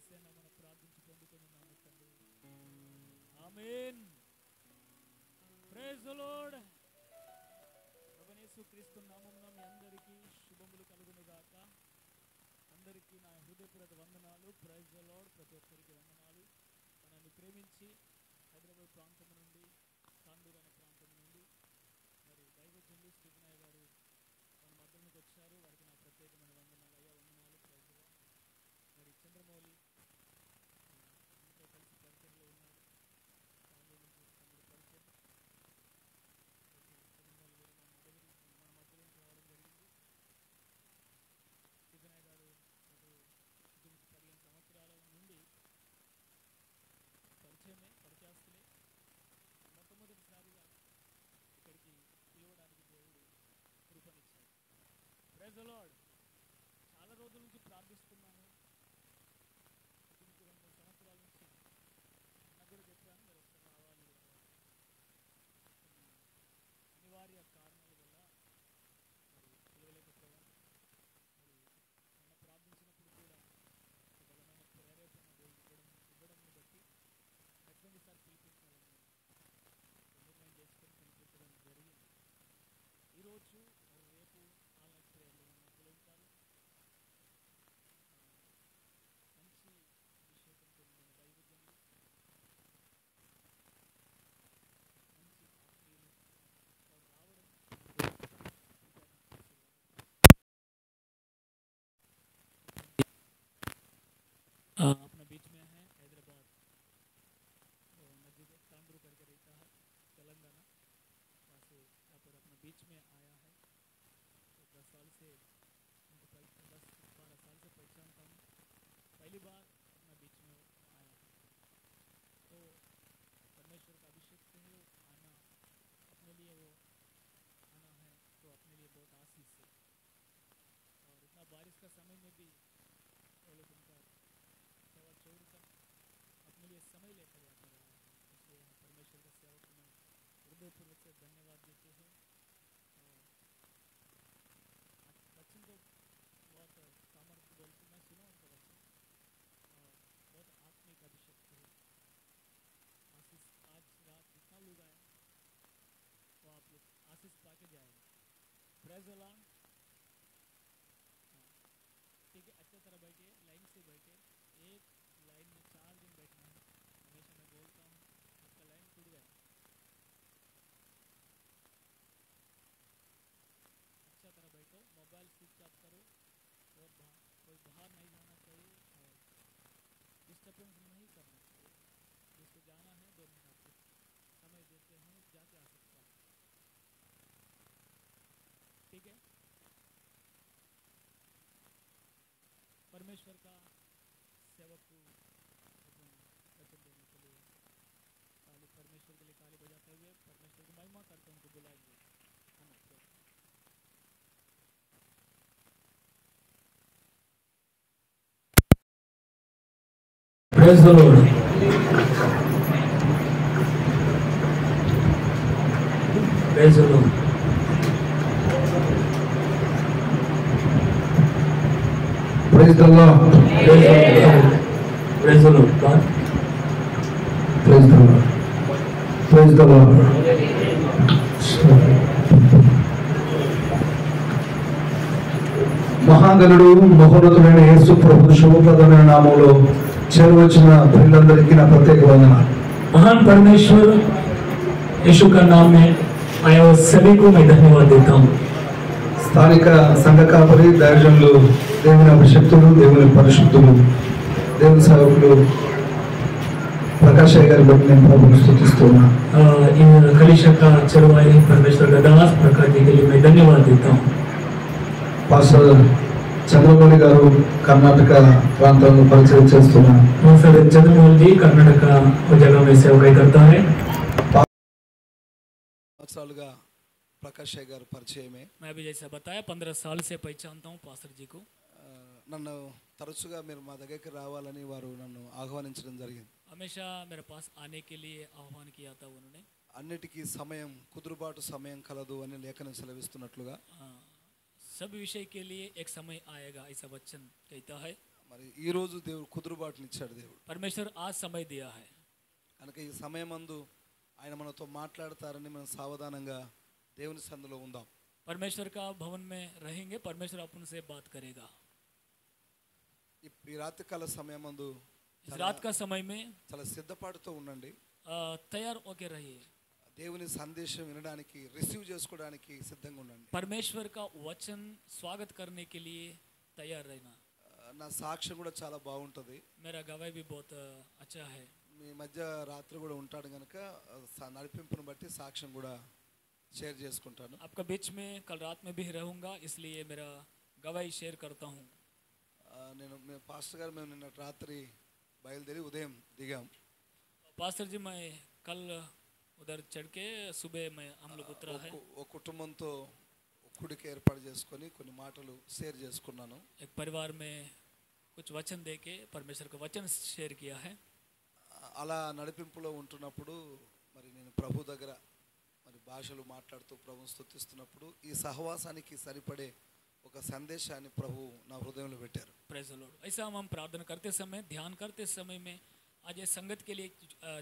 యేసయ్య నామమున ప్రార్థించి పొందుకొనున్నాము తండ్రి. ఆమేన్. Praise the lord. ప్రభువైన యేసుక్రీస్తు నామమున మీ అందరికీ శుభములు కలుగును గాక. అందరికీ నా హృదయపూర్వక వందనాలు. Praise the lord. ప్రతి ఒక్కరికి వందనాలు. మనల్ని ప్రేమించి హైదరాబాద్ ప్రాంతం నుండి, తాండూరు అనే ప్రాంతం నుండి మరి దైవజనులు శ్రీవినాయ్ గారు మన మధ్యలోకి వచ్చారు. వారికి నా ప్రత్యేకమైన వందనాలు. అయ్యా వందనాలు. Praise the lord. మరి చంద్రమౌళి ఇంట్లో కలిసి పరిచయంలో ఉన్నారు. తాండూరు నుంచి తమ్ముడు పరిచయం. చంద్రమౌళి కూడా మన మధ్యలోకి రావడం జరిగింది. శ్రీవినాయ్ గారు నాకు 15 సంవత్సరాల నుండి పరిచయస్తులే. మొట్టమొదటిసారిగా ఇక్కడికి పిలవడానికి దేవుడు కృపనిచ్చాడు. Praise the lord. చాలా రోజుల నుంచి ప్రార్థిస్తున్నాను. దీనికి 2 సంవత్సరాల నుంచి నాకు కూడా చెప్పాను, మీరు ఒకసారి రావాలి. అనివార్య కారణాల వల్ల మరి పిలవలేకపోయాను. మరి మొన్న ప్రార్థించినప్పుడు కూడా ఒక బలమైన ప్రేరేపణ దేవుడు ఇవ్వడంని బట్టి మొదటిసారి పిలిపించాలని నిర్ణయం చేసుకొని పిలిపించడం జరిగింది. ఈరోజు మరి రేపు ఆల్ నైట్ ప్రేయర్లో మన మధ్యలో ఉంటారు. మంచి అభిషేకంతో నిండిన దైవజనులు, మంచి ఆత్మీయులు వారు రావడం अपना बीच में है. हैदराबाद नज़दीक तांडूर करके रहता है, तेलंगाना. वहाँ से यहाँ पर अपना बीच में आया है. तो 10 साल से 10-12 साल से पहचानता हूँ. पहली बार अपना बीच में आया है. तो परमेश्वर का अभिषेक से है आना, अपने लिए वो आना है तो अपने लिए बहुत आशीष है. और इतना बारिश का समय में भी वो लोग उनका सेवा छोड़कर अपने लिए समय लेकर यहाँ पर आए. इसलिए हम परमेश्वर का सेवक में हृदयपूर्वक से धन्यवाद देते हैं. वचन तो बहुत सामर्थ्य बोलते, मैं सुना उनका वचन, बहुत आत्मिक अभिषेक है. आशीष आज रात जितना लोग आए वो आप लोग आशीष पाके जाएंगे. Praise the Lord. ठीक है, अच्छी तरह बैठिए, लाइन से बैठिए. एक लाइन में 4 दिन बैठना है. हमेशा मैं बोलता हूँ, आपका लाइन टूट गया. अच्छा तरह बैठो, मोबाइल स्विच ऑफ करो और कोई बाहर नहीं जाना चाहिए और डिस्टर्बेंस नहीं करना चाहिए. जिसको जाना है 2 मिनट आपको समय देते हैं, जाके आ सकता है. ठीक है. परमेश्वर का सेवक को वचन देने के लिए ताली, परमेश्वर के लिए ताली बजाते हुए परमेश्वर की महिमा करते उनको बुलाएंगे. Praise the Lord. Praise the Lord. Praise the Lord. Praise the Lord. God. Praise the Lord. Praise the Lord. మహాగణుడు మహోన్నతుడైన యేసు ప్రభు శుభప్రదమైన నామంలో చేరవచ్చిన ప్రియులందరికీ నా ప్రత్యేక వందనాలు. महान परमेश्वर यीशु का नाम में आया हुआ सभी को मैं धन्यवाद देता हूँ. స్థానిక సంఘ కాపరి, దైవజనులు, దేవుని అభిషక్తులు, దేవుని పరిశుద్ధులు, దేవుని సేవకులు ప్రకాశయ్య గారి బట్టి నేను ప్రభువుని స్తుతిస్తున్నాను. इन कलीसिया का चरवाही परमेश्वर का दास प्रकाश जी के लिए मैं धन्यवाद देता हूँ. పాస్టర్ చంద్రమౌళి గారు కర్ణాటక ప్రాంతంలో పరిచయం చేస్తున్నారు. चंद्रमौली जी कर्नाटक जगह में सेवा करता है. సంవత్సరాలుగా ప్రకాశయ్య గారు పరిచయమే. मैं भी जैसा बताया 15 साल से पहचानता हूँ पास्टर जी को. నన్ను తరచుగా మీరు మా దగ్గరికి రావాలని వారు నన్ను ఆహ్వానించడం జరిగింది. हमेशा मेरे पास आने के लिए आह्वान किया था उन्होंने. అన్నిటికీ సమయం కుదురుబాటు సమయం కలదు అని లేఖనం సెలవిస్తున్నట్లుగా सब विषय के लिए एक समय आएगा ऐसा वचन कहता है. మరి ఈ రోజు దేవుడు కుదురుబాటుని ఇచ్చాడు. దేవుడు परमेश्वर आज समय दिया है, కనుక ఈ సమయమందు ఆయన మనతో మాట్లాడతారని మనం సావధానంగా దేవుని సన్నిధిలో ఉందాం. परमेश्वर का भवन में रहेंगे, परमेश्वर अपन से बात करेगा. ఈ రాత్రికాల సమయమందు इस रात का समय में చాలా సిద్ధపాటుతో ఉండండి. तैयार होके रहिए. దేవుని సందేశం వినడానికి, రిసీవ్ చేసుకోవడానికి సిద్ధంగా ఉండండి. परमेश्वर का वचन स्वागत करने के लिए तैयार रहना. నా సాక్ష్యం కూడా చాలా బాగుంటుంది. मेरा गवाही भी बहुत अच्छा है. మీ మధ్య రాత్రి కూడా ఉంటాడు కనుక నడిపింపును బట్టి సాక్ష్యం కూడా షేర్ చేసుకుంటాను. आपका बीच में कल रात में भी रहूंगा, इसलिए मेरा गवाही शेयर करता हूँ. నేను పాస్టర్ గారు మేము నిన్న రాత్రి బయలుదేరి ఉదయం దిగాం. पास्टर जी मैं कल उधर चढ़ के सुबह में हम लोग उतरा है. ఒక కుటుంబంతో కుడికి ఏర్పాటు చేసుకొని కొన్ని మాటలు షేర్ చేసుకున్నాను. एक परिवार में कुछ वचन दे के परमेश्वर का वचन शेयर किया है. అలా నడిపింపులో ఉంటున్నప్పుడు మరి నేను ప్రభు దగ్గర మరి భాషలు మాట్లాడుతూ ప్రభుని స్తుతిస్తున్నప్పుడు ఈ సహవాసానికి సరిపడే ఒక సందేశాన్ని ప్రభు నా హృదయంలో పెట్టారు. Praise the Lord. ऐसा हम प्रार्थना करते समय, ध्यान करते समय में आज ये संगत के लिए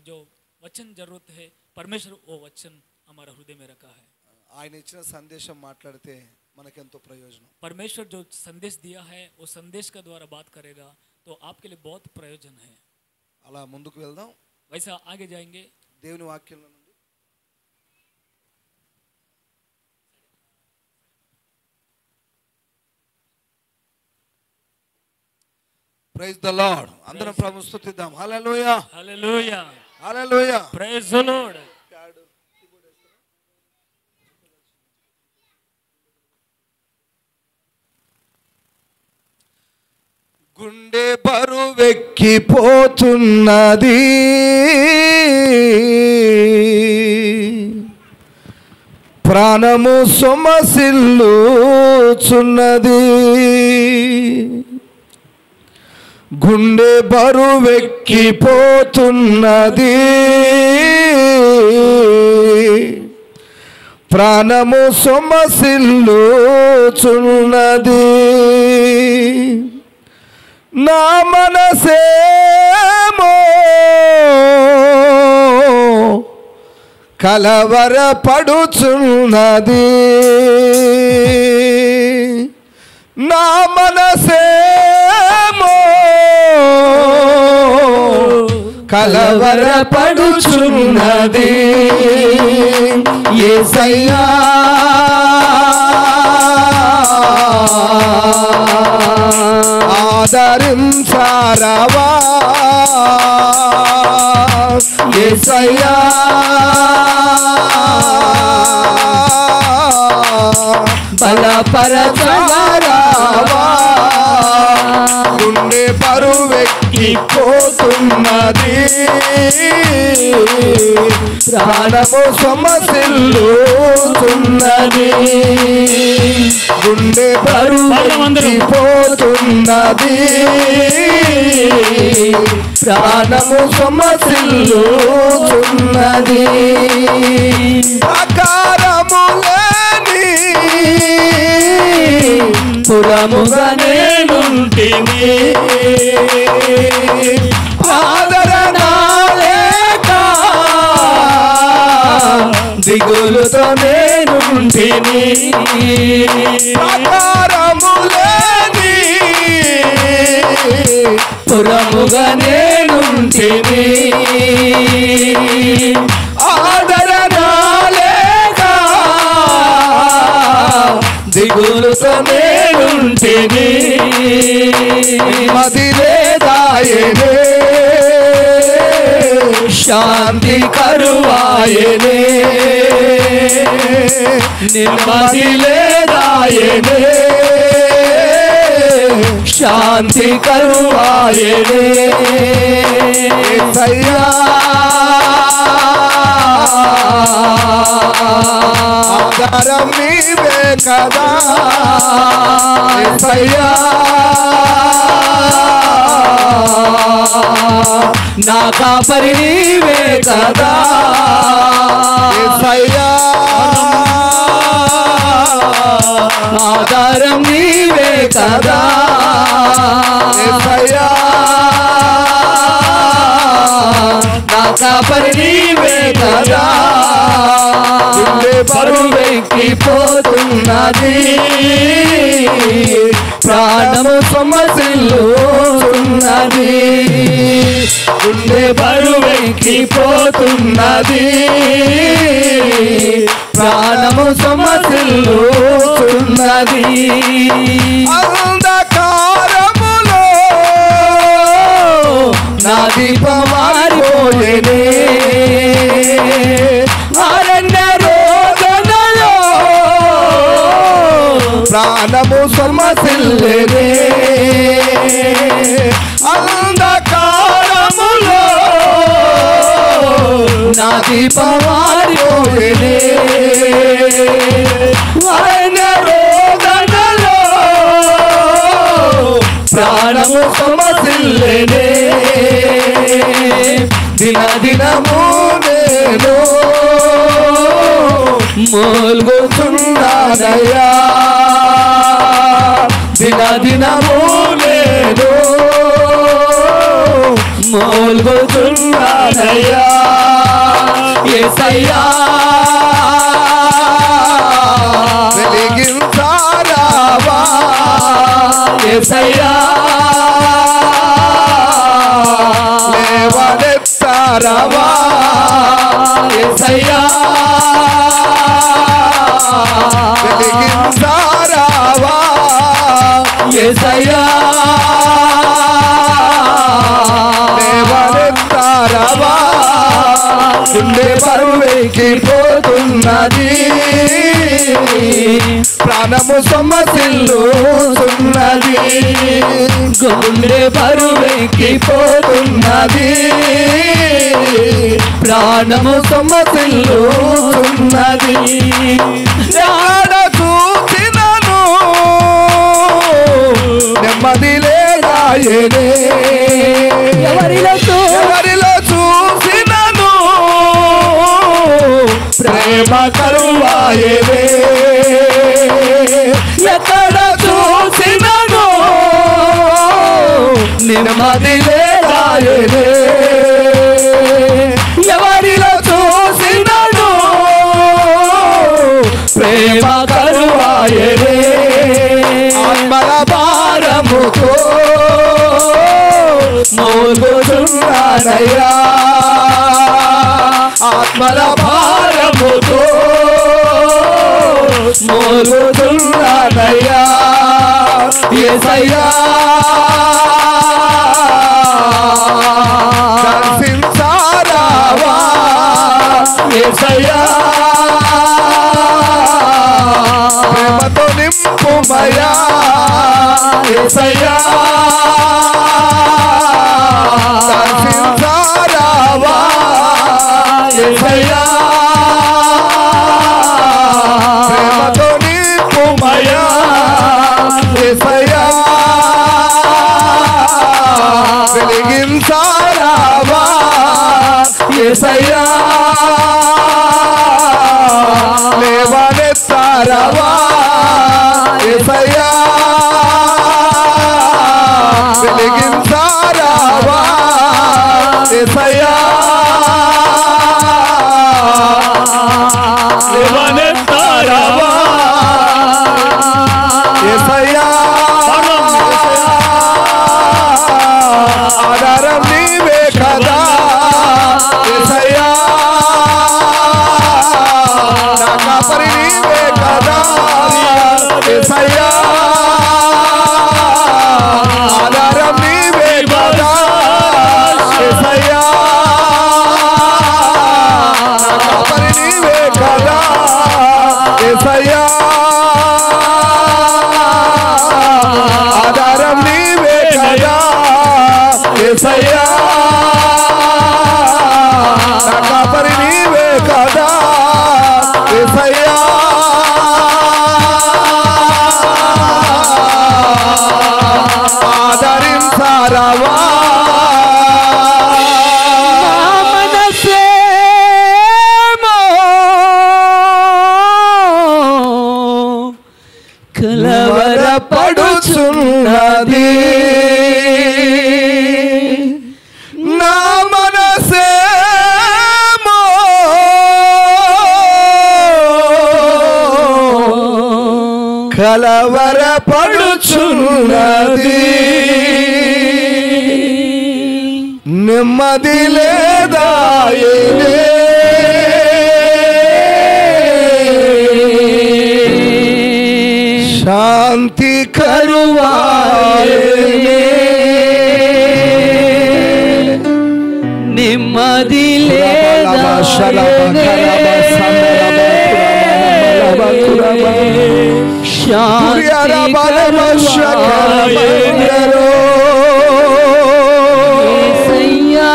जो वचन जरूरत है, परमेश्वर वो वचन हमारा हृदय में रखा है. ఆయన ఇచ్చిన సందేశం మాట్లాడితే మనకెంతో ప్రయోజనం. परमेश्वर जो संदेश दिया है वो संदेश का द्वारा बात करेगा तो आपके लिए बहुत प्रयोजन है. అలా ముందుకు వెళ్దాం. वैसा आगे जाएंगे. దేవుని వాక్యంలో నుండి ప్రైజ్ ద లార్డ్. అందరం ప్రభువుని స్తుతిద్దాం. హల్లెలూయా, हालेलुया, హల్లెలూయా. Praise the lord. గుండె బరువెక్కిపోతున్నది, ప్రాణము సొమసిల్లుచున్నది. గుండె బరువెక్కిపోతున్నది, ప్రాణము సొమసిల్లుచున్నది. నా మనసేమో కలవరపడుచున్నది, నా మనసేమో కలవరపడుచున్నది. యేసయ్యా ఆదరించారావా, యేసయ్యా బలపరచరావా. గుండె బరువెక్కిపోతున్నది, ప్రాణము సొమసిల్లుచున్నది. గుండె బరువెక్కిపోతున్నది, ప్రాణము సొమసిల్లుచున్నది. ఆకారములేని పురముగా నేనుంటిని, ఆదరణ లేక దిగులుతో నేనుంటిని. ఆకారములేని పురముగా నేనుంటిని, ఆదరణ లేక దిగులుతో నేనుంటిని. మదిలేదాయనే, శాంతి కరువాయనే, నిర్మదిలేదాయనే, శాంతి కరువాయనే. యేసయ్యా ఆధారం నీవే కదా, యేసయ్యా నా కాపరి నీవే కదా, యేసయ్యా ఆధారం నీవే కదా, యేసయ్యా కాపరి నీవే కదా గుండె బరువెక్కిపోతున్నది ప్రాణము సొమ్మసిల్లుతున్నది గుండె బరువెక్కిపోతున్నది ప్రాణము సొమ్మసిల్లుతున్నది అంధకారములో నా దీపం మారిపోయేనే అరణ్య రోదనలో ప్రాణము సొమ్మసిల్లేనే అంధకారములో నా దీపం మారిపోయేనే అరణ్య రోదనలో ప్రాణము సొమ్మసిల్లేనే దిన దినము నేను మూల్గుచున్నానయ్యా దిన దినము నేను మూల్గుచున్నానయ్యా యేసయ్యా వెలిగించారావా యేసయ్యా లేవనెత్తారావా యేసయ్యా వెలిగించారావా యేసయ్యా లేవనెత్తారావా గుండె బరువెక్కిపోతున్నది ప్రాణము సొమ్మసిల్లుతున్నది గుండె బరువెక్కిపోతున్నది ప్రాణము సొమ్మసిల్లుతున్నది నాడ చూసినను నెమ్మది లేదాయనే ఎవరిలో చూసినను ప్రేమ కరువాయనే ఎక్కడ చూసినను నెమ్మది లేదాయనే ఎవరిలో చూసినను ప్రేమ కరువాయనే ఆత్మల భారముతో మోగుచున్నానయ్యా ఆత్మల భారముతో మోగుచున్నానయ్యా యేసయ్యా దర్శించారావా యేసయ్యా ప్రేమతో నింపుమయ్యా యేసయ్యా దర్శించారావా యేసయ్యా ప్రేమతో నింపుమయ్యా యేసయ్యా వెలిగించారావా యేసయ్యా లేవనెత్తారావా యేసయ్యా వెలిగించారావా యేసయ్యా లేవనెత్తారావా యేసయ్యా ఆధారం నీవే కదా యేసయ్యా నా కాపరి నీవే కదా యేసయ్యా ఆధారం నీవే కదా యేసయ్యా నా కాపరి నీవే కదా యేసయ్యా ఆధారం నీవే కదా యేసయ్యా నా కాపరి నీవే కదా యేసయ్యా ఆదరించారావా కలవరపడుచున్నది నా మనసేమో నెమ్మది లేదాయనే శాంతి కరువాయనే నెమ్మది లేదాయనే శాంతి కరువాయనే యేసయ్యా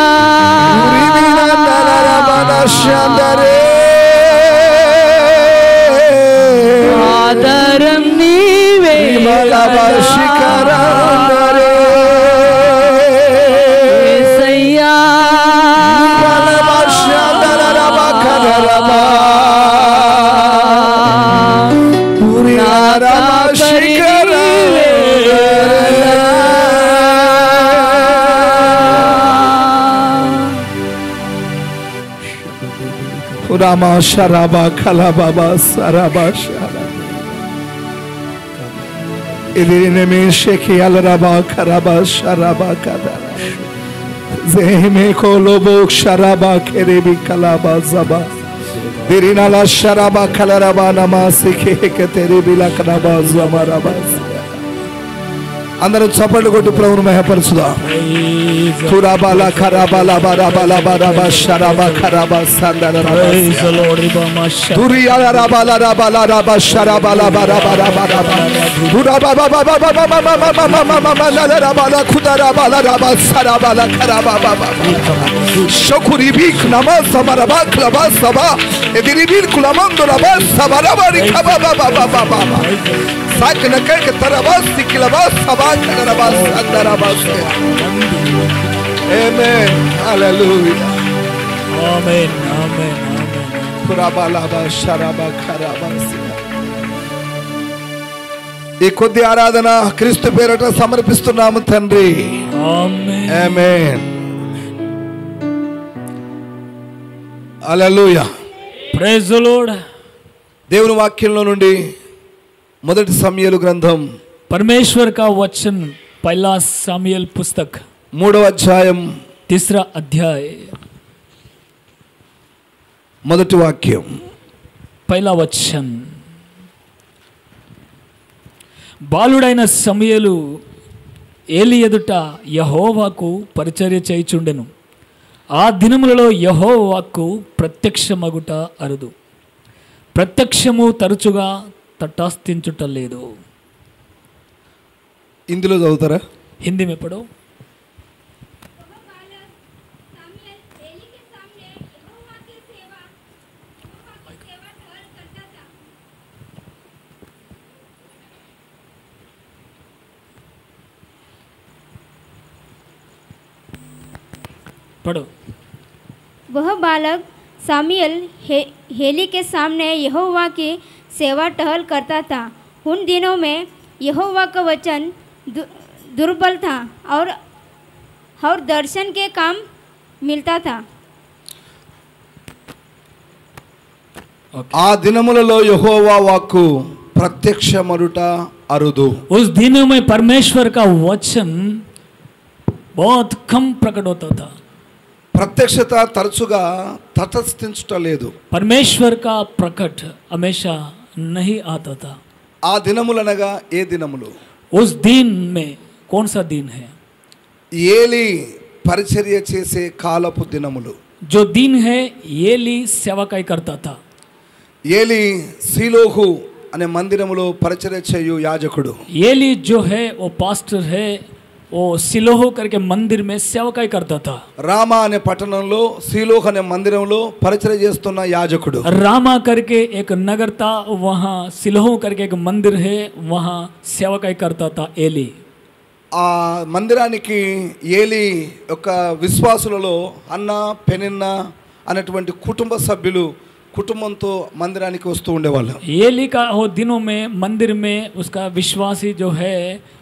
ఆధారం నీవే యేసయ్యా Rama Sharaba Kalababa Saraba Sharaba Iline me Sheki Alaraba Karaba Sharaba Kadara Zehme Kolobo Sharaba Kerebi Kalaba Zaba Dirinala Sharaba Kalaraba Namasi Keteribi Lakaraba Zamaraba అందరూ చప్పట్లు కొట్టి ప్రభువును మహిమపరచుదాం. కురాబాల కరాబాల బరాబాల బరాబా షరాబా కరాబా సందరబా దురియాల రాబాల రాబాల రాబా షరాబాల బరాబాల బరాబా కురాబాబా బాబా బాబా బాబా రాబాల ఖుదరాబాల రాబా షరాబాల కరాబా బాబా షకురి బిక్ నమాజ్ సమరబా క్లబా సబా ఎదిరిబిల్ కులమందు రబా సబరబరి కబా బాబా బాబా సాకన కక తరబా సికిలబా సబా కరబా సందరబా ఆమేన్ హల్లెలూయా ఆమేన్ ఆమేన్ కురాబాలాబా షరాబా ఖరాబా ఈ కొద్ది ఆరాధన క్రీస్తు పేరట సమర్పిస్తున్నాము తండ్రి ఆమేన్ ఆమేన్ హల్లెలూయా ప్రైజ్ ది లార్డ్. దేవుని వాక్యంలో నుండి మొదటి సమూయేలు గ్రంథం परमेश्वर का वचन पहला सामुएल पुस्तक 3వ అధ్యాయం 3रा अध्याय మొదటి వాక్యం पहला वचन. బాలుడైన సమూయేలు ఏలి ఎదుట యెహోవాకు పరిచర్య చేయుచుండెను. ఆ దినములలో యెహోవాకు ప్రత్యక్షమగుట అరుదు, ప్రత్యక్షము తరచుగా తటస్థించుట లేదు. ఇందులో చదువుతారా? हिंदी में पढ़ो. पढ़ो. वह बालक सामुएल हेली के सामने यहोवा की सेवा टहल करता था. उन दिनों में यहोवा का वचन दुर्बल था और दर्शन के काम मिलता था. ఆ దినములలో యెహోవా వాక్కు ప్రత్యక్షమరుట అరుదు. उस दिनों में परमेश्वर का वचन बहुत कम प्रकट होता था. ప్రత్యక్షత తరచుగా తటస్థించుట లేదు. परमेश्वर का प्रकट हमेशा नहीं आता था. ఆ దినములనగా ఏ దినములు? उस दिन में कौन सा दिन है? ఏలి పరిచర్య చేసే కాలపు దినములు. जो दिन है ఏలి సేవకాయి करता था. ఏలి సీలోహు అనే మందిరములో పరిచర్య చేయు యాజకుడు. ఏలి जो है वो पास्टर है, वो सिलोह करके मंदिर में सेवकाई करता था. రామా అనే పట్టణంలో సీలోహు అనే మందిరంలో పరిచర్య చేస్తున్న యాజకుడు. रामा करके एक नगर था, वहाँ सिलोह करके एक मंदिर है, वहाँ सेवकाई करता था ఏలి. ఆ మందిరానికి ఏలి యొక్క విశ్వాసులలో అన్న పెనిన్న అనేటువంటి కుటుంబ సభ్యులు కుటుంబంతో మందిరానికి వస్తూ ఉండేవాళ్ళు. ఏలి का वो दिनों में मंदिर में उसका विश्वासी जो है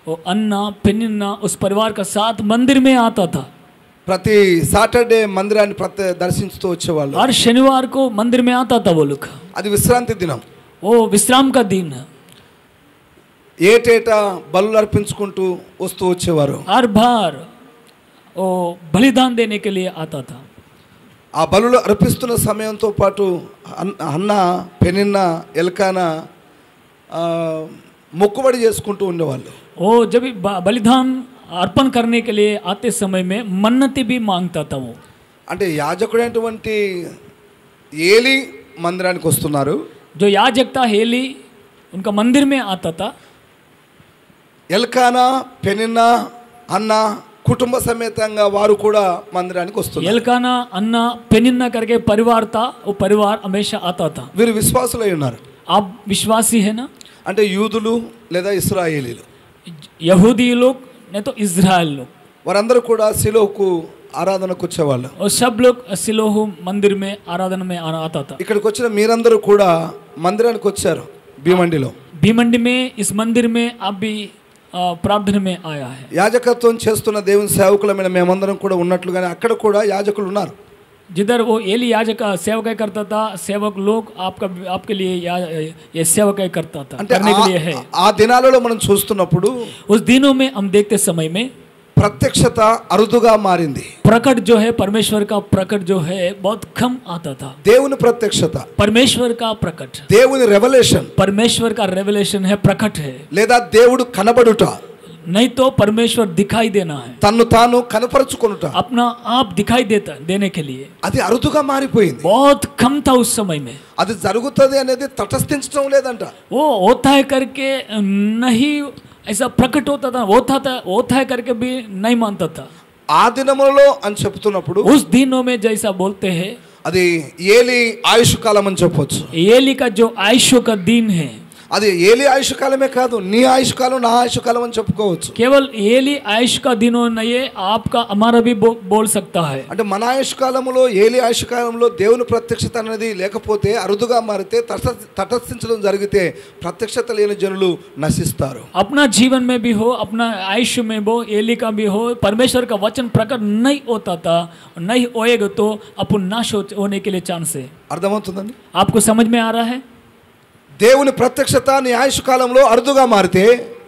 वो अन्ना पेनिन्ना उस परिवार का साथ मंदिर में आता था. ప్రతి సాటర్డే మందిరాన్ని దర్శించుతూ వచ్చేవాళ్ళు. हर शनिवार को मंदिर में आता था वो लोग. అది విశ్రాంతి దినం. वो विश्राम का दिन है. ఏటేటా బలులు అర్పించుకుంటూ వస్తూ వచ్చేవారు. हर बार वो बलिदान देने के लिए आता था। ఆ బలులు అర్పిస్తున్న సమయంతో పాటు అన్న పెనిన్న ఎల్కానా మొక్కుబడి చేసుకుంటూ ఉండేవాళ్ళు. वो जब भी बलिदान अर्पण करने के लिए आते समय में मन्नतें भी मांगता था वो। అంటే యాజకుడైనటువంటి ఏలి మందిరానికి వస్తున్నారు. जो याजक था हेली उनका मंदिर में आता था. ఎల్కానా పెనిన్న అన్న కుటుంబ సమేతంగా వారు కూడా మందిరానికి వస్తున్నారు. ఎల్కానా అన్న పెనిన్న करके परिवार था, वो परिवार हमेशा आता था. వీరు విశ్వాసులై ఉన్నారు. आप विश्वासी है ना? అంటే యూదులు లేదా ఇశ్రాయేలీలు, यहूदी लोग नहीं तो इज़राइल लोग, వారందరూ కూడా శిలోహుకు ఆరాధనకు వచ్చేవాళ్ళు. और सब लोग सिलोहु मंदिर में आराधना में आता था. ఇక్కడికి వచ్చిన మీరందరూ కూడా మందిరానికి వచ్చారు. భీమండిలో भीमंडी में इस मंदिर में आप भी ప్రార్థన में आया है. యాజకత్వం చేస్తున్న దేవుని సేవకులమైన మేమందరం కూడా ఉన్నట్లుగానే అక్కడ కూడా యాజకులు ఉన్నారు. जिधर वो एली याजक सेवकाई करता था, सेवक लोग आपके लिए ये सेवकाई करता था, करने के लिए है. ఆ దినాలలో మనం చూస్తున్నప్పుడు उस दिनों में हम देखते समय में ప్రత్యక్షత అరుదుగా మారింది. प्रकट जो है परमेश्वर का प्रकट जो है बहुत कम आता था. దేవుని ప్రత్యక్షత, परमेश्वर का प्रकट, దేవుని రెవల్యూషన్, परमेश्वर का रेवलेशन है, प्रकट है. లేదా దేవుడు కనబడుట, नहीं तो परमेश्वर दिखाई देना है, తన్ను తాను కనపరుచుకొనుట, अपना आप दिखाई देने के लिए అది అరుదుగా మారిపోయింది. बहुत कम था उस समय में. అది జరుగుతుంది అనేది తటస్థించడం లేదంట. वो होता है करके नहीं ऐसा प्रकट होता है करके भी नहीं मानता था. ఆ దినములలో అని చెప్తున్నప్పుడు उस दिनों में जैसा बोलते हैं, అది ఏలి ఆయుష్ కాలం అని చెప్పొచ్చు. एली का जो आयुष्य का दिन है, అది ఏలి ఆయుష్ కాలమే కాదు, నీ ఆయుష్ కాలం నా ఆయుష్ కాలం అని చెప్పుకోవచ్చు. केवल एली आयुष का दिनों नहीं है, आपका हमारा भी बोल सकता है. అంటే మన ఆయుష్ కాలంలో ఏలి ఆయుష్ కాలంలో దేవుని ప్రత్యక్షత అనేది లేకపోతే అరుదుగా మారితే తటస్థించడం జరిగితే ప్రత్యక్షత లేని జనులు నశిస్తారు. अपना जीवन में भी हो, अपना आयुष्य में भी हो, एली का भी हो, परमेश्वर का वचन प्रकट नहीं होता था, नहीं होएगा तो अपन नाश होने के लिए चांस है. అర్థమవుతుందండి? आपको समझ में आ रहा है? దేవుని ప్రత్యక్షత నీ ఆయుష్ కాలంలో అరుదుగా మారితే,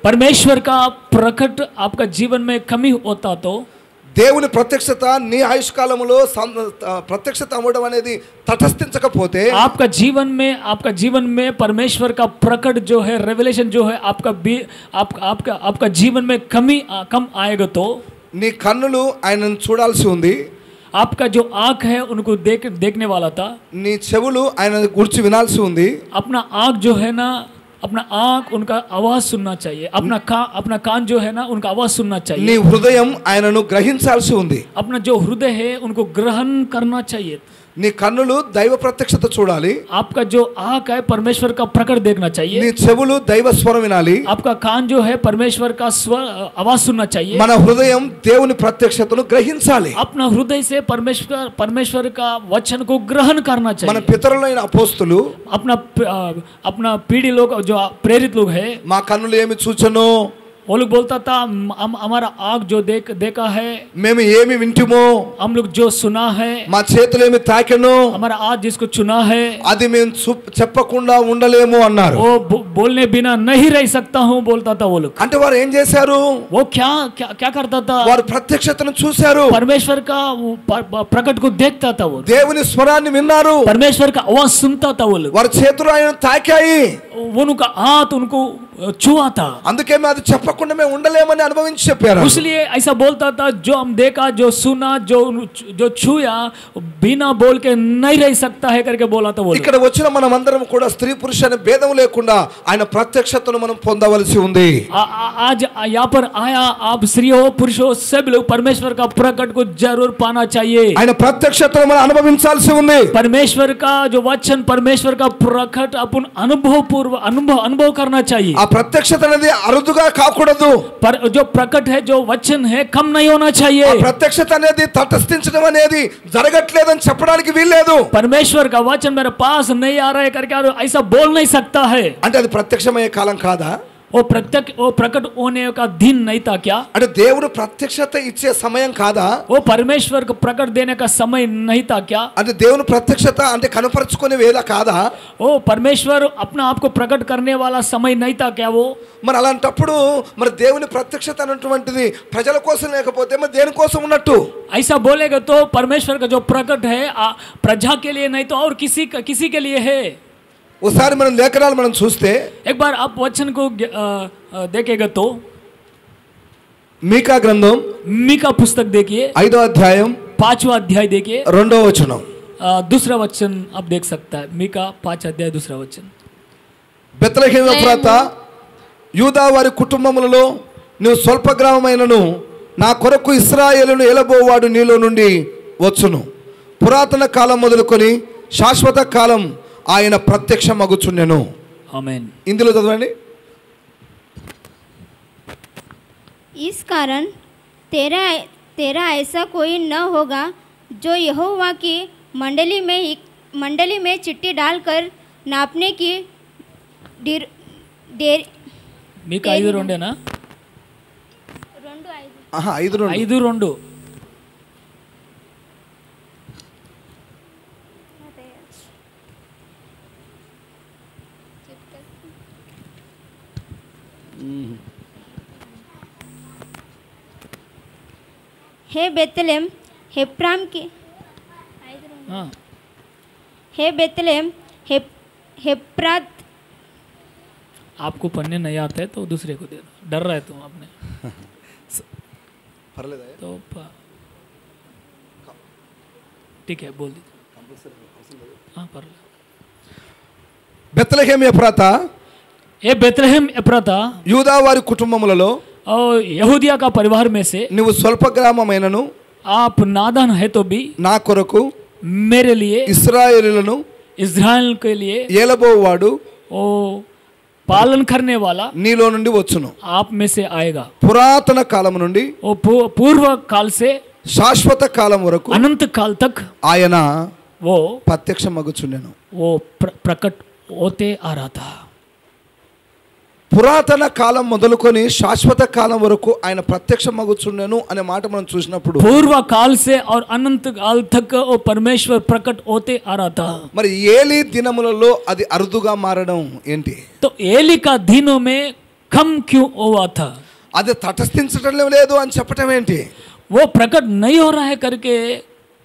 परमेश्वर का प्रकट आपका जीवन में कमी होता तो, దేవుని ప్రత్యక్షత నీ ఆయుష్ కాలంలో ప్రత్యక్షత అవ్వడం అనేది తటస్థించకపోతే, आपका जीवन में परमेश्वर का प्रकट जो है, रेवलेशन जो है, आपका जीवन में कम आएगा तो, నీ కన్నులు ఆయనను చూడాల్సి ఉంది, आपका जो आँख है उनको देखने वाला था, నీ చెవులు ఆయన గురించి వినాల్సి ఉంది, अपना आँख जो है ना, अपना आँख उनका आवाज सुनना चाहिए, अपना कान जो है ना उनका आवाज सुनना నీ चाहिए, హృదయం ఆయనను గ్రహించాల్సి ఉంది. अपना जो हृदय है उनको ग्रहण करना चाहिए. నీ కన్నులు దైవ ప్రత్యక్షత చూడాలి, आपका जो आँख है परमेश्वर का प्रकट देखना నీ चाहिए, చెవులు దైవ స్వరం వినాలి, आपका कान जो है परमेश्वर का स्वर आवाज सुनना चाहिए. మన హృదయం దేవుని ప్రత్యక్షతను గ్రహించాలి. अपना हृदय से परमेश्वर का वचन को ग्रहण करना మన चाहिए. పితరులైన అపోస్తులు अपना पीढ़ी लोग जो प्रेरित लोग है, మా కన్నులు ఏమి చూచెనో, वो लोग बोलता था हमारा आँख जो देखा है, మేము ఏమి వింటిమో, हम लोग जो सुना है, మా చేతులు ఏమి తాకెనో, हमारा आज जिसको चुना है అది మేము చెప్పకుండా ఉండలేము అన్నారు. वो बोलने बिना नहीं रह सकता हूँ बोलता था वो लोग. అంటే వారు ఏం చేశారు? वो क्या करता था? వారు ప్రత్యక్షతను చూశారు, परमेश्वर का प्रकट को देखता था वो, దేవుని స్వరాన్ని విన్నారు, परमेश्वर का आवाज सुनता था वो लोग, వారి చేతులు ఆయన తాకాయి. उनका हाथ उनको छुआ था. అందుకే మేము అది చెప్పకుండా మేము ఉండలేమని అనుభవించి చెప్పారు. इसलिए ऐसा बोलता था, जो हम देखा, जो सुना, जो छुआ, बिना बोल के नहीं रह सकता है करके बोला था वो लोग. ఇక్కడ వచ్చిన మనమందరం కూడా స్త్రీ పురుష అనే భేదం లేకుండా ఆయన ప్రత్యక్షతను మనం పొందవలసి ఉంది. आज यहाँ पर आया, आप स्त्री हो पुरुष हो, सब लोग परमेश्वर का प्रकट को जरूर पाना चाहिए. ఆయన ప్రత్యక్షతను మనం అనుభవించాల్సి ఉంది. परमेश्वर का जो वचन, परमेश्वर का प्रकट अपन अनुभव करना चाहिए. ఆ ప్రత్యక్షత అనేది అరుదుగా కాకూడదు. पर जो प्रकट है, जो वचन है, कम नहीं होना ఆ चाहिए. ప్రత్యక్షత అనేది తటస్థించడం అనేది జరగట్లేదని చెప్పడానికి వీల్లేదు. परमेश्वर का वचन मेरे पास नहीं आ रहा है करके ऐसा बोल नहीं सकता है. అంటే అది ప్రత్యక్షమయ్యే కాలం కాదా? वो प्रकट होने का दिन नहीं था क्या? అంటే దేవుడు ప్రత్యక్షత ఇచ్చే సమయం కాదా? वो परमेश्वर को प्रकट देने का समय नहीं था क्या? అంటే దేవుని ప్రత్యక్షత అంటే కనపరుచుకునే వేళ కాదా? वो परमेश्वर अपना आप को प्रकट करने वाला समय नहीं था क्या वो? మరి అలాంటప్పుడు మరి దేవుని ప్రత్యక్షత అనేటువంటిది ప్రజల కోసం లేకపోతే మరి దేని కోసం ఉన్నట్టు? ऐसा बोलेगा तो परमेश्वर का जो प्रकट है प्रजा के लिए नहीं तो और किसी के लिए है। ఒకసారి మనం లేఖనాలు మనం చూస్తే एक बार आप वचन को देखेगा तो మీకా గ్రంథం मीका पुस्तक देखिए 5వ అధ్యాయం 5वां अध्याय देखिए 2వ వచనం. दूसरा वचन आप देख सकता है। मीका 5 अध्याय दूसरा वचन। బెత్లెహేము ఎఫ్రాత యూదా వారి కుటుంబములలో నీవు స్వల్ప గ్రామమైనను నా కొరకు ఇశ్రాయేలును ఏలబోవాడు నీలో నుండి వచ్చును. పురాతన కాలం మొదలుకొని శాశ్వత కాలం ఆయన ప్రత్యక్షమగుచుండెను. आमीन। ఇందులో చదవండి. इस कारण तेरा ऐसा कोई न होगा जो यहोवा की मंडली में चिट्ठी डालकर नापने की मीका 5:2 5:2 हे बेतलेम हेप्राम की हाँ हे बेतलेम हेप्रात आपको पढ़ने नहीं आते है तो दूसरे को दे दो। डर रहे तुम आपने तो ठीक है बोल दीजिए। हाँ पढ़ लो। బెత్లెహేము ఎఫ్రాత ये बेतलहम एफ्राता యూదా వారి కుటుంబములలో और यहूदिया का परिवार में से నువ్వు స్వల్ప గ్రామమైనను आप नादान है तो भी నా కొరకు मेरे लिए ఇశ్రాయేలులను इस्राएल के लिए ఏలబోవాడు वो पालन करने वाला నీలో నుండి వచ్చును. आप में से आएगा। పురాతన కాలం నుండి वो पूर्व काल से శాశ్వత కాలం వరకు अनंत काल तक ఆయన वो ప్రత్యక్షమగుచుండెను. वो प्रकट होते आ रहा था। పురాతన కాలం మొదలుకొని శాశ్వత కాలం వరకు ఆయన ప్రత్యక్షమగుచుండెను అనే మాట మనం చూసినప్పుడు पूर्व काल से और अनंत काल तक वो परमेश्वर प्रकट होते आ रहा था। మరి ఏలి దినములలో అది అరుదుగా మారడం ఏంటి? तो एली का दिनों में कम क्यों हुआ था? అది తటస్థించడం లేదు అని చెప్పటం ఏంటి? वो प्रकट नहीं हो रहा है करके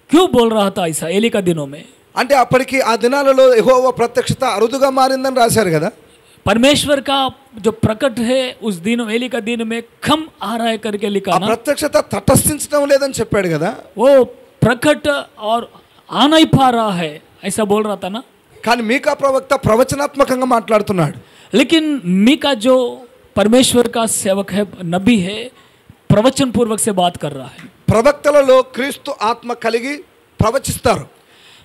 क्यों बोल रहा था ऐसा एली का दिनों में? అంటే అప్పటికి ఆ దినాలలో యెహోవా ప్రత్యక్షత అరుదుగా మారిందని రాశారు కదా. परमेश्वर का जो प्रकट है उस दिन एली का दिन में कम आ रहा है करके लिखा ఆ ना। ప్రత్యక్షత తటస్థించడం లేదని చెప్పాడు కదా. वो प्रकट और आ नहीं पा रहा है ऐसा बोल रहा था ना। కానీ మీకా ప్రవక్త ప్రవచనాత్మకంగా మాట్లాడుతున్నాడు. लेकिन मीका जो परमेश्वर का सेवक है नबी है प्रवचन पूर्वक से बात कर रहा है। ప్రవక్తలలో క్రీస్తు ఆత్మ కలిగి ప్రవచిస్తారు.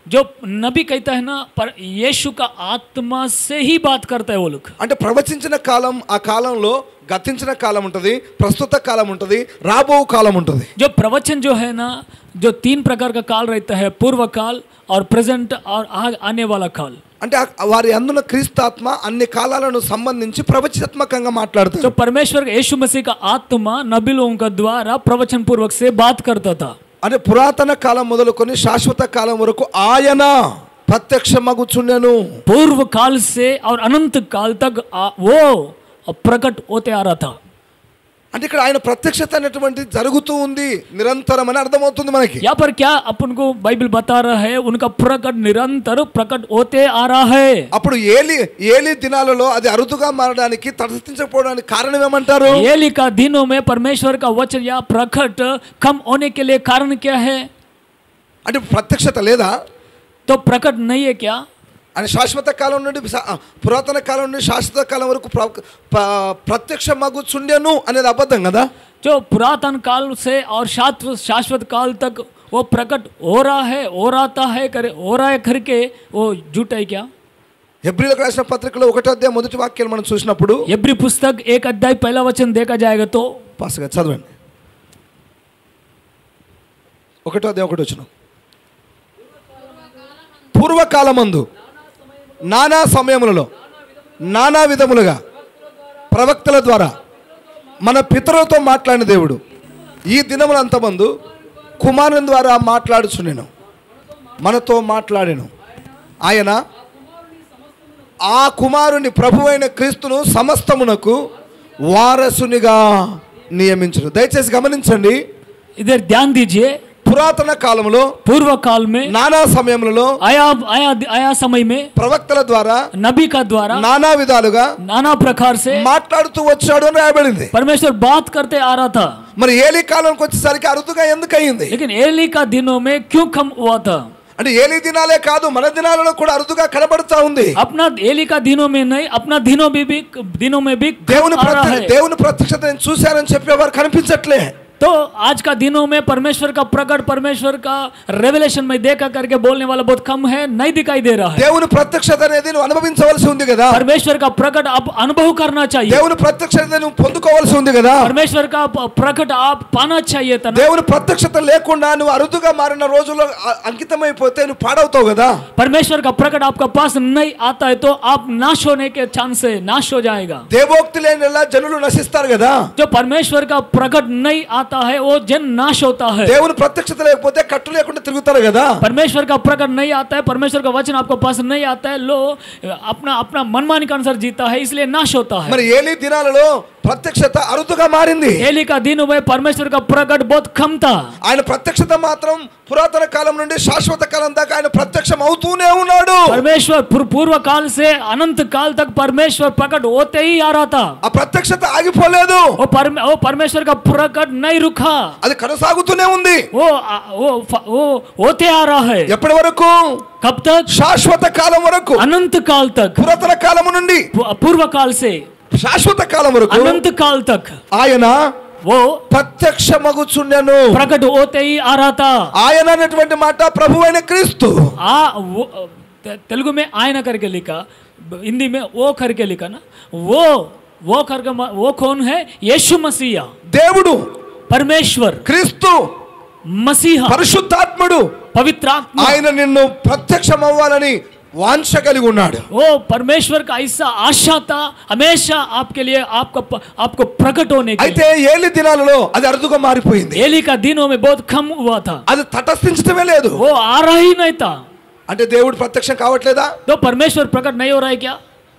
जो नबी कहता है ना पर यीशु का आत्मा से ही बात करता है वो लोग। అంటే ప్రవచించిన కాలం ఆ కాలంలో గతించిన కాలం ఉంటుంది, ప్రస్తుత కాలం ఉంటుంది, రాబో కాలం ఉంటుంది. जो प्रवचन जो है ना जो 3 प्रकार का काल रहता है पूर्व काल और प्रेजेंट और आने वाला काल। అంటే వారి అందున క్రీస్తు ఆత్మ అన్ని కాలాలను సంబంధించి ప్రవచనాత్మకంగా మాట్లాడుతారు. जो परमेश्वर यीशु मसीह का आत्मा नबी लोगों का द्वारा प्रवचन पूर्वक से बात करता था। అంటే పురాతన కాలం మొదలుకొని శాశ్వత కాలం వరకు ఆయన ప్రత్యక్షమగుచుండెను. पूर्व काल से और अनंत काल तक वो प्रकट होते आ रहा था। అంటే ఇక్కడ ఆయన ప్రత్యక్షత అనేటువంటిది జరుగుతూ ఉంది నిరంతరం అని అర్థమవుతుంది మనకి. यहाँ पर क्या अपन को बाइबल बता रहा है उनका प्रकट निरंतर प्रकट होते आ रहा है। అప్పుడు ఏలి దినాలలో అది అరుదుగా మారడానికి తటస్థించకపోవడానికి కారణం ఏమంటారు? एली का दिनों में परमेश्वर का वचन या प्रकट कम होने के लिए कारण क्या है? అంటే ప్రత్యక్షత లేదా? तो प्रकट नहीं है क्या? అని శాశ్వత కాలం నుండి పురాతన కాలం నుండి శాశ్వత కాలం వరకు ప్రత్యక్షమగుచుండెను అనేది అబద్ధం కదా. जो पुरातन काल से और शाश्वत काल तक वो प्रकट हो रहा है हो रहा है करके वो झूठ है क्या? హెబ్రీయులకు రాసిన పత్రికలో 1వ అధ్యాయం మొదటి వాక్యాలు మనం చూసినప్పుడు एब्री पुस्तक 1 अध्याय पहला वचन देखा जाएगा तो పాస్టర్ గారు చదవండి. 1వ అధ్యాయం 1వ వచనం. పూర్వకాలమందు నానా సమయములలో నానా విధములుగా ప్రవక్తల ద్వారా మన పితరులతో మాట్లాడిన దేవుడు ఈ దినములంతమందు కుమారుని ద్వారా మాట్లాడుచు నేను మనతో మాట్లాడాను. ఆయన ఆ కుమారుని ప్రభువైన క్రీస్తును సమస్తమునకు వారసునిగా నియమించును. దయచేసి గమనించండి, इधर ध्यान दीजिए, పురాతన కాలంలో पूर्व काल में నానా సమయంలో आया आया आया समय में ప్రవక్తల ద్వారా नबी का द्वारा నానా విధాలుగా नाना प्रकार से మాట్లాడుతూ వచ్చాడు అని రాయబడింది. परमेश्वर बात करते आ रहा था, మరి ఏలీ కాలంకి వచ్చేసరికి అరుదుగా ఎందుకు అయింది? लेकिन एली का दिनों में क्यों कम हुआ था? అంటే ఏలీ దినాలే కాదు, మన దినాలలో కూడా అరుదుగా కనబడుతా ఉంది. अपना एली का दिनों में नहीं, अपना दिनों में भी దేవుని आ रहा है. దేవుని ప్రత్యక్షత నేను చూశానని చెప్పేవారు కనిపించట్లే. तो आज का दिनों में परमेश्वर का प्रकट, परमेश्वर का रेवलेशन में देखा करके बोलने वाला बहुत कम है, नहीं दिखाई दे रहा है. దేవుని ప్రత్యక్షత అనేది నువ్వు అనుభవించవలసి ఉంది కదా. परमेश्वर का प्रकट आप अनुभव करना चाहिए. దేవుని ప్రత్యక్షత నువ్వు పొందుకోవాల్సి ఉంది కదా. परमेश्वर का प्रकट आप पाना चाहिए था. దేవుని ప్రత్యక్షత లేకుండా నువ్వు అరుదుగా మారిన రోజుల్లో అంకితమైపోతే నువ్వు పాడవుతావు కదా. परमेश्वर का प्रकट आपका पास नहीं आता है तो आप नाश होने के चांस है, नाश हो जाएगा. దేవోక్తి లేని జనులు నశిస్తారు కదా. जो परमेश्वर का प्रकट नहीं आता है वो जन नाश होता है. దేవుని ప్రత్యక్షత లేకపోతే కట్టు లేకుండా తిరుగుతారు కదా. परमेश्वर का प्रकट नहीं आता है, परमेश्वर का वचन आपको पास नहीं आता है, लो अपना अपना मनमानी के अनुसार जीता है, इसलिए नाश होता है. మరి ఏలీ దినాలలో ప్రత్యక్షత అరుదుగా మారింది. एली का दिन में परमेश्वर का प्रकट बहुत कम था. ఆయన ప్రత్యక్షత మాత్రం పురాతన కాలం నుండి శాశ్వత కాలం దాకా ఆయన ప్రత్యక్షం అవుతూనే ఉన్నాడు. परमेश्वर पूर्व काल से अनंत काल तक परमेश्वर प्रकट होते ही आ रहा था. ఆ ప్రత్యక్షత ఆగిపోలేదు, वो परमेश्वर का प्रकट नहीं रुका, అది కొనసాగుతూనే ఉంది. वो होते आ रहा है. ఎప్పటి వరకు? कब तक? శాశ్వత కాలం వరకు. अनंत काल तक. పురాతన కాలం నుండి पूर्व काल से శాశ్వత కాలం వరకు अनंत काल तक ఆయన वो ప్రత్యక్షమగుచుండెను. प्रकट होते ही आ रहा था. ఆయన అనేటువంటి మాట ప్రభువైన క్రీస్తు. तेलुगु में आयना करके लिखा, हिंदी में वो करके लिखा ना, वो करके वो कौन है? यीशु मसीह, దేవుడు, परमेश्वर, క్రీస్తు, मसीह, పరిశుద్ధాత్ముడు पवित्र आत्मा. ఆయన నిన్ను ప్రత్యక్షమవ్వాలని వాంఛ కలిగి ఉన్నాడు. वो परमेश्वर का ऐसा आशा था हमेशा आपके लिए, आपको प्रकट होने के. అయితే ఏలి దినాలలో అది అరుదుగా మారిపోయింది. एली का दिनों में बहुत कम हुआ था, అది తటస్థించడమే లేదు. वो आ रहा ही नहीं था. అంటే దేవుడు ప్రత్యక్షం కావట్లేదా? तो परमेश्वर प्रकट नहीं हो रहा है क्या?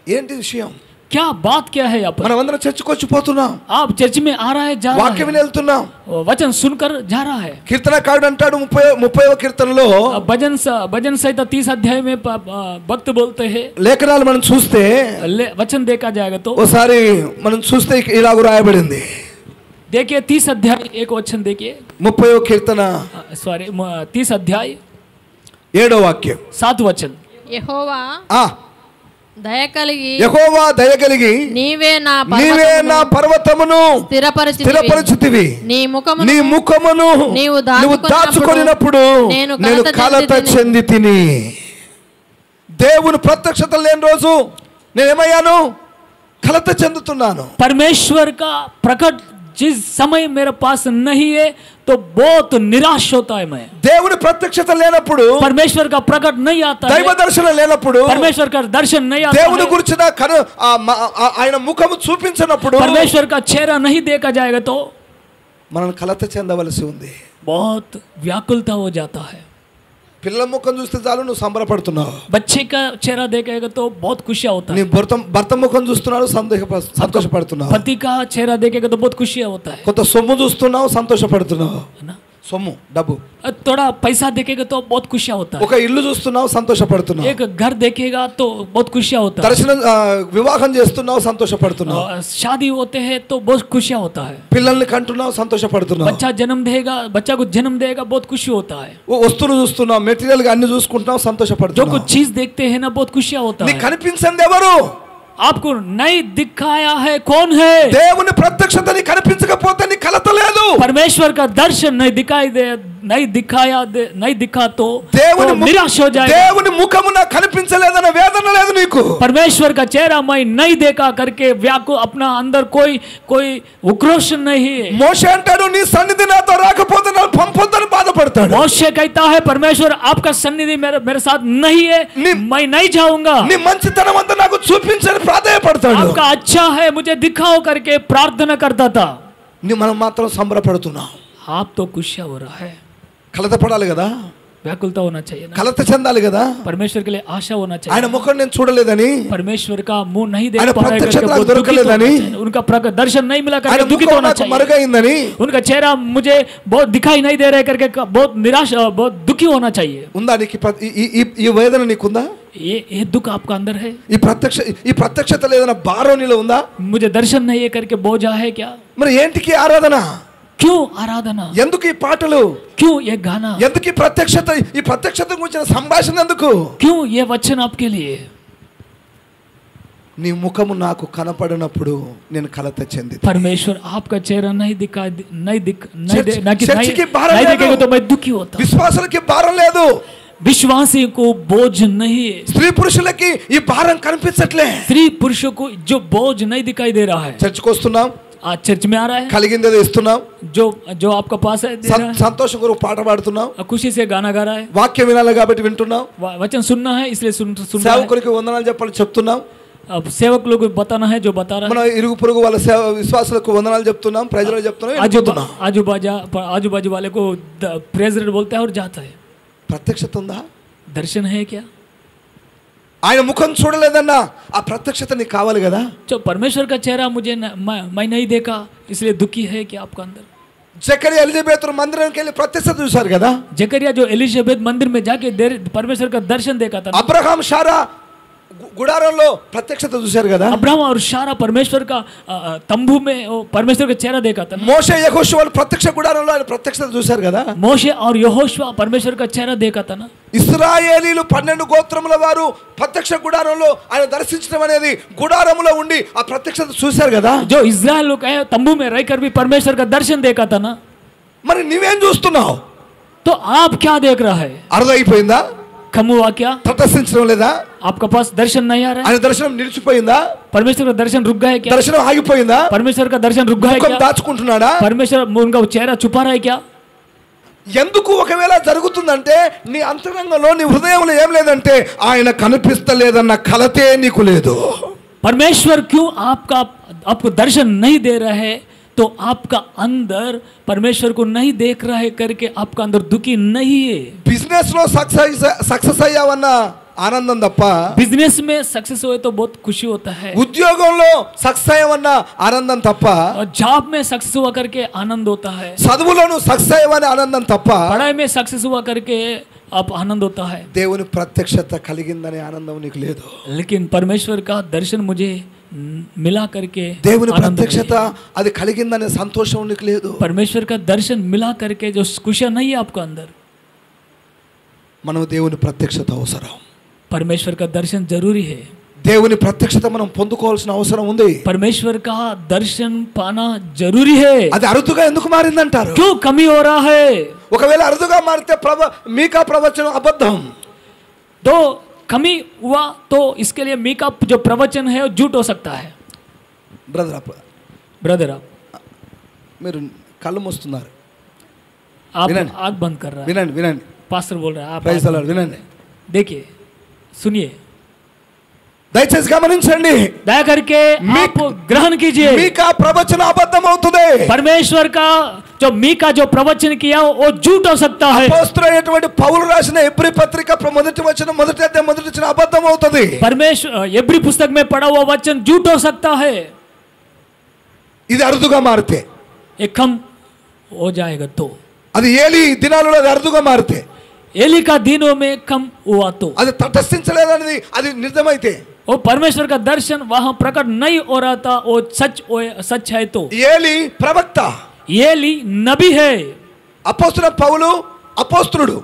ఏంటి విషయం? क्या बात क्या है यहाँ पर? మనమందరం చర్చకు వచ్చి పోతున్నాం, आप चर्च में आ रहा है, जा रहा వాక్యం విని है, వెళ్తున్నాం. वचन सुनकर जा रहा है. కీర్తనకారుడు అంటాడు 30వ కీర్తనలో, भजन संहिता 30 अध्याय में भक्त बोलते हैं, లేఖనాలు మనం చూస్తే वचन देखा जाएगा तो ఓసారి మనం చూస్తే ఇలాగ రాయబడింది. देखिए 30 अध्याय एक वचन देखिए, 30వ కీర్తన सॉरी 30 अध्याय 7వ వాక్యం. 7 वचन. యెహోవా ఆ దయ కలిగి యెహోవా దయ కలిగి నీవే నా పర్వతమును స్థిరపరచితివి, నీ ముఖమును నీవు దాచుకొనినప్పుడు నేను కలత చెంది తిని. దేవుని ప్రత్యక్షత లేని రోజు నేనేమయ్యాను? కలత చెందుతున్నాను. परमेश्वर का प्रकट जिस समय मेरे पास नहीं है तो बहुत निराश होता है मैं. దేవుని ప్రత్యక్షత లేనప్పుడు, परमेश्वर का प्रकट नहीं आता దైవ है, దర్శనం లేనప్పుడు, परमेश्वर का दर्शन नहीं आता దేవుని है, గురించిన ఆయన ముఖము చూపించినప్పుడు परमेश्वर का चेहरा नहीं देखा जाएगा तो మనం కలత చెందవలసి ఉంది. बहुत व्याकुलता हो जाता है. పిల్లల ముఖం చూస్తే చాలు నువ్వు సంబరపడుతున్నావు. बच्चे का चेहरा देखेगा तो बहुत खुशियाँ होता నీ है. భర్త ముఖం చూస్తున్నాడు, సంతోషపడుతున్నావు. पति का चेहरा देखेगा तो बहुत खुशियाँ होता है, కొంత సొమ్ము చూస్తున్నావు, సంతోషపడుతున్నావు. है ना. సొమ్ము, డబ్బు. थोड़ा पैसा देखेगा तो बहुत खुशियाँ होता है. ఒక ఇల్లు చూస్తున్నావు, సంతోషపడుతున్నావు. एक घर देखेगा तो बहुत खुशियाँ होता है. దర్శనం వివాహం చేస్తున్నావు, సంతోషపడుతున్నావు. शादी होते हैं तो बहुत खुशियाँ होता है. పిల్లల్ని కంటున్నావు, సంతోషపడుతున్నావు. बच्चा को जन्म देगा बहुत खुशी होता है. వస్తువులు చూస్తున్నావు, మెటీరియల్ గా అన్ని చూసుకుంటున్నావు, जो సంతోషపడుతున్నావు. कुछ चीज देखते हैं ना बहुत खुशियाँ होता నీకు है. కనిపించింది ఎవరు? आपको नहीं दिखाया है कौन है? దేవుని ప్రత్యక్షత నీకు కనిపించకపోతే నీ కలత లేదు. परमेश्वर का दर्शन नहीं दिखा तो निराश हो जाएगा. దేవుని ముఖము నాకు కనిపించలేదన్న వేదన లేదు నీకు. परमेश्वर का चेहरा मैं नहीं देखा करके व्याकुल अपना अंदर कोई उक्रोश नहीं है. మోషే అంటాడు, నీ సన్నిధి నాతో రాకపోతే నన్ను పంపొద్దని బాధపడతాడు. పడతాడు. मौशे कहता है परमेश्वर आपका सन्निधि मेरे साथ नहीं है, मैं नहीं जाऊंगा. నీ మంచితనం అంతా నాకు చూపించని ప్రాధేయపడతాడు. आपका अच्छा है मुझे दिखाओ करके प्रार्थना करता था. మనం మాత్రం సంబరపడుతున్నాం. आप तो खुशियां हो रहा है. కలత పడాలి కదా, व्याकुलता होना चाहिए ना, కలత చెందాలి కదా. परमेश्वर के लिए आशा होना चाहिए. ఆయన ముఖం నేను చూడలేదని, परमेश्वर का मुंह नहीं देख ఆయన पा रहे ప్రత్యక్షత करके నాకు बहुत दुखित होना దొరకలేదని, चाहिए. उनका दर्शन नहीं मिला ఆయన करके दुखित ముఖం होना నాకు चाहिए. మరుగైందని, उनका चेहरा मुझे बहुत दिखाई नहीं दे रहे करके बहुत निराश बहुत दुखी होना चाहिए. ఉందా నీకు ఈ వేదన నీకుందా? ये दुख आपका अंदर है. ఈ ప్రత్యక్షత లేదన్న భారం నీలో ఉందా? मुझे दर्शन नहीं है करके बोझा है क्या? మరి ఏంటికి ఆరాధన? क्यों आराधना? ఎందుకు ఈ పాటలు? क्यों ये गाना? ఎందుకు ఈ ప్రత్యక్షత గురించిన సంభాషణ ఎందుకు? क्यों ये वचन आपके लिए? నీ ముఖము నాకు కనపడినప్పుడు నేను కలత చెంది, परमेश्वर आपका चेहरा नहीं చర్చికి భారం देखेगा లేదు, तो मैं दुखी होता. విశ్వాసులకి భారం లేదు, विश्वासी को बोझ नहीं है. స్త్రీ పురుషులకి ఈ భారం కనిపించట్లే. स्त्री पुरुषों को जो बोझ नहीं दिखाई दे रहा है. చర్చికి వస్తున్నాం, आज चर्च में आ रहा है, కలిగిందేదో ఇస్తున్నాం, जो आपका पास है दे रहा है. సంతోషం కొరకు పాట పాడుతున్నాం, खुशी से गाना गा रहा है, వాక్యం వినాలి కాబట్టి వింటున్నాం, वचन सुनना है इसलिए सुन रहा है. సేవకులకి వందనాలు చెప్పాలి చెప్తున్నాం, अब सेवक लोग को बताना है जो बता रहा మన है. ఇరుగు పొరుగు వాళ్ళ విశ్వాసులకు వందనాలు చెప్తున్నాం, ప్రజలకు చెప్తున్నాం, వెళ్ళిపోతున్నాం. आजू बाजू वाले को प्रेसिडेंट बोलता है और जाता है. ప్రత్యక్షత ఉందా? दर्शन है क्या? ఆయన ముఖం చూడలేదన్నా ఆ ప్రత్యక్షత నీకు కావాలి కదా. जो परमेश्वर का चेहरा मुझे मैं नहीं देखा इसलिए दुखी है कि आपका अंदर. జకరియా ఎలిజబెత్ మందిరానికి వెళ్ళి ప్రత్యక్షత చూశారు కదా. जकरिया जो एलिजाबेथ मंदिर में जाके परमेश्वर का दर्शन देखा था. అబ్రహాం శారా గుడారంలో ప్రత్యక్షత చూశారు కదా. अब्राहम और शारा परमेश्वर का तंबू में परमेश्वर का चेहरा देखा था. మోషే యెహోషువ ప్రత్యక్ష గుడారంలో ఆయన ప్రత్యక్షత చూశారు కదా. मोशे और यहोशुआ परमेश्वर का चेहरा देखा था ना. ఇశ్రాయేలీలు 12 గోత్రముల వారు ప్రత్యక్ష గుడారంలో ఆయన దర్శించడం అనేది గుడారములో ఉండి ఆ ప్రత్యక్షత చూశారు కదా. जो इस्राएल लोग है तंबू में रहकर भी परमेश्वर का दर्शन देखा था ना. మరి నువ్వేం చూస్తున్నావు? तो आप क्या देख रहा है? అర్థమైపోయిందా? कम हुआ क्या? ప్రదర్శించడం లేదా? आपका पास दर्शन नहीं आ रहा है? ఆయన దర్శనం నిలిచిపోయిందా? परमेश्वर का दर्शन रुक गया है क्या? దర్శనం ఆగిపోయిందా? परमेश्वर का दर्शन रुक गया है ముఖం क्या? దాచుకుంటున్నాడా? परमेश्वर उनका चेहरा छुपा रहा है क्या? ఎందుకు ఒకవేళ జరుగుతుందంటే నీ అంతరంగంలో నీ హృదయంలో ఏం లేదంటే ఆయన కనిపిస్తలేదన్న కలతే నీకు లేదు. परमेश्वर क्यों आपको दर्शन नहीं दे रहा है? तो आपका अंदर परमेश्वर को नहीं देख रहा है करके आपका अंदर दुखी नहीं है. బిజినెస్ లో సక్సెస్ అయ్యావన్న ఆనందం తప్ప, बिजनेस में सक्सेस हुए तो बहुत खुशी होता है. ఉద్యోగంలో సక్సెస్ అయ్యావన్న ఆనందం తప్ప, और जॉब में सक्सेस हुआ करके आनंद होता है. చదువులోను సక్సెస్ అయ్యావని ఆనందం తప్ప, पढ़ाई में सक्सेस हुआ करके आप आनंद होता है. దేవుని ప్రత్యక్షత కలిగిందనే ఆనందం నీకు లేదు. लेकिन परमेश्वर का दर्शन मुझे मिला करके దేవుని आनंद ప్రత్యక్షత नहीं है. అది కలిగిందనే సంతోషం నీకు లేదు. परमेश्वर का दर्शन मिला करके जो खुशियां नहीं है आपको अंदर. మనం దేవుని ప్రత్యక్షత అవసరం. परमेश्वर का दर्शन जरूरी है. దేవుని ప్రత్యక్షత మనం పొందుకోవాల్సిన అవసరం ఉంది. परमेश्वर का दर्शन पाना जरूरी है. అది అరుదుగా ఎందుకు మారిందంటారు? क्यों कमी हो रहा है? ఒకవేళ అరుదుగా మారితే మీకా ప్రవచనం అబద్ధం. तो कमी हुआ तो इसके लिए मीका जो प्रवचन है वो झूठ हो सकता है. ब्रदर आप మీరు कళ్ళు మూస్తున్నారు. आप विनन। आग बंद कर रहा है. వినండి వినండి. पास्टर बोल रहा है आप ప్రైజ్ आग ది లార్డ్. बंद कर వినండి. रहे हैं. देखिए सुनिए దయచేసి గమనించండి. दया करके आप ग्रहण कीजिए. మీకా ప్రవచనం అబద్ధం అవుతుంది. परमेश्वर का जो मीका जो प्रवचन किया वो झूठ हो सकता है. అపోస్తలుడైనటువంటి పౌలు రాసిన ఎబ్రీ పత్రిక మొదటి వచనం మొదటి అధ్యాయం మొదటి వచనం అబద్ధం అవుతుంది. परमेश्वर एब्री पुस्तक में पढ़ा हुआ वचन झूठ हो सकता है. ఇది అరుదుగా మారితే, ये कम हो जाएगा तो, అది ఏలి దినాలలో అది అరుదుగా మారితే, एली का दिनों में कम हुआ तो, అది తటస్థించలేదనేది అది నిజమైతే, वो परमेश्वर का दर्शन वहां प्रकट नहीं हो रहा था वो सच है तो, ఏలి ప్రవక్త, एली नबी है. అపోస్తలుడు పౌలు అపోస్తలుడు.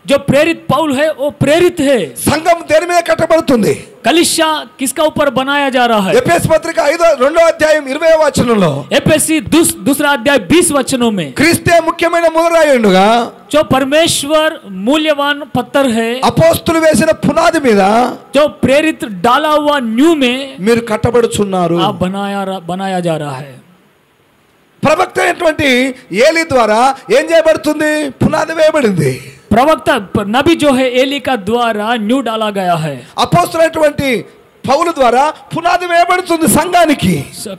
जो प्रेरित पौल है वो प्रेरित है. సంఘం దేని మీద కట్టబడుతుంది? कलीसिया किसका ऊपर बनाया जा रहा है? ఎఫెసు పత్రిక 2వ అధ్యాయం 20వ వచనంలో एफएसी दूसरा अध्याय 20 वचनों में క్రీస్తే ముఖ్యమైన మూలరాయుడుగా जो परमेश्वर मूल्यवान पत्थर है, అపోస్తలులు వేసిన పునాది మీద जो प्रेरित डाला हुआ न्यू में మీరు కట్టబడుచున్నారు. आप बनाया जा रहा है. ప్రవక్త అయినటువంటి ఏలీ ద్వారా ఏం చేయబడుతుంది? పునాది వేయబడింది. प्रवक्ता नबी जो है एली का द्वारा न्यू डाला गया है। అపోస్తలుడైనటువంటి పౌలు ద్వారా పునాది వేయబడుతుంది సంఘానికి.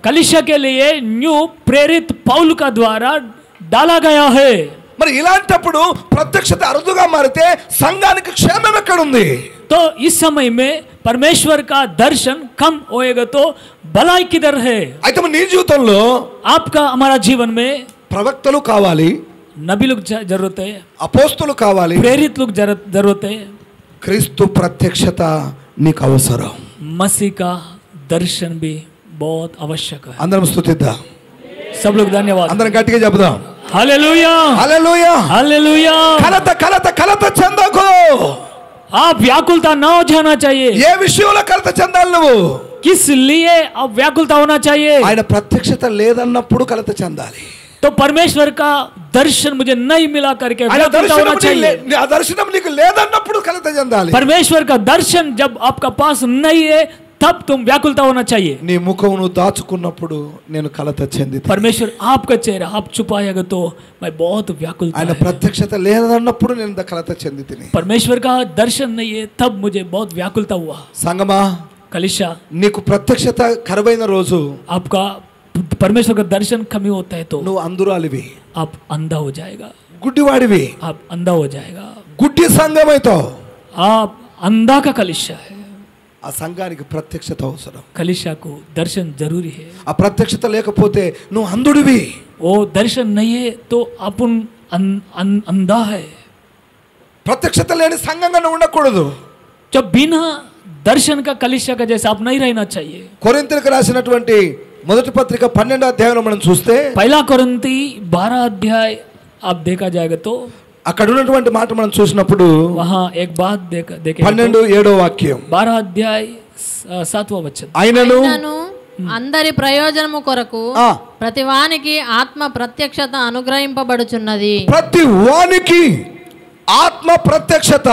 कलीसिया के लिए न्यू प्रेरित पौल का द्वारा डाला गया है। మరి ఇలాంటప్పుడు ప్రత్యక్షత అరుదుగా మారితే సంఘానికి క్షేమం ఎక్కడుంది? तो इस समय में परमेश्वर का दर्शन कम होएगा तो भलाई किधर है? అయితే నీ జీవితంలో आपका हमारा जीवन में ప్రవక్తలు కావాలి, नबी लोग जरूरत है, అపోస్తలు కావాలి, प्रेरित लोग जरूरत है, క్రీస్తు ప్రత్యక్షత నీకు అవసరం. मसीह का दर्शन भी बहुत आवश्यक है। అందరం స్తుతిద్దాం. सब लोग धन्यवाद। అందరం గట్టిగా చెప్దాం. Hallelujah hallelujah. हालेलुया। కలత చెందకు. आप व्याकुलता ना हो जाना चाहिए। ఏ విషయంలో కలత చెందాలి నువ్వు? किस लिए आप व्याकुलता होना चाहिए? ఆయన ప్రత్యక్షత లేదన్నప్పుడు కలత చెందాలి. तो परमेश्वर का दर्शन मुझे नहीं मिला करके ఆయన व्याकुलता होना चाहिए। ఆ దర్శనం నీకు లేదన్నప్పుడు కలత చెందాలి. परमेश्वर का दर्शन जब आपका पास नहीं है तब तुम व्याकुलता होना चाहिए। నీ ముఖమును దాచుకున్నప్పుడు నేను కలత చెంది. परमेश्वर आपका चेहरा आप छुपाएगा तो मैं बहुत व्याकुल ఆయన ప్రత్యక్షత లేదన్నప్పుడు నేను కలత చెందితిని. परमेश्वर का दर्शन नहीं है तब मुझे बहुत व्याकुलता हुआ। సంగమా, कलिशा నీకు ప్రత్యక్షత కరువైన రోజు आपका परमेश्वर का दर्शन कमी होता है तो నువ్వు అందురాలివి, आप अंधा हो जाएगा, గుడ్డివాడివి, आप अंधा हो जाएगा, గుడ్డి సంఘమైతావు. आप अंधा का कलिशा है। ఆ సంఘానికి ప్రత్యక్షత అవసరం. कलिशा को दर्शन जरूरी है। ఆ ప్రత్యక్షత లేకపోతే నువ్వు అంధుడివి. वो दर्शन नहीं है तो अपन अंधा है। ప్రత్యక్షత లేని సంఘంగా నువ్వు ఉండకూడదు. जब बिना दर्शन का कलिशा का जैसा आप नहीं रहना चाहिए। కొరింథీయులకు రాసినటువంటి మొదటి పత్రిక 12వ అధ్యాయంలో మనం చూస్తే पहला कोरिन्थी 12 अध्याय आप देखा जाएगा तो అక్కడ ఉన్నటువంటి మాట మనం చూసినప్పుడు वहाँ एक बात देखे 12:7 వాక్యం. 12 अध्याय 7वां वचन। ఆయనను అయినను అందరి ప్రయోజనము కొరకు ఆ. ప్రతి వానికి ఆత్మ ప్రత్యక్షత అనుగ్రహింపబడుచున్నది। ప్రతి వానికి ఆత్మ ప్రత్యక్షత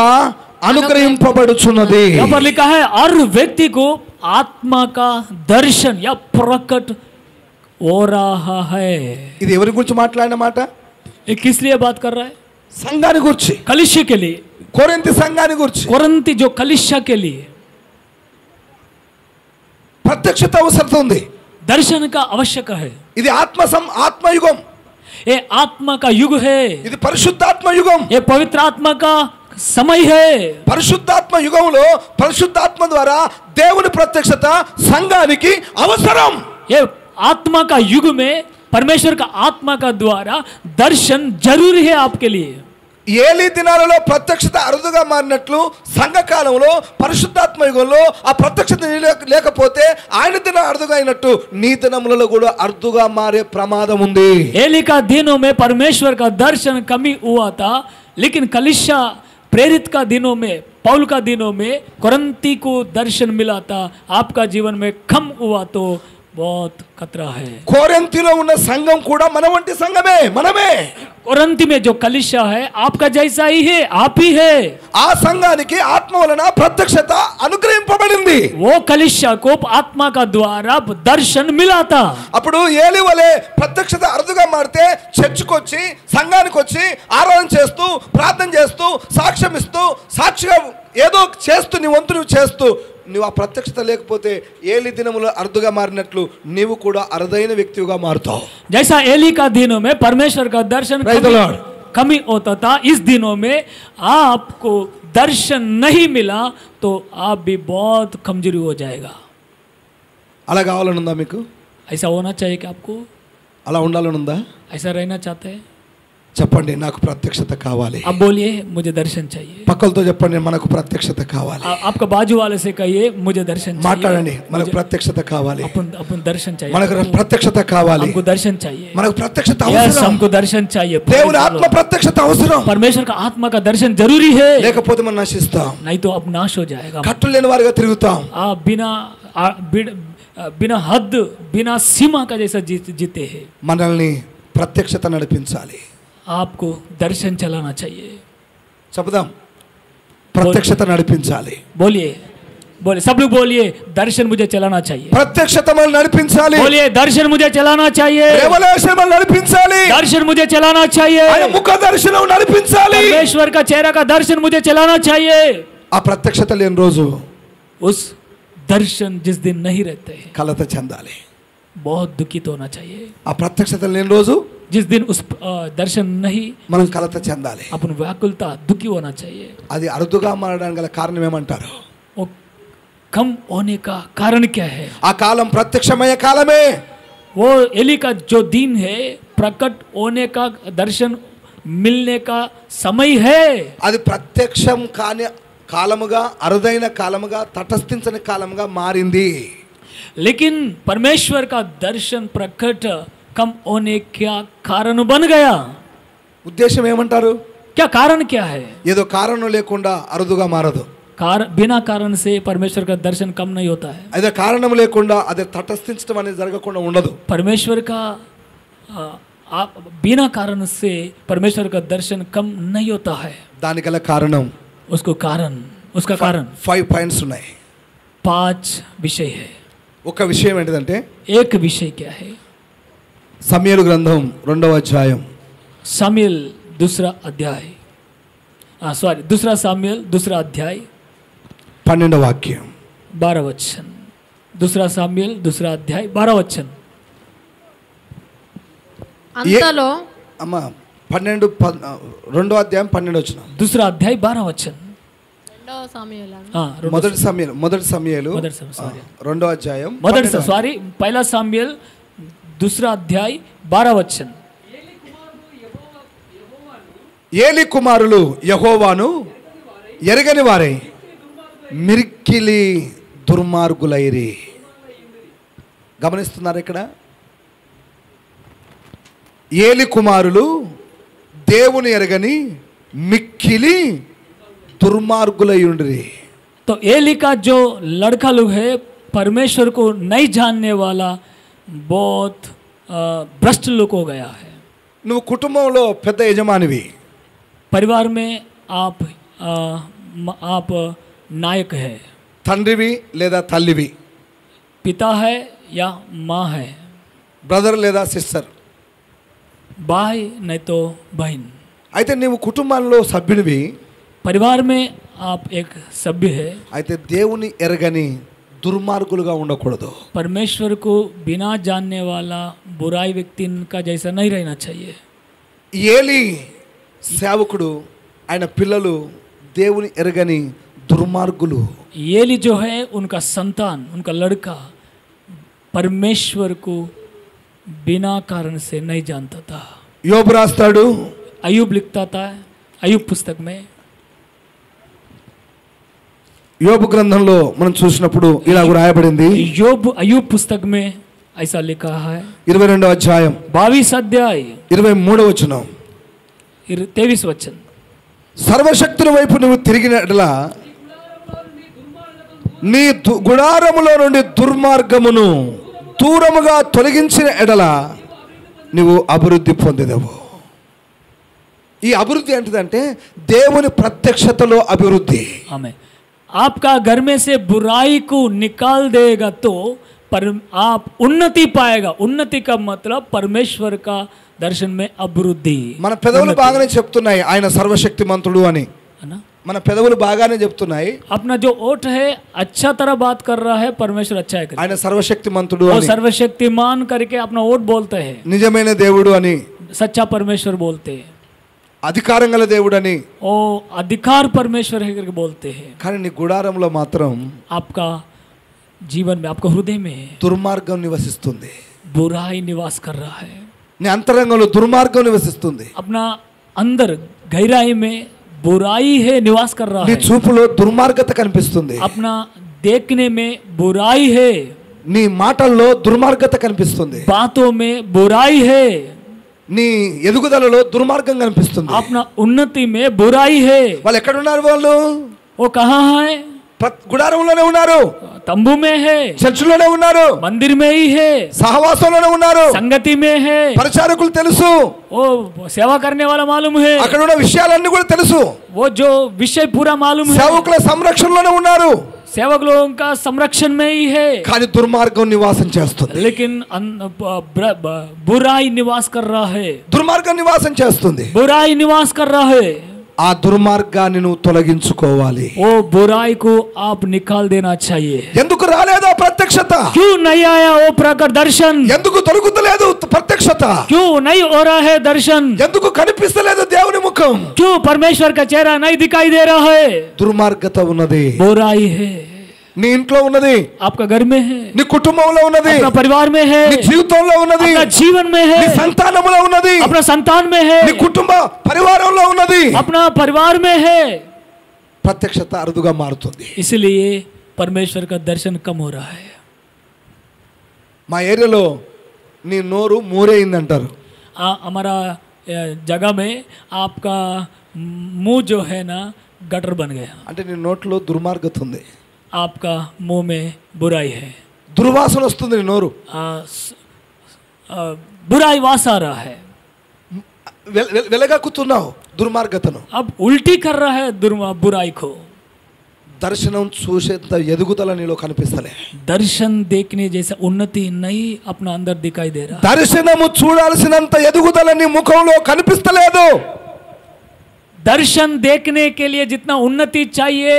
అనుగ్రహింపబడుచున్నది. यहाँ पर लिखा है हर व्यक्ति को आत्मा का दर्शन या प्रकट हो रहा है। ఇది ఎవరి గురించి మాట్లాడిన మాట? ये किस लिए बात कर रहा है? సంఘాన్ని గురించి, कलिशा के लिए, కొరింథీ సంఘాన్ని గురించి. कोरिन्थी जो कलिशा के लिए ప్రత్యక్షత అవసరం ఉంది. दर्शन का आवश्यक है। ఇది ఆత్మయుగం, ये आत्मा का युग है, ఇది పరిశుద్ధాత్మ యుగం. ये पवित्र आत्मा का समय है। పరిశుద్ధాత్మ యుగంలో పరిశుద్ధాత్మ ద్వారా దేవుని ప్రత్యక్షత సంఘానికి అవసరం. ये आत्मा का युग में परमेश्वर का आत्मा का द्वारा दर्शन जरूरी है आपके लिए। ఏలీ దినాలలో ప్రత్యక్షత అరుదుగా మారినట్లు సంఘకాలంలో పరిశుద్ధాత్మ యుగంలో ఆ ప్రత్యక్షత లేకపోతే ఆయన దినం అరుదుగా అయినట్టు నీ దినములలో కూడా అరుదుగా మారే ప్రమాదం ఉంది. एली का दिनों में परमेश्वर का दर्शन कमी हुआ था, लेकिन कलिशा प्रेरित का दिनों में, पौल का दिनों में कोरिन्थी को दर्शन मिला था। आपका जीवन में कम हुआ तो बहुत खतरा है। కొరింథీలో ఉన్న సంఘం కూడా మన వంటి సంఘమే, మనమే. कोरिन्थी में जो कलिशा है आपका जैसा ही है, आप ही है। ఆ సంఘానికి ఆత్మ వలన ప్రత్యక్షత అనుగ్రహింపబడింది. वो कलिशा को आत्मा का द्वारा दर्शन मिला था। అప్పుడు ఏలీ వలె ప్రత్యక్షత అరుదుగా మారితే చర్చికి వచ్చి సంఘానికి వచ్చి ఆరాధన చేస్తూ ప్రార్థన చేస్తూ సాక్ష్యం ఇస్తూ సాక్షిగా ఏదో చేస్తూ నీ వంతు నువ్వు చేస్తూ నువ్వు ఆ ప్రత్యక్షత లేకపోతే ఏలి దినములో అరుదుగా మారినట్లు నీవు కూడా అరుదైన వ్యక్తిగా మారుతావు. जैसा एली का दिनों में परमेश्वर का दर्शन कमी होता था, इस दिनों में आपको दर्शन नहीं मिला तो आप भी बहुत कमजोरी हो जाएगा। అలా కావాలని ఉందా మీకు? ऐसा होना चाहिए कि आपको అలా ఉండాలని ఉందా? ऐसा रहना चाहते हैं? చెప్పండి, నాకు ప్రత్యక్షత కావాలి. आप बोलिए मुझे दर्शन चाहिए। పక్కలతో చెప్పండి, మనకు ప్రత్యక్షత కావాలి. आपका बाजू वाले से कहिए मुझे दर्शन మాట్లాడండి, चाहिए। మనకు ప్రత్యక్షత కావాలి. अपन दर्शन चाहिए, మనకు ప్రత్యక్షత కావాలి. हमको दर्शन चाहिए। మనకు ప్రత్యక్షత यस, అవసరం. हमको दर्शन चाहिए। దేవుని ఆత్మ ప్రత్యక్షత అవసరం. परमेश्वर का आत्मा का दर्शन जरूरी है, లేకపోతే మనం నశిస్తాం. नहीं तो अब नाश हो जाएगा। కట్టు లేని వారిగా తిరుగుతాం. आप बिना हद बिना सीमा का जैसा जीते हैं। మనల్ని ప్రత్యక్షత నడిపించాలి. आपको दर्शन चलाना चाहिए। చెప్దాం, ప్రత్యక్షత నడిపించాలి. बोलिए बोले सब लोग बोलिए दर्शन मुझे चलाना चाहिए ప్రత్యక్షత మనల్ని నడిపించాలి बोलिए दर्शन मुझे चलाना चाहिए రెవల్యూషన్ మనల్ని నడిపించాలి दर्शन मुझे चलाना चाहिए ఆయన ముఖ దర్శనం నడిపించాలి परमेश्वर का चेहरा का दर्शन मुझे चलाना चाहिए ఆ ప్రత్యక్షత లేని రోజు उस दर्शन जिस दिन नहीं रहते हैं కలత చెందాలి बहुत दुखित होना चाहिए ఆ ప్రత్యక్షత లేని రోజు जिस दिन उस दर्शन नहीं మనం కలత చెందాలి अपन व्याकुलता दुखी होना चाहिए అది అరుదుగా మారడానికి గల కారణం ఏమంటారు वो कम होने का कारण क्या है ఆ కాలం ప్రత్యక్షమయ్యే కాలమే वो एली का जो दिन है प्रकट होने का दर्शन मिलने का समय है అది ప్రత్యక్షం కాని కాలముగా అరుదైన కాలముగా తటస్థించని కాలముగా మారింది लेकिन परमेश्वर का दर्शन प्रकट कम होने का कारण बन गया ఉద్దేశం ఏమంటారు क्या कारण क्या है ఏదో కారణం లేకుండా అరుదుగా మారదు बिना कारण से परमेश्वर का दर्शन कम नहीं होता है అదే కారణం లేకుండా అది తటస్థించడం అనేది జరగకుండా ఉండదు परमेश्वर का बिना कारण से परमेश्वर का दर्शन कम नहीं होता है దానికి గల కారణం उसका कारण 5 పాయింట్స్ ఉన్నాయి 5 विषय है ఒక విషయం ఏంటిదంటే एक विषय क्या है సమూయేలు గ్రంథం 2వ అధ్యాయం सामुएल दूसरा अध्याय दूसरा सामुएल दूसरा अध्याय 12వ వాక్యం 12 वचन दूसरा सामुएल दूसरा अध्याय 12 वचन అంతలో అమ్మా 2వ అధ్యాయం 12 వచనం दूसरा अध्याय 12 वचन రెండవ సమూయేలు మొదటి సమూయేలు మొదటి సమూయేలు, sorry. 2వ అధ్యాయం मदर सॉरी पहला सामुएल दूसरा अध्याय 12 वचन ఏలి కుమారులు యెహోవాను ఎరగని వారే మిర్కిలి దుర్మార్గులైరి. గమనిస్తున్నారు ఇక్కడ ఏలి కుమారులు దేవుని ఎరగని మిక్కిలి దుర్మార్గులై ఉండిరి. तो एली का जो लड़का लोग है परमेश्वर को नहीं जानने वाला बहुत भ्रष्ट लोग हो गया है. నువ్వు కుటుంబంలో పెద్ద యజమానివి, परिवार में आप नायक है, తండ్రివి లేదా తల్లివి, पिता है या माँ है, బ్రదర్ లేదా సిస్టర్. भाई नहीं तो बहन. అయితే నీవు కుటుంబంలో సభ్యునివి, परिवार में आप एक सभ्य है. అయితే దేవుని ఎరగని దుర్మార్గులుగా ఉండకూడదు. परमेश्वर को बिना जानने वाला बुराई व्यक्ति का जैसा नहीं रहना चाहिए. ఏలి సేవకుడు ఆయన పిల్లలు దేవుని ఎరగని దుర్మార్గులు. एली जो है उनका संतान उनका लड़का परमेश्वर को बिना कारण से नहीं जानता था. యోబు రాస్తాడు, अयूब लिखता था अयूब पुस्तक में, యోబు గ్రంథంలో మనం చూసినప్పుడు ఇలా రాయబడింది. अयूब पुस्तक में ऐसा लिखा है 22వ అధ్యాయం 22 अध्याय 23వ వచనం. 23 वचन. సర్వశక్తుని వైపు నువ్వు తిరిగిన ఎడల నీ గుడారములో నుండి దుర్మార్గమును దూరముగా తొలగించిన ఎడల నువ్వు అభివృద్ధి పొందేదవు. ఈ అభివృద్ధి ఏంటిదంటే దేవుని ప్రత్యక్షతలో అభివృద్ధి. आमेन. आपका घर में से बुराई को निकाल देगा तो आप उन्नति पाएगा. उन्नति का मतलब परमेश्वर का दर्शन में अभिवृद्धि. మన పెదవులు బాగానే చెప్తున్నాయి ఆయన సర్వశక్తిమంతుడు అని, है ना. మన పెదవులు బాగానే చెప్తున్నాయి अपना जो ओठ है अच्छा तरह बात कर रहा है, परमेश्वर अच्छा है. ఆయన సర్వశక్తిమంతుడు वो అని, सर्वशक्तिमान करके अपना ओठ बोलते हैं, నిజమైన దేవుడు అని, सच्चा परमेश्वर बोलते हैं, అధికారం గల దేవుడు అని. ओ अधिकार परमेश्वर है करके बोलते हैं. కానీ నీ గుడారంలో మాత్రం आपका जीवन में आपका हृदय में దుర్మార్గం నివసిస్తుంది. बुराई निवास कर रहा है. నీ అంతరంగంలో దుర్మార్గం నివసిస్తుంది. अपना अंदर गहराई में बुराई है निवास कर रहा నీ है. చూపులో దుర్మార్గత కనిపిస్తుంది. अपना देखने में बुराई है, నీ మాటల్లో దుర్మార్గత కనిపిస్తుంది. बातों में बुराई है, నీ ఎదుగుదలలో దుర్మార్గం కనిపిస్తుంది. अपना उन्नति में बुराई है. వాళ్ళు ఎక్కడ ఉన్నారు? వాళ్ళు वो कहाँ है? గుడారంలోనే ఉన్నారు, तंबू में है, చర్చిలోనే ఉన్నారు, मंदिर में ही है, సహవాసంలోనే ఉన్నారు. संगति में है, పరిచారకులు తెలుసు, वो सेवा करने वाला मालूम है, అక్కడ ఉన్న విషయాలన్నీ కూడా తెలుసు. वो जो विषय पूरा मालूम है, సేవకుల సంరక్షణలోనే ఉన్నారు. सेवक लोगों का संरक्षण में ही है, కానీ దుర్మార్గం నివాసం చేస్తుంది. लेकिन बुराई निवास कर रहा है, దుర్మార్గం నివాసం చేస్తుంది. बुराई निवास कर रहा है. ఆ దుర్మార్గాన్ని నువ్వు తొలగించుకోవాలి. वो बुराई को आप निकाल देना चाहिए. ఎందుకు రాలేదో ప్రత్యక్షత? क्यों नहीं आया वो प्रकट दर्शन? ఎందుకు తొలగుతలేదు ప్రత్యక్షత? क्यों नहीं हो रहा है दर्शन? ఎందుకు కనిపిస్తలేదు దేవుని ముఖం? क्यों परमेश्वर का चेहरा नहीं दिखाई दे रहा है? దుర్మార్గత ఉన్నది. बुराई है, నీ ఇంట్లో ఉన్నది, आपका घर में है, నీ కుటుంబంలో ఉన్నది, अपना परिवार में है, నీ జీవితంలో ఉన్నది, अपना जीवन में है, నీ సంతానంలో ఉన్నది, अपना संतान में है, నీ కుటుంబ పరివారంలో ఉన్నది. अपना परिवार में है. ప్రత్యక్షత అరుదుగా మారుతుంది. इसलिए परमेश्वर का दर्शन कम हो रहा है. మా ఏరియాలో నీ నోరు మూరేయిందంటారు. हमारा जगह में आपका मुंह जो है ना गटर बन गया. అంటే నీ నోట్లో దుర్మార్గత ఉంది. आपका मुंह में बुराई है, దుర్వాసన వస్తుంది నీ నోరు. बुराई वास आ रहा है. వెలగక్కుతున్నావు దుర్మార్గతను. अब उल्टी कर रहा है बुराई को. దర్శనం చూసేంత ఎదుగుదల నీలో కనిపిస్తలే. दर्शन देखने जैसा उन्नति नहीं अपना अंदर दिखाई दे रहा. దర్శనము చూడాల్సినంత ఎదుగుదల నీ ముఖంలో కనిపిస్తలేదు. दर्शन देखने के लिए जितना उन्नति चाहिए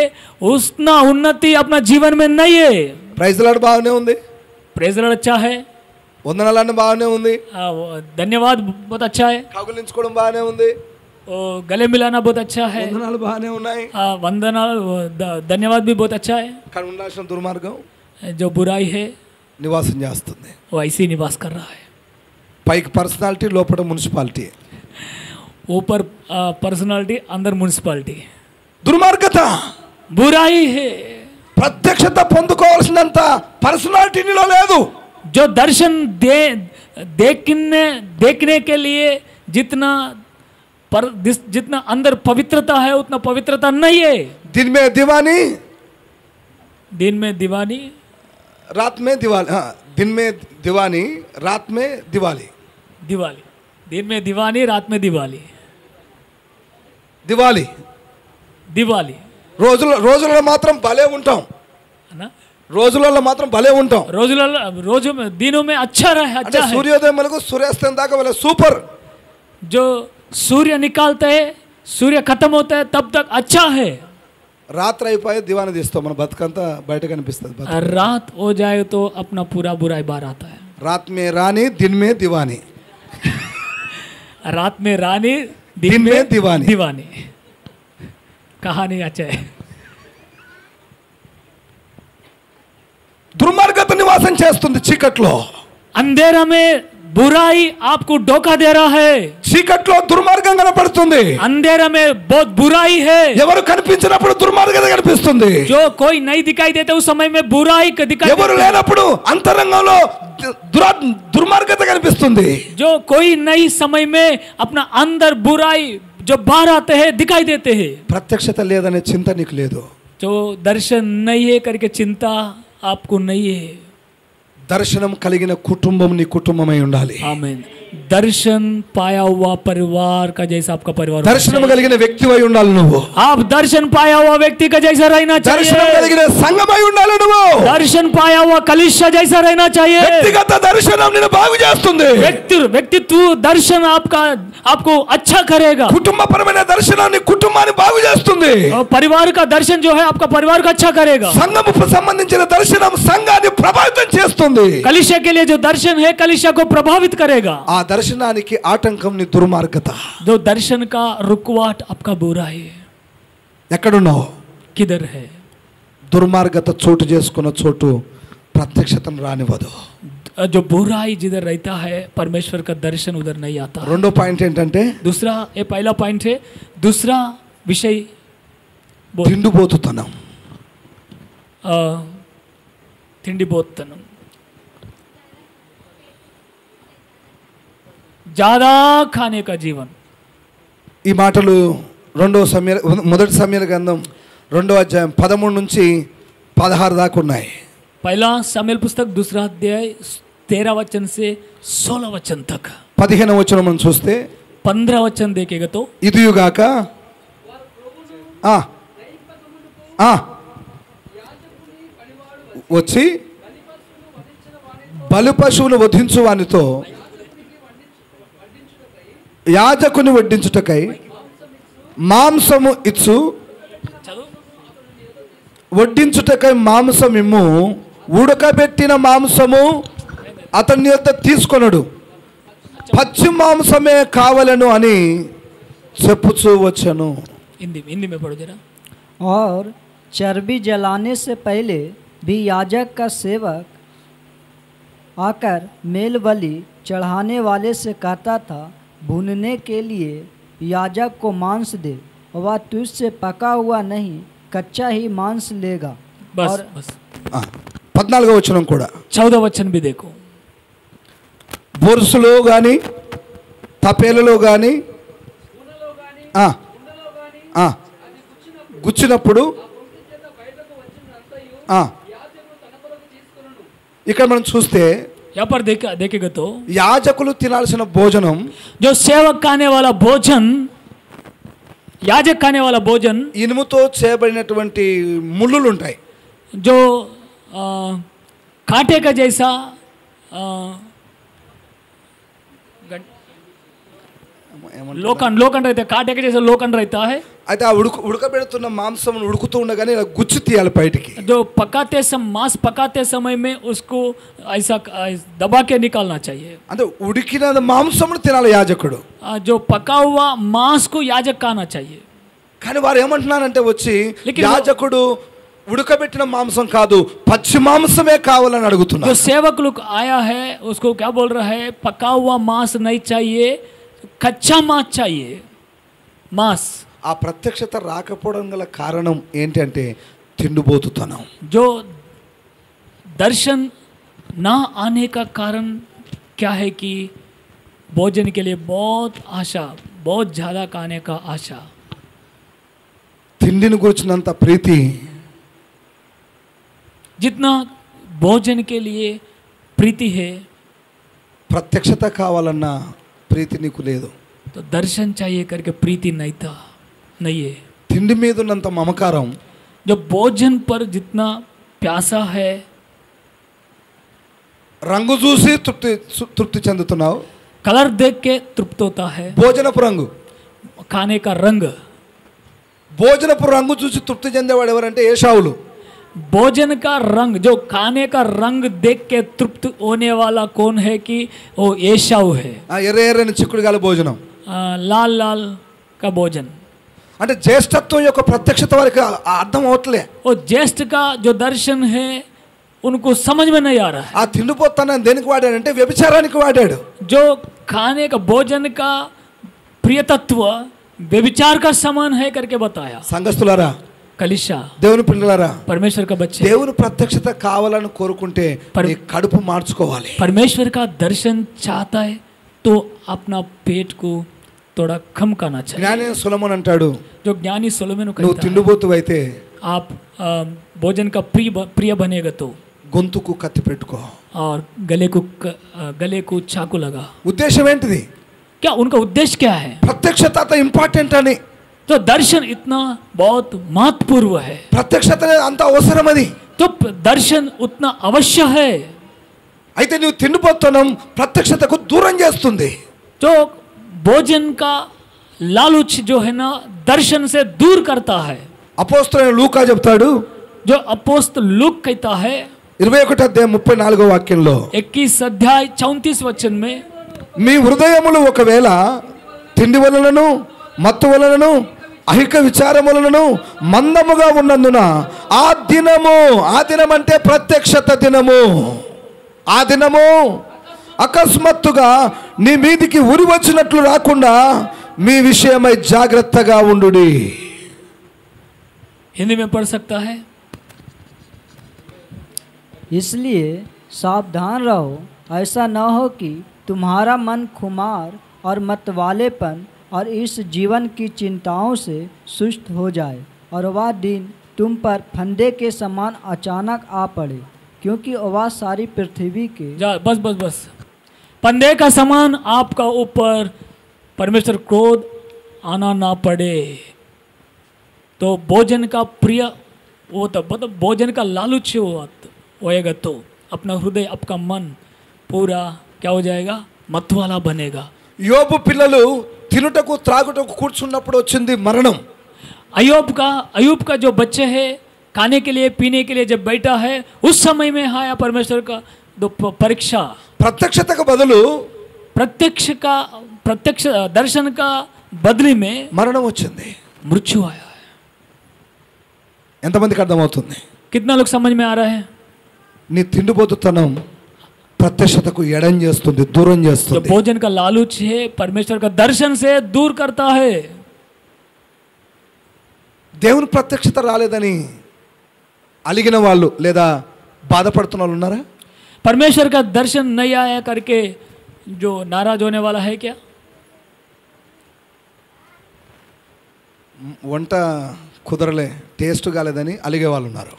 उतना उन्नति अपना जीवन में नहीं है. ప్రైజ్ లార్డ్ బాగానే ఉంది, प्रेज लॉर्ड अच्छा है, వందనాలన్నీ బాగానే ఉంది, धन्यवाद बहुत अच्छा है, కౌగులించుకోవడం బాగానే ఉంది, गले मिलाना बहुत अच्छा है, వందనాలు బాగానే ఉన్నాయి. वंदना धन्यवाद भी बहुत अच्छा है. కానీ ఉండాల్సిన దుర్మార్గం जो बुराई है నివాసం చేస్తుంది. वो ऐसे ही निवास कर रहा है. పైకి పర్సనాలిటీ, లోపల మున్సిపాలిటీ. ऊपर पर्सनालिटी, अंदर म्युनिसिपालिटी. దుర్మార్గత, बुराई है. ప్రత్యక్షత పొందుకోవాల్సినంత పర్సనాలిటీ నీలో లేదు. जो दर्शन देखने के लिए जितना जितना अंदर पवित्रता है उतना पवित्रता नहीं है. दिन में दीवानी, दिन में दीवानी, रात में दिवाली. हाँ, दिन में दीवानी, रात में दिवाली. दिवाली, दिन में दीवानी, रात में दिवाली. దివాలి दिवाली రోజులలో మాత్రం భలే ఉంటాం. है ना, రోజులలో మాత్రం భలే ఉంటాం. रोजों में दिनों में अच्छा रहे, అంటే अच्छा है. సూర్యోదయం మనకు సూర్యాస్తం దాకా భలే సూపర్. जो सूर्य निकालते है, सूर्य खत्म होता है तब तक अच्छा है. రాత్రి అయిపోయి దివాని తీస్తాం, మన బతుకంతా బయట కనిపిస్తుంది. रात हो जाए तो अपना पूरा बुराई बाहर आता है. रात में रानी, दिन में दीवानी. रात में रानी, दिन में दीवानी. दीवानी कहानी अच्छा है. దుర్మార్గత నివాసం చేస్తుంది చీకట్లో. अंधेरा में बुराई आपको धोखा दे रहा है. చీకట్లో దుర్మార్గం కనపడుతుంది. अंधेरा में बहुत बुराई है. ఎవరు కనిపించినప్పుడు దుర్మార్గత కనిపిస్తుంది. जो कोई नहीं दिखाई देता उस समय में बुराई दिखाई ఎవరు లేనప్పుడు అంతరంగంలో దుర్మార్గత కనిపిస్తుంది. जो कोई नई समय में अपना अंदर बुराई जो बाहर आते हैं दिखाई देते हैं. ప్రత్యక్షత లేదనే చింత నీకు లేదు. जो दर्शन नहीं है करके चिंता आपको नहीं है. దర్శనం కలిగిన కుటుంబం నీ కుటుంబమై ఉండాలి. आमीन. दर्शन पाया हुआ परिवार का जैसा आपका परिवार. దర్శనం కలిగిన వ్యక్తివై ఉండాలి నువ్వు. आप दर्शन पाया हुआ व्यक्ति का जैसा रहना దర్శనం चाहिए. కలిగిన సంఘమై ఉండాలి నువ్వు. दर्शन पाया हुआ कलिशा जैसा रहना चाहिए. వ్యక్తిగత దర్శనం నిన్ను బాగు చేస్తుంది. व्यक्तित्व दर्शन आपको अच्छा करेगा. కుటుంబపరమైన దర్శనం నీ కుటుంబాన్ని బాగు చేస్తుంది. और परिवार का दर्शन जो है आपका परिवार को अच्छा करेगा. సంఘముకు సంబంధించిన దర్శనం సంఘాన్ని ప్రభావితం చేస్తుంది. कलिशा के लिए जो दर्शन है कलिशा को प्रभावित करेगा. ఆ దర్శనానికి ఆటంకం నీ దుర్మార్గత. जो दर्शन का रुकवाट आपका बुरा है. ఎక్కడున్నావు? किधर है? దుర్మార్గత చోటు చేసుకున్న చోటు ప్రత్యక్షతను రానివ్వదు. जो बुराई जिधर रहता है परमेश्वर का दर्शन उधर नहीं आता. రెండో పాయింట్ ఏంటంటే दूसरा, ये पहला पॉइंट है. दूसरा विषय తిండిపోతుతనం. తిండిపోతనం, ज्यादा खाने का जीवन. ఈ మాటలు మొదటి సమూయేలు గ్రంథం 2వ అధ్యాయం 13 నుంచి 16 దాకా ఉన్నాయి. पहला सामुएल पुस्तक 2रा अध्याय 13 वचन से 16 वचन तक. 15వ వచనం మనం చూస్తే 15 वचन देखेगा तो ఇదియుగాక వచ్చి బలి పశువును వధించు వానితో యాజకుని వడ్డించుటకై మాంసము ఇచ్చు, వడ్డించుటకై మాంసం ఇమ్ము, ఉడకబెట్టిన మాంసము అతని యొద్ద తీసుకొనడు, పచ్చి మాంసమే కావలను అని చెప్పుచూ వచ్చాను. हिंदी हिंदी में पढ़ो जरा। और चर्बी जलाने से पहले भी याजक का सेवक आकर मेल बलि चढ़ाने वाले से कहता था, भूनने के लिए याजक को मांस दे, वह तुझसे पका हुआ नहीं कच्चा ही मांस लेगा। बस और बस 14వ వచనం కూడా 14 वचन भी देखो। బొరుసులో కానీ తపేలలో కానీ గుచ్చినప్పుడు ఇక్కడ మనం చూస్తే यहाँ पर देखेगा तो యాజకులు తినాల్సిన భోజనం, जो सेवक खाने वाला भोजन, याजक खाने वाला भोजन, ఇనుముతో చేయబడినటువంటి ముళ్ళులు ఉంటాయి. जो कांटे का जैसा लोखंड रहता है, कांटे का जैसा लोखंड रहता है। అయితే ఆ ఉడకబెడుతున్న మాంసం ఉడుకుతూ ఉండగానే ఇలా గుచ్చి తీయాలి బయటికి. जो पकाते समय मांस पकाते समय में उसको ऐसा दबा के निकालना चाहिए। అంటే ఉడికిన మాంసమును తినాలి యాజకుడు. जो पका हुआ मांस को याजक खाना चाहिए। కానీ వారు ఏమంటున్నారంటే వచ్చి लेकिन యాజకుడు ఉడకబెట్టిన మాంసం కాదు పచ్చి మాంసమే కావాలని जो అడుగుతున్నారు. सेवक लोग आया है उसको क्या बोल रहा है, पका हुआ मांस नहीं चाहिए, कच्चा मांस चाहिए। मांस ఆ ప్రత్యక్షత రాకపోవడం గల కారణం ఏంటంటే తిండిపోతుతనం. जो दर्शन ना आने का कारण क्या है कि भोजन के लिए बहुत आशा, बहुत ज़्यादा खाने का आशा। తిండిని గురించినంత ప్రీతి जितना भोजन के लिए प्रीति है, ప్రత్యక్షత కావాలన్న ప్రీతి నీకు లేదు. तो दर्शन चाहिए करके प्रीति नहीं है। తిండి మీద ఉన్నంత మమకారం, जो भोजन पर जितना प्यासा है, రంగు చూసి తృప్తి చెందుతున్నావు. कलर देख के तृप्त होता है। భోజనపు రంగు, खाने का रंग, భోజనపు రంగు చూసి తృప్తి చెందేవాడు ఎవరంటే ఏశావులు. भोजन का रंग, जो खाने का रंग देख के तृप्त होने वाला कौन है कि वो एसाव है। ఎర్ర ఎర్రని చిక్కుడుగాల భోజనం लाल लाल का भोजन, అంటే జ్యేష్ఠత్వం యొక్క ప్రత్యక్షత వారికి అర్థం అవట్లే. वो ज्येष्ठ का जो दर्शन है उनको समझ में नहीं आ रहा है। ఆ తిండిపోతానని దేనికి వాడాడంటే వ్యభిచారానికి వాడాడు. जो खाने का भोजन का प्रिय तत्व व्यभिचार का समान है करके बताया। సంఘస్థులారా, कलिशा, దేవుని పిల్లలారా, परमेश्वर का बच्चे, దేవుని ప్రత్యక్షత కావాలని కోరుకుంటే నీ కడుపు మార్చుకోవాలి. परमेश्वर का दर्शन चाहता है तो अपना पेट को थोड़ा कम करना चाहिए। జ్ఞాని సొలొమోన్ అంటాడు, जो ज्ञानी सोलोमन నువ్వు कहता है, తిండిపోతు అయితే आप भोजन का प्रिय बनेगा तो గొంతుకు కత్తి పెట్టుకో. और गले को चाकू लगा। ఉద్దేశం ఏంటిది? क्या उनका उद्देश्य क्या है? ప్రత్యక్షత అంత ఇంపార్టెంట్ అని. तो दर्शन इतना बहुत महत्वपूर्ण है, ప్రత్యక్షత అంత అవసరం అది. तो दर्शन उतना अवश्य है। అయితే నువ్వు తిండిపోతున్నాం ప్రత్యక్షతకు దూరం చేస్తుంది. जो भोजन का लालच जो है ना दर्शन से दूर करता है। అపోస్తలుడైన లూకా చెప్తాడు, जो अपोस्तल लूक कहता है 21వ అధ్యాయం 34వ వాక్యంలో, 21 अध्याय 34 वचन में, మీ హృదయములు ఒకవేళ తిండి వలనను మత్తు వలనను అహిక విచారములను మందముగా ఉన్నందున ఆ దినం అంటే ప్రత్యక్షత దినము, ఆ దినము అకస్మాత్తుగా నీ మీదికి ఉరి వచ్చినట్లు రాకుండా మీ విషయమై జాగ్రత్తగా ఉండుడి. हिंदी में पढ़ सकता है। इसलिए सावधान रहो, ऐसा न हो कि तुम्हारा मन खुमार और मतवालेपन और इस जीवन की चिंताओं से सुस्त हो जाए और वह दिन तुम पर फंदे के समान अचानक आ पड़े, क्योंकि वह सारी पृथ्वी के जा बस बस बस फंदे का समान आपका ऊपर परमेश्वर क्रोध आना ना पड़े। तो भोजन का प्रिय वो तो मतलब भोजन का लालच होएगा तो अपना हृदय आपका मन पूरा क्या हो जाएगा, मत वाला बनेगा। యోబు పిల్లలు తినుటకు త్రాగుటకు కూర్చున్నప్పుడు వచ్చింది మరణం. अयूब का जो बच्चे हैं खाने के लिए पीने के लिए जब बैठा है उस समय में आया परमेश्वर का परीक्षा। ప్రత్యక్షతకు బదులు प्रत्यक्ष दर्शन का बदली में మరణం వచ్చింది. मृत्यु आया है। ఎంతమందికి అర్థమవుతుంది? कितना लोग समझ में आ रहा है? నీ తిండిపోతుతనం ప్రత్యక్షతకు ఎడం చేస్తుంది, దూరం जो చేస్తుంది. भोजन का लालच है परमेश्वर का दर्शन से दूर करता है। దేవుని ప్రత్యక్షత రాలేదని అలిగిన వాళ్ళు లేదా బాధపడుతున్న వాళ్ళు ఉన్నారా? परमेश्वर का दर्शन नहीं आया करके जो नाराज होने वाला है क्या? వంట కుదరలే, టేస్ట్ కాలేదని అలిగే వాళ్ళు ఉన్నారు.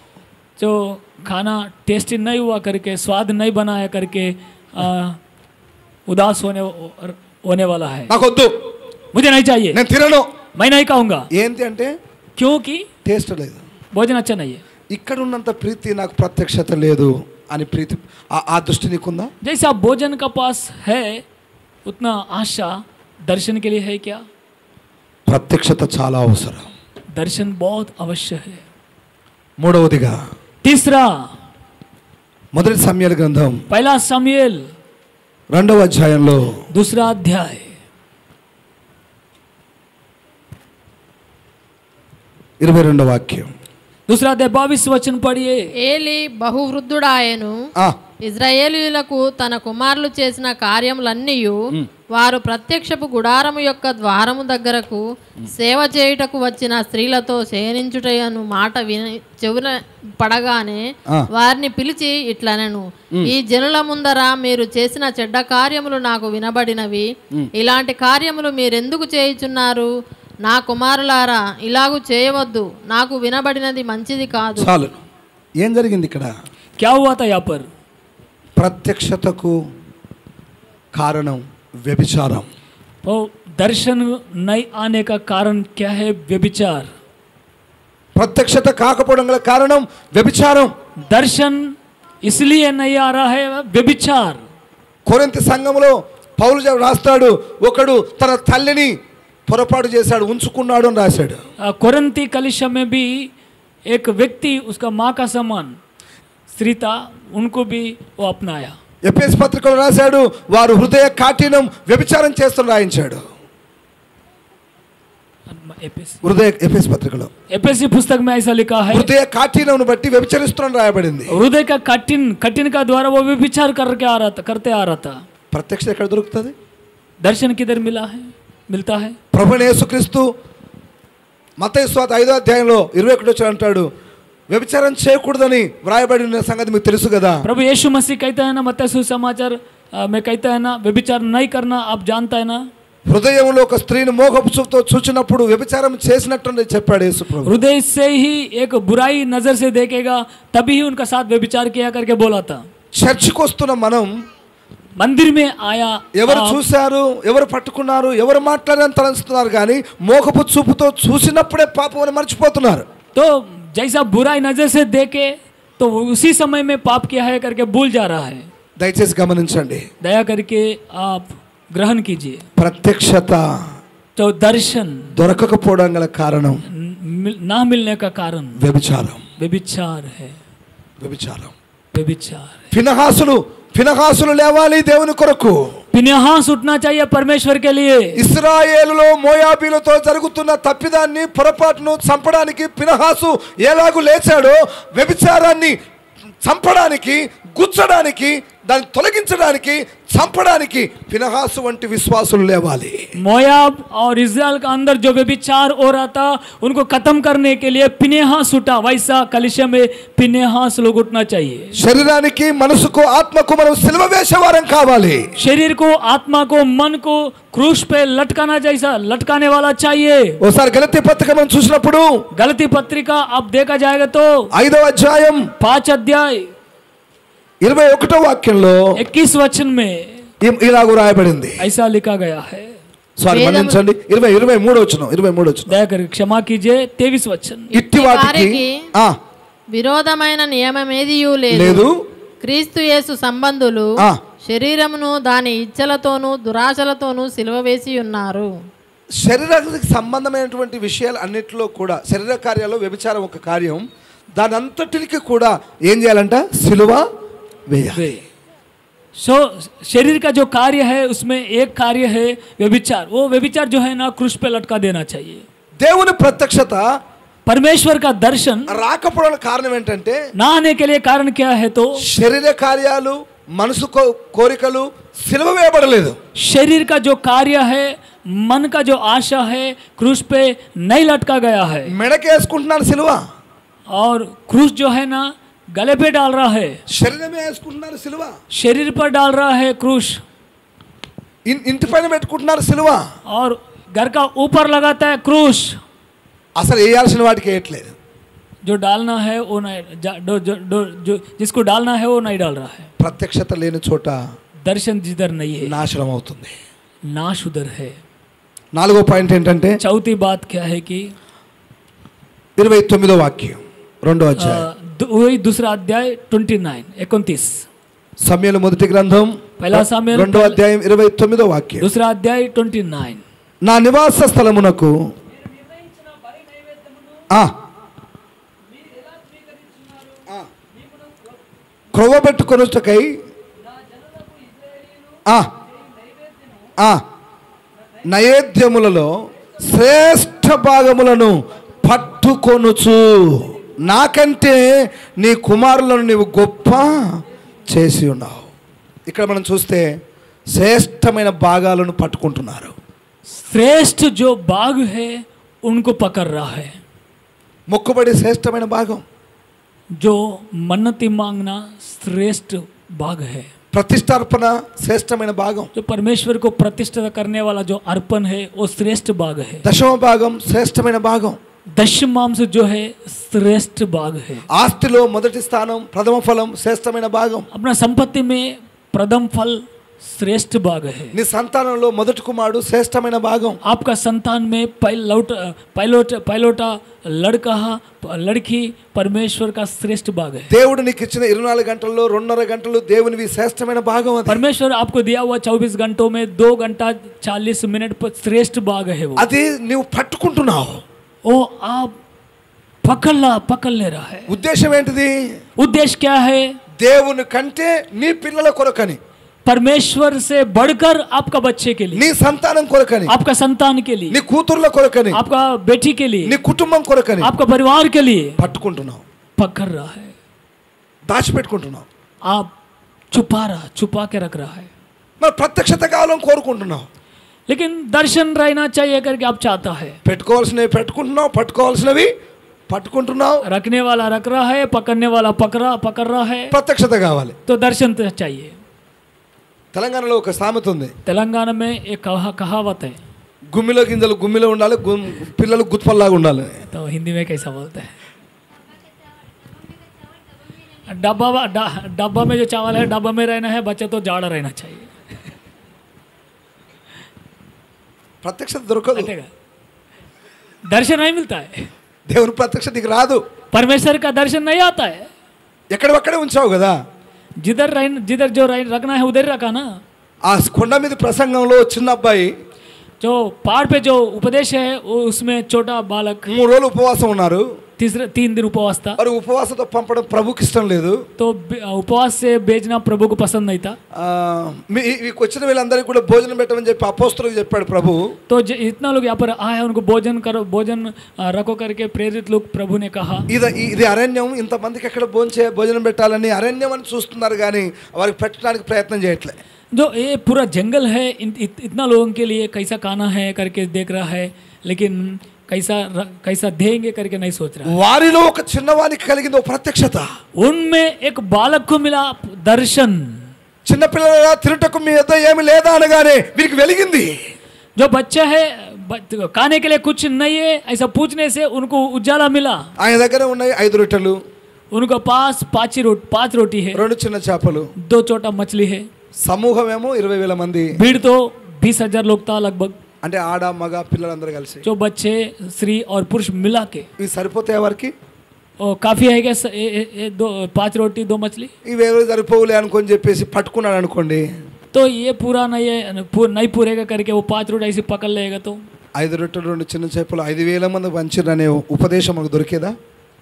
जो खाना टेस्टी नहीं हुआ करके स्वाद नहीं बनाया करके उदास होने वाला है। నాకు వద్దు, मुझे नहीं चाहिए, నేను తినను. मैं नहीं खाऊंगा। ఏంటి అంటే क्योंकि టేస్ట్ లేదు. भोजन अच्छा नहीं है। ఇక్కడ ఉన్నంత ప్రీతి నాకు ప్రత్యక్షత లేదు అని ప్రీతి ఆ దృష్టి నీకుందా? जैसा भोजन का पास है उतना आशा दर्शन के लिए है क्या? ప్రత్యక్షత చాలా అవసరం. दर्शन बहुत अवश्य है। మూడవదిగా तीसरा మొదటి సమూయేలు గ్రంథం पहला शमूएल 2వ అధ్యాయంలో दूसरा अध्याय 22వ వాక్యం. दूसरा अध्याय 22 वचन पढ़िए। ఏలి బహువృద్ధుడాయను ఆ, ఇజ్రాయేలీయులకు తన కుమారులు చేసిన కార్యములన్నీయు వారు ప్రత్యక్షపు గుడారము యొక్క ద్వారము దగ్గరకు సేవ చేయుటకు వచ్చిన స్త్రీలతో శయనించుటను మాట విని చెవున పడగానే వారిని పిలిచి ఇట్లనెను, ఈ జనుల ముందర మీరు చేసిన చెడ్డ కార్యములు నాకు వినబడినవి. ఇలాంటి కార్యములు మీరెందుకు చేయుచున్నారు? నా కుమారులారా ఇలాగు చేయవద్దు, నాకు వినబడినది మంచిది కాదు. చాలు. ఏం జరిగింది ఇక్కడ? क्या हुआ था यहाँ पर? ప్రత్యక్షతకు కారణం వ్యభిచారం. वो दर्शन नहीं आने का कारण क्या है? व्यभिचार। ప్రత్యక్షత కాకపోవడం గల కారణం వ్యభిచారం. दर्शन इसलिए नहीं आ रहा है व्यभिचार। కొరింథీ సంఘములో పౌలు రాస్తాడు, ఒకడు తన తల్లిని పొరపాటు చేశాడు, ఉంచుకున్నాడు అని రాశాడు. कोरिन्थी कलीसिया में भी एक व्यक्ति उसका माँ का समान स्त्री था, उनको भी वो अपनाया। ఎఫెసు పత్రికలో రాశాడు, వారు హృదయ కాఠిన్యం వ్యభిచారం చేస్తున్న రాయించాడు. ఎఫెసు పత్రికలో एफएसी पुस्तक में ऐसा लिखा है, హృదయ కాఠిన్యం బట్టి వ్యభిచరిస్తున్న రాయబడింది. हृदय का कठिन का द्वारा वो व्यभिचार करते आ रहा था। ప్రత్యక్షత ఎక్కడ దొరుకుతుంది? दर्शन किधर मिलता है? ప్రభువైన యేసుక్రీస్తు మత్తయి సువార్త 5వ అధ్యాయంలో 21 వచ్చి అంటాడు, వ్యభిచారం చేయకూడదని వ్రాయబడిన సంగతి మీకు తెలుసు కదా. प्रभु यीशु मसीह कहता है ना, मत्ती सुसमाचार में कहता है ना, व्यभिचार नहीं करना आप जानता है ना। హృదయంలో ఒక స్త్రీని మోహపు చూపుతో చూచినప్పుడు వ్యభిచారం చేసినట్టు చెప్పాడు యేసు ప్రభు. हृदय से ही एक बुराई नजर से देखेगा तभी ही उनका साथ व्यभिचार किया करके बोला था। చర్చికి వస్తున్న మనం मंदिर में आया, ఎవరు చూశారు, ఎవరు పట్టుకున్నారు, ఎవరు మాట్లాడారని తలంచుతున్నారు, కానీ మోహపు చూపుతో చూసినప్పుడే పాపం అని మర్చిపోతున్నారు. तो जैसा बुराई नजर से देखे तो उसी समय में पाप किया है करके भूल जा रहा है। దయచేసి గమనించండి, दया करके आप ग्रहण कीजिए। ప్రత్యక్షత तो दर्शन దొరకకపోవడం గల కారణం ना मिलने का कारण వ్యభిచారం. व्यभिचार है। వ్యభిచారం. व्यभिचार है। ఫినహాసులు లేవాలి దేవుని కొరకు. फिनेहास उठना चाहिए परमेश्वर के लिए। ఇశ్రాయేలులో మోయాబీలతో జరుగుతున్న తప్పిదాన్ని పొరపాటును చంపడానికి ఫినహాసు ఎలాగూ లేచాడో, వ్యభిచారాన్ని చంపడానికి, గుచ్చడానికి, దాన్ని తొలగించడానికి, చంపడానికి ఫినహాసు వంటి విశ్వాసులు లేవాలి. मोयाब और इस्राएल का अंदर जो व्यभिचार हो रहा था उनको खत्म करने के लिए फिनेहास उठा, वैसा कलीसिया में फिनेहास लोग उठना चाहिए। శరీరానికి, మనసుకు, ఆత్మకు మనం సిలువ వేసేవారం కావాలి. शरीर को, आत्मा को, मन को क्रूस पे लटकाने वाला चाहिए। ఓసారి గలతీ పత్రిక మనం చూసినప్పుడు गलती पत्रिका अब देखा जाएगा तो 5వ అధ్యాయం 5 अध्याय 21వ వాక్యంలో 21 वचन में ఇలాగూ రాయబడింది. ऐसा लिखा गया है। సారీ మన్నించండి, 23వ వచనం. दया कर क्षमा कीजिए 23 वचन। ఇట్టి వాటికి విరోధమైన నియమమేదియూ లేదు లేదు. క్రీస్తు యేసు సంబంధులు ఆ. శరీరమును దాని ఇచ్చలతోనూ దురాశలతోనూ సిలువ వేసి ఉన్నారు. శరీరానికి సంబంధమైనటువంటి విషయాలు అన్నిటిలో కూడా శరీర కార్యాల్లో వ్యభిచారం ఒక కార్యం, దాని అంతటికి కూడా ఏం చేయాలంట? సిలువ వేయాలి. सो शरीर का जो कार्य है उसमें एक कार्य है व्यभिचार. वो व्यभिचार जो है ना क्रूस पे लटका देना चाहिए. దేవుని ప్రత్యక్షత परमेश्वर का दर्शन రాకపోవడానికి కారణం ఏంటంటే ना आने के लिए कारण क्या है? तो శరీర కార్యాలు మనసు కోరికలు సిలువ వేయబడలేదు. शरीर का जो कार्य है, मन का जो आशा है, क्रूस पे नहीं लटका गया है. మెడకేసుకుంటున్నాను సిలువ, और क्रूस जो है ना गले पे डाल रहा है, శరీరమే వేసుకుంటున్నారు సిలువ, शरीर पर डाल रहा है क्रूस, ఇంటి పైన పెట్టుకుంటున్నారు సిలువ. और घर का ऊपर लगाता है क्रूस. అసలు వేయాల్సిన వాటికి వేయట్లేదు. जो डालना है वो नहीं, जो जिसको डालना है वो नहीं डाल रहा है. ప్రత్యక్షత లేని చోట दर्शन जिधर नहीं है నాశనం అవుతుంది. नाश उधर है. 4వ పాయింట్ ఏంటంటే चौथी बात क्या है कि 29వ వాక్యం 2వ అధ్యాయం वही दूसरा अध्याय 29 సమూయేలు మొదటి గ్రంథం पहला सामुएल 2వ అధ్యాయం 29వ వాక్యం. दूसरा अध्याय 29. నా నివాస స్థలమునకు క్రొవ్వబెట్టుకొనుటకై నైవేద్యములలో శ్రేష్ఠ భాగములను పట్టుకొనుచు నాకంటే నీ కుమారులను నీవు గొప్ప చేసి ఉన్నావు. ఇక్కడ మనం చూస్తే శ్రేష్టమైన భాగాలను పట్టుకుంటున్నారు. श्रेष्ठ जो बाग है उनको पकड़ रहा है. మొక్కుబడి శ్రేష్టమైన భాగం, जो मन्नती मांगना श्रेष्ठ बाग है. ప్రతిష్టార్పణ శ్రేష్టమైన భాగం, जो परमेश्वर को प्रतिष्ठा करने वाला जो अर्पण है वो श्रेष्ठ बाग है. దశమ భాగం శ్రేష్టమైన భాగం, दशमांश जो है श्रेष्ठ बाग है. ఆస్తిలో మొదటి స్థానం ప్రథమ ఫలం శ్రేష్టమైన భాగం, अपना संपत्ति में प्रथम फल श्रेष्ठ बाग है. నీ సంతానంలో మొదటి కుమారుడు శ్రేష్టమైన భాగం, आपका संतान में पहलौटा लड़का लड़की परमेश्वर का श्रेष्ठ बाग है. దేవుడు నీకు ఇచ్చిన 24 గంటల్లో 2.5 గంటలు దేవునివి శ్రేష్టమైన భాగం. అది परमेश्वर आपको दिया हुआ 24 घंटों में 2 घंटा 40 मिनट पर श्रेष्ठ बाग है. वो అది నువ్వు పట్టుకుంటున్నావు. वो आप पकड़ ले रहा है. ఉద్దేశం ఏంటిది? उद्देश्य क्या है? దేవుని కంటే నీ పిల్లల కొరకని, परमेश्वर से बढ़कर आपका बच्चे के लिए, నీ సంతానం కొరకని, आपका संतान के लिए, నీ కూతుర్ల కొరకని, आपका बेटी के लिए, నీ కుటుంబం కొరకని आपका परिवार के लिए పట్టుకుంటున్నావు, पकड़ रहा है. దాచిపెట్టుకుంటున్నావు. आप छुपा के रख रहा है. మరి ప్రత్యక్షత కావాలని కోరుకుంటున్నావు. लेकिन दर्शन रहना चाहिए करके आप चाहता है. పెట్టుకోవాల్సినవి పెట్టుకుంటున్నావు, పట్టుకోవాల్సినవి పట్టుకుంటున్నావు. रखने वाला रख रहा है, पकड़ने वाला पकड़ रहा है. ప్రత్యక్షత కావాలి. तो दर्शन तो चाहिए. తెలంగాణలో ఒక సామెత ఉంది, तेलंगाना में एक कहावत है. గుమ్మిలో గింజలు గుమ్మిలో ఉండాలి, పిల్లలు గుత్పల్లాగా ఉండాలి. तो हिंदी में कैसा बोलते हैं? डब्बा में जो चावल है डब्बा में रहना है, बच्चे तो जाड़ा रहना चाहिए. ప్రత్యక్షత దొరకదు. अंतेगा? दर्शन नहीं मिलता है. దేవుని ప్రత్యక్షత నీకు రాదు. परमेश्वर का दर्शन नहीं आता है. ఎక్కడొక్కడే ఉంచావు కదా. जिधर जो रखना है उधर रखा ना. ఆ కొండ మీద ప్రసంగంలో చిన్న అబ్బాయి जो पहाड़ पे जो उपदेश है वो उसमें छोटा बालक 3 రోజులు ఉపవాసం ఉన్నారు. 3 दिन उपवास था. మరి ఉపవాసంతో పంపడం ప్రభుకి ఇష్టం లేదు. तो उपवास से भेजना प्रभु को पसंद नहीं था. మీకు వచ్చిన వీళ్ళందరికీ కూడా భోజనం పెట్టమని చెప్పి అపోస్తలులకు చెప్పాడు ప్రభు. तो इतना लोग यहाँ पर आए उनको भोजन रखो करके प्रेरित लोग प्रभु ने कहा. ఇది అరణ్యం, ఇంతమందికి ఎక్కడ భోజనం పెట్టాలని అరణ్యం అని చూస్తున్నారు కానీ వారికి పెట్టడానికి ప్రయత్నం చేయట్లే. जो ये पूरा जंगल है, इतना लोगों के लिए कैसा खाना है करके देख रहा है, लेकिन कैसा देंगे करके नहीं सोच रहा. వారిలో ఒక చిన్నవానికి కలిగింది ఒక ప్రత్యక్షత. उनमें एक बालक को मिला दर्शन. చిన్నపిల్లల తిరుటకు మీ వద్ద ఏమీ లేదా అనగానే వీరికి వెలిగింది. जो बच्चा है खाने के लिए कुछ नहीं है ऐसा पूछने से उनको उजाला मिला. ఆయన దగ్గర ఉన్నాయి 5 రొట్టెలు, उनके पास 5 रोटी है, 2 చిన్న చేపలు, 2 छोटा मछली है. సమూహమేమో 20,000 మంది. भीड़ तो 20,000 लोग था लगभग. అంటే ఆడ మగ పిల్లలందరూ కలిసి. जो बच्चे स्त्री और पुरुष मिला के ఇవి సరిపోతాయి వారికి? काफी है क्या? दो 5 रोटी 2 मछली ఇవేవో సరిపోవులే అనుకొని చెప్పేసి పట్టుకున్నాడు అనుకోండి, तो ये पूरा नहीं है, नहीं पूरेगा करके वो 5 रोटी ऐसे पकड़ लेगा तो 5 రొట్టెలు 2 చిన్న చేపలు 5,000 మంది పంచిరనే ఉపదేశం మనకు దొరికేదా?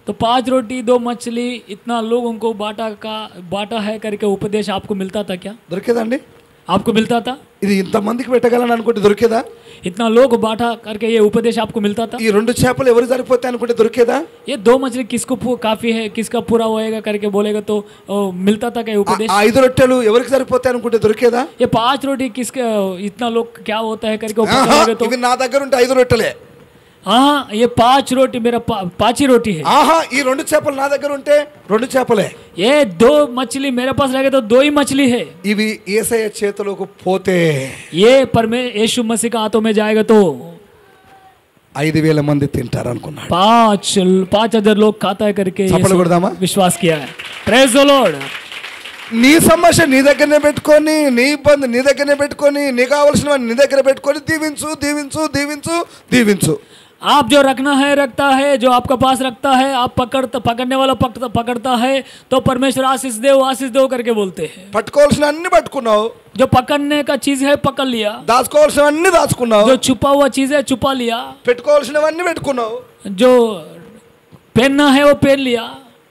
तो 5 रोटी 2 मछली इतना लोगों को बांटा है करके उपदेश आपको मिलता था क्या? దొరికేదండి? आपको मिलता था? ఇది ఇంతమందికి పెట్టగలను అనుకుంటే దొరికేదా? इतना लोग बांटा करके ये उपदेश आपको मिलता था? ఈ 2 చేపలు ఎవరు సరిపోతాయి అనుకుంటే దొరికేదా? ये 2 मछली किसको काफी है, किसका पूरा होएगा करके बोलेगा तो मिलता था क्या उपदेश? 5 రొట్టెలు ఎవరికి సరిపోతాయి అనుకుంటే దొరికేదా? ये 5 रोटी किसके इतना लोग क्या होता है करके वो पकड़ेगा तो ఇవి నా దగ్గర ఉంటే 5 రొట్టెలే. हाँ ये 5 रोटी मेरा 5 ही रोटी है. ఆహా, ఈ 2 చేపలు నా దగ్గర ఉంటే 2 చేపలే. ये 2 मछली मेरे पास रहेगा तो 2 ही मछली है. ఇవి యేసయ్య చేతిలోకి పోతే ये यीशु मसीह का हाथों में जाएगा तो 5,000 మంది తింటారు అనుకున్నాడు. 5,000 लोग खाता है करके చప్పట్లు కొడదామా? विश्वास किया है. Praise the Lord. నీ సమస్య నీ దగ్గరనే పెట్టుకొని, నీ ఇబ్బంది నీ దగ్గరనే పెట్టుకొని, నీకు కావాల్సినవన్నీ నీ దగ్గర పెట్టుకొని దీవించు దీవించు దీవించు దీవించు. आप जो रखना है रखता है, जो आपका पास रखता है, आप पकड़ने वाला पकड़ता है तो परमेश्वर आशीष दो करके बोलते हैं. పట్టుకోవాల్సినవన్నీ పట్టుకున్నావు, जो पकड़ने का चीज है पकड़ लिया, దాచుకోవాల్సినవన్నీ దాచుకున్నావు, जो छुपा हुआ चीज है छुपा लिया, పెట్టుకోవాల్సినవన్నీ పెట్టుకున్నావు, जो पहनना है वो पहन लिया.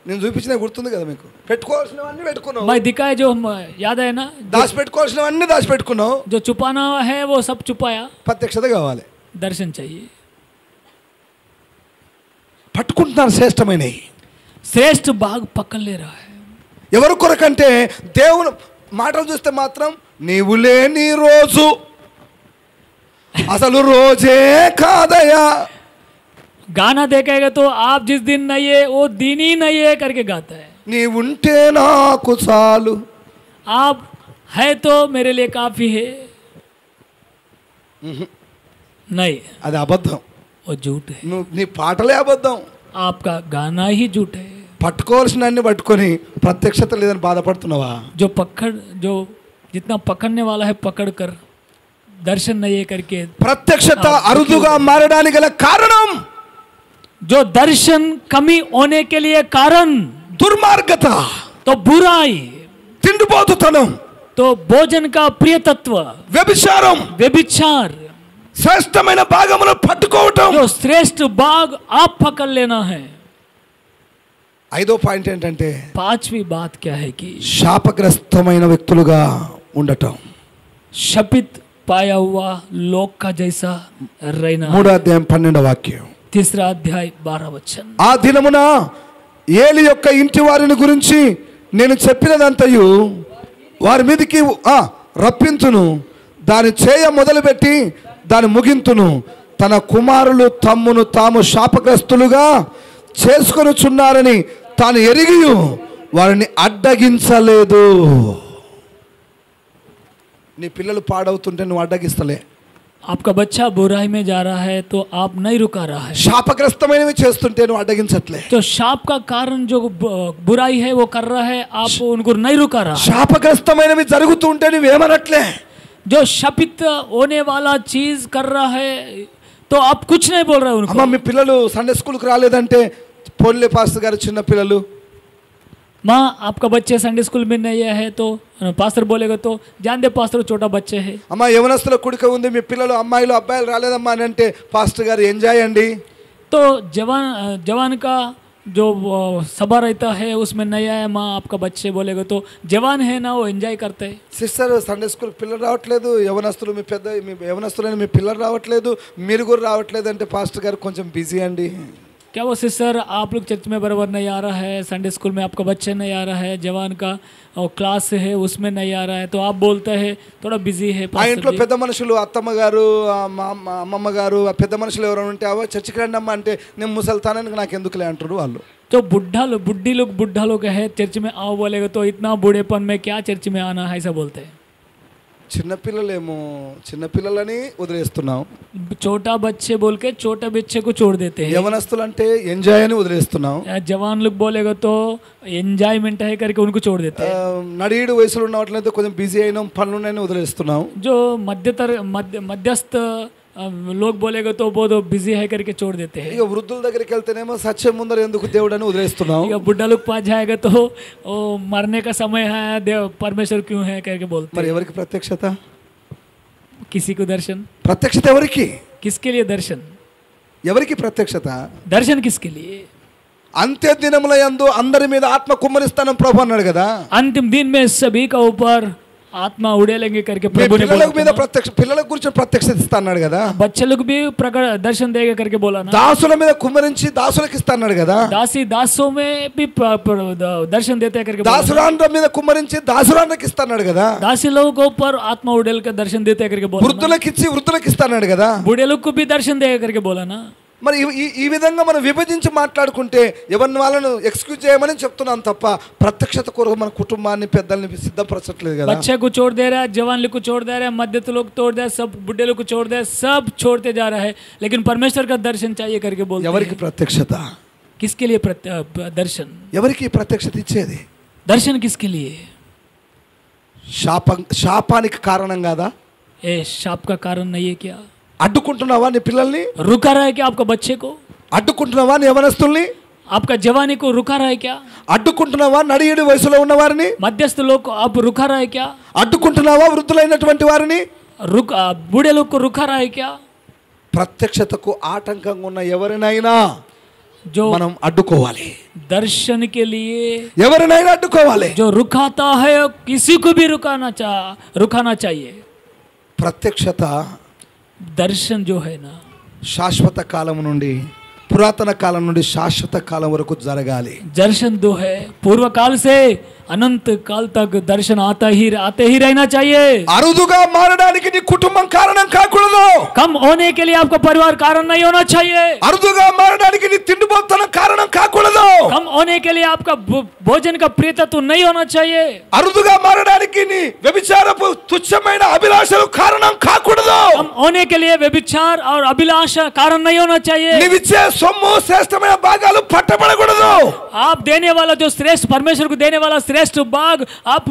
నేను చూపించిన గుర్తుంది కదా మీకు? పెట్టుకోవాల్సినవన్నీ పెట్టుకున్నావు, मैं दिखाए जो याद है ना, దాచిపెట్టుకోవాల్సినవన్నీ దాచిపెట్టుకున్నావు. जो छुपाना है वो सब छुपाया. ప్రత్యక్షత కావాలి, दर्शन चाहिए. పట్టుకుంటున్నారు శ్రేష్టమైనవి. श्रेष्ठ भाग पकड़ ले रहा है. ఎవరి కొరకంటే దేవుని మాటలు చూస్తే మాత్రం నీవు లేని రోజు అసలు రోజే కాదయా. गाना देखेगा तो आप जिस दिन नहीं है वो दिन ही नहीं है करके गाता है. నీవుంటే నాకు చాలు, आप है तो मेरे लिए काफी है. नहीं, అది అబద్ధం. वो झूठ है. నువ్వు నీ పాటలే అబద్ధం. आपका गाना ही झूठ है. పట్టుకోవాల్సినన్ని పట్టుకొని ప్రత్యక్షత లేదని బాధపడుతున్నావా? जो जितना पकड़ने वाला है पकड़ कर दर्शन नहीं है करके, ప్రత్యక్షత అరుదుగా మారడానికి గల కారణం जो दर्शन कमी होने के लिए कारण దుర్మార్గత, तो बुराई, తిండిపోతుతనం, तो भोजन का प्रिय तत्व, వ్యభిచారం, व्यभिचार, శ్రేష్టమైన భాగమును పట్టుకోవటం. जो श्रेष्ठ भाग आप पकड़ लेना है. 5వ పాయింట్ ఏంటంటే 5वीं बात क्या है कि శాపగ్రస్తమైన వ్యక్తులుగా ఉండటం. शपित पाया हुआ लोक का जैसा रहना. 3వ అధ్యాయం 12వ వాక్యం. 3रा अध्याय 12 वचन. ఆ దినమున ఏలి యొక్క ఇంటి వారిని గురించి నేను చెప్పినదంతయు వారి మీదకి రప్పించును, దాని చేయ మొదలుపెట్టి దాని ముగింతును. తన కుమారులు తమ్మును తాము శాపగ్రస్తులుగా చేసుకొనుచున్నారని తాను ఎరిగి వారిని అడ్డగించలేదు. నీ పిల్లలు పాడవుతుంటే నువ్వు అడ్డగిస్తలే. आपका बच्चा बुराई में जा रहा है तो आप नहीं रुका रहा है. శాపగ్రస్తమైనవి చేస్తుంటే నువ్వు అడ్డగించట్లే. तो शाप का कारण जो बुराई है वो कर रहा है, आप उनको नहीं रुका रहा. శాపగ్రస్తమైనవి జరుగుతూ ఉంటే నువ్వేమనట్లే. जो शपित होने वाला चीज कर रहा है तो आप कुछ नहीं बोल रहे उनको. అమ్మ మీ పిల్లలు సండే స్కూల్కి రాలేదంటే పోన్లే పాస్టర్ గారు చిన్న పిల్లలు. माँ आपका बच्चे संडे स्कूल में नहीं है तो पास्टर बोलेगा तो जान दे पास्टर छोटा बच्चे है. అమ్మ యవనస్తుల కుడిక ఉంది, మీ పిల్లలు అమ్మాయిలు అబ్బాయిలు రాలేదమ్మా అని అంటే పాస్టర్ గారు ఎంజాయ్ అండి. तो जवान का जो सभा रहता है उसमें नहीं आया माँ आपका बच्चे बोलेगा तो जवान है ना वो एंजॉय करते हैं. సిస్టర్ సండే స్కూల్ పిల్లలు రావట్లేదు, యవనస్తులు మీ యవనస్తులైన మీ పిల్లలు రావట్లేదు, మీరు కూడా రావట్లేదు అంటే పాస్టర్ గారు కొంచెం బిజీ అండి. क्या वो सिस्टर आप लोग चर्च में बराबर नहीं आ रहा है, संडे स्कूल में आपका बच्चा नहीं आ रहा है, जवान का क्लास है उसमें नहीं आ रहा है तो आप बोलते हैं थोड़ा बिजी है. ఆ ఇంట్లో పెద్ద మనుషులు అత్తమ్మ గారు అమ్మమ్మ గారు పెద్ద మనుషులు ఎవరైనా ఉంటే అవో చర్చికి రండి అమ్మ అంటే నేను ముసల్తానానికి నాకు ఎందుకులే అంటారు వాళ్ళు. तो बुढ़ा लोग है चर्च में आओ बोलेगा तो इतना बूढ़ेपन में क्या चर्च में आना है ऐसा बोलते हैं. చిన్నపిల్లలేమో చిన్నపిల్లలని వదిలేస్తున్నాం. छोटा बच्चे बोल के छोटे बच्चे को छोड़ देते हैं. యవనస్తులు అంటే ఎంజాయ్ అని వదిలేస్తున్నాం. जवान लोग बोलेगा तो एंजॉयमेंट है करके उनको छोड़ देते हैं. నడియుడు వయసులో ఉన్న వాటినైతే కొంచెం బిజీ అయినాం పనులున్నాయని వదిలేస్తున్నాం. जो मध्यस्थ लोग बोलेगा तो बहुत बिजी है करके छोड़ देते हैं। ఇక వృద్ధుల దగ్గరికి వెళ్తేనేమో సత్యం ముందర ఎందుకు దేవుడు అని వదిలేస్తున్నాం. इక बुढ़ा लोग पास जाएगा तो वो मरने का समय है, देव परमेश्वर क्यों है करके बोलते మరి हैं। ఎవరికి ప్రత్యక్షత? किसी को दर्शन, ప్రత్యక్షత ఎవరికి? किसके लिए दर्शन? ఎవరికి ప్రత్యక్షత? दर्शन किसके लिए? అంత్య దినముల యందు అందరి మీద ఆత్మ కుమ్మరిస్తానని ప్రభు అన్నాడు కదా. अंतिम दिन में सभी का ऊपर आत्मा उड़ेलेंगे करके మీ प्रभु ने పిల్లల बोला మీద था। ప్రత్యక్ష పిల్లల గురించి ప్రత్యక్షత ఇస్తా అన్నాడు కదా. बच्चे लोग भी प्रकट दर्शन देगा करके बोला ना। దాసుల మీద కుమ్మరించి దాసులకు ఇస్తా అన్నాడు కదా. दासी दासों में भी दर्शन देते हैं करके बोला ना। దాసురాండ్ర మీద కుమ్మరించి దాసురాండ్రకి ఇస్తా అన్నాడు కదా. दासी लोगों के ऊपर आत्मा उड़ेल कर दर्शन देते हैं करके बोला ना। వృద్ధులకు ఇచ్చి వృద్ధులకు ఇస్తా అన్నాడు కదా. बूढ़े लोग को भी दर्शन देगा करके बोला ना। మరి ఈ విధంగా మనం విభజించి మాట్లాడుకుంటే ఎవరిని వాళ్ళను ఎక్స్క్యూజ్ చేయమని చెప్తున్నాం తప్ప ప్రత్యక్షత కొరకు మన కుటుంబాన్ని పెద్దల్ని సిద్ధపరచట్లేదు కదా. बच्चे को छोड़ दे रहा है, जवान लोग को छोड़ दे रहा है, मध्यस्थ लोग छोड़ दे रहा है, सब बुढ़े लोग को छोड़ दे रहा है, सब छोड़ते जा रहा है, लेकिन परमेश्वर का दर्शन चाहिए करके बोलते ఎవరికి हैं। ప్రత్యక్షత? किसके लिए दर्शन? ఎవరికి ప్రత్యక్షత ఇచ్చేది? दर्शन किसके लिए? శాపానికి కారణం కాదా? ए शाप का कारण नहीं है क्या? అడ్డుకుంటున్నావా నీ పిల్లల్ని? रुका रहा है क्या आपका बच्चे को? అడ్డుకుంటున్నావా నీ యవనస్తుల్ని? आपका जवानी को रुका रहा है क्या? అడ్డుకుంటున్నావా నడియేడు వయసులో ఉన్న వారిని? मध्यस्थ लोग को आप रुका रहा है क्या? అడ్డుకుంటున్నావా వృద్ధులైనటువంటి వారిని? बूढ़े लोग को रुका रहा है क्या? ప్రత్యక్షతకు ఆటంకంగా ఉన్న ఎవరినైనా जो మనం అడ్డుకోవాలి. दर्शन के लिए ఎవరినైనా అడ్డుకోవాలి. जो रुकाता है किसी को भी रुकाना चाहिए। ప్రత్యక్షత दर्शन जो है ना, శాశ్వత కాలం నుండి పురాతన కాలం నుండి శాశ్వత కాలం వరకు జరగాలి. दर्शन जो है पूर्व काल से अनंत काल तक दर्शन आते ही रहना चाहिए। అరుదుగా మారడానికి నీ కుటుంబం కారణం కాకూడదు. कम होने के लिए आपका परिवार कारण नहीं होना चाहिए। అరుదుగా మారడానికి నీ తిండిపోతనం కారణం కాకూడదు. कम होने के लिए आपका भोजन का प्रियतत्व नहीं होना चाहिए। అరుదుగా మారడానికి నీ వ్యభిచారపు తుచ్చమైన అభిలాషలు కారణం కాకూడదు. कम होने के लिए व्यभिचार और अभिलाषा कारण नहीं होना चाहिए। నీవిచ్చే సొమ్ము శ్రేష్టమైన భాగాలు పట్టబడకూడదు. आप देने वाला जो श्रेष्ठ परमेश्वर को देने वाला श्रेष्ठ भाग आप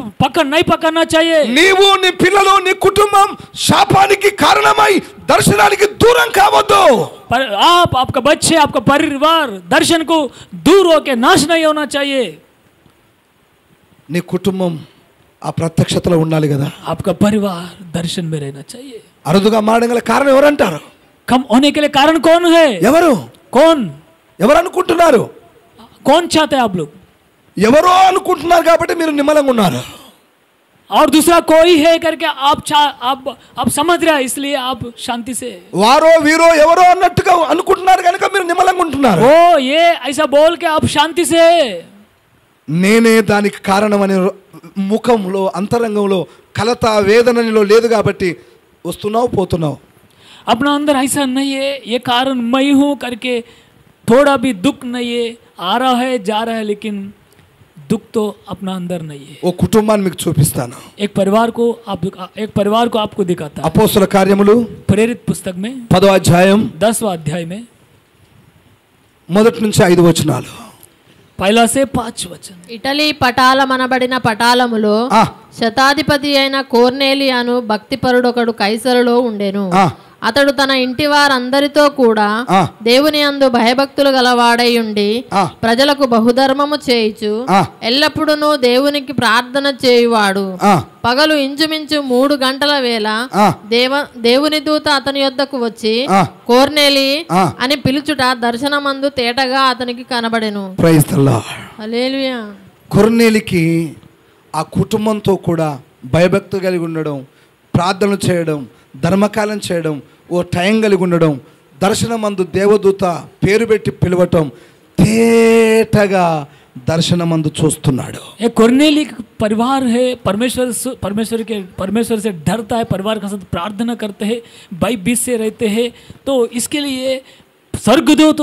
नहीं पकड़ना चाहिए। నీవు నీ పిల్లలు నీ కుటుంబం శాపానికి కారణమై దర్శనానికి దూరం కావద్దు. आप आपका बच्चे आपका परिवार दर्शन को दूर होके नाश नहीं होना चाहिए। నీ కుటుంబం ఆ ప్రత్యక్షతలో ఉండాలి కదా. आपका परिवार दर्शन में रहना चाहिए। అరుదుగా మారడం గల కారణం ఎవరంటారు? कम होने के लिए कारण कौन है? ఎవరు ఎవరు అనుకుంటున్నారు? कौन चाहते हैं आप लोग? ఎవరో అనుకుంటున్నారు కాబట్టి మీరు నిమ్మలంగా ఉన్నారు. और दूसरा कोई है करके आप समझ रहे हैं, इसलिए आप शांति से వారో వీరో ఎవరో అన్నట్టుగా అనుకుంటున్నారు కనుక మీరు నిమ్మలంగా ఉంటున్నారు. ओ ये ऐसा बोल के आप शांति से నేనే దానికి కారణమని ముఖంలో అంతరంగంలో కలత వేదనలో లేదు కాబట్టి వస్తున్నావు పోతున్నావు. अपना अंदर ऐसा नहीं है ये कारण मैं हूँ करके थोड़ा भी दुख नहीं है, आ रहा है जा रहा है, लेकिन दुख तो अपना अंदर नहीं है। ఓ కుటుంబాన్ని మీకు చూపిస్తాను. एक परिवार को आपको दिखाता है। అపోస్తల కార్యములు प्रेरित पुस्तक में 10వ అధ్యాయం 10वां अध्याय में 1 నుంచి 5 వచనాలు. पहला से 5 वचन। ఇటలీ పటాలమనబడిన పటాలములో ఆ, శతాధిపతి అయిన కోర్నేలియాను భక్తిపరుడొకడు కైసరులో ఉండెను. ఆ, అతడు తన ఇంటి వారందరితో కూడా ఆ. దేవుని యందు భయభక్తులు గలవాడై ఉండి ఆ. ప్రజలకు బహుధర్మము చేయుచు ఆ. ఎల్లప్పుడూ దేవునికి ప్రార్థన చేయువాడు. ఆ, పగలు ఇంచుమించు 3 గంటల వేళ ఆ. దేవుని దూత అతని యొద్దకు వచ్చి ఆ. కోర్నేలి ఆ. అని పిలుచుట దర్శనమందు తేటగా అతనికి కనబడెను. Praise the lord. హల్లెలూయా. కొర్నేలికి ఆ కుటుంబంతో కూడా భయభక్తులు కలిగి ఉండడం, ప్రార్థనలు చేయడం, ధర్మకాలం చేయడం, ఓ టైం కలిగి ఉండడం, దర్శనమందు దేవదూత పేరు పెట్టి పిలవటం తేటగా దర్శనమందు చూస్తున్నాడు. एक कोर्नेली परिवार है, परमेश्वर से डरता है, परिवार के साथ प्रार्थना करते हैं, भाई बीच से रहते हैं, तो इसके लिए स्वर्गदूत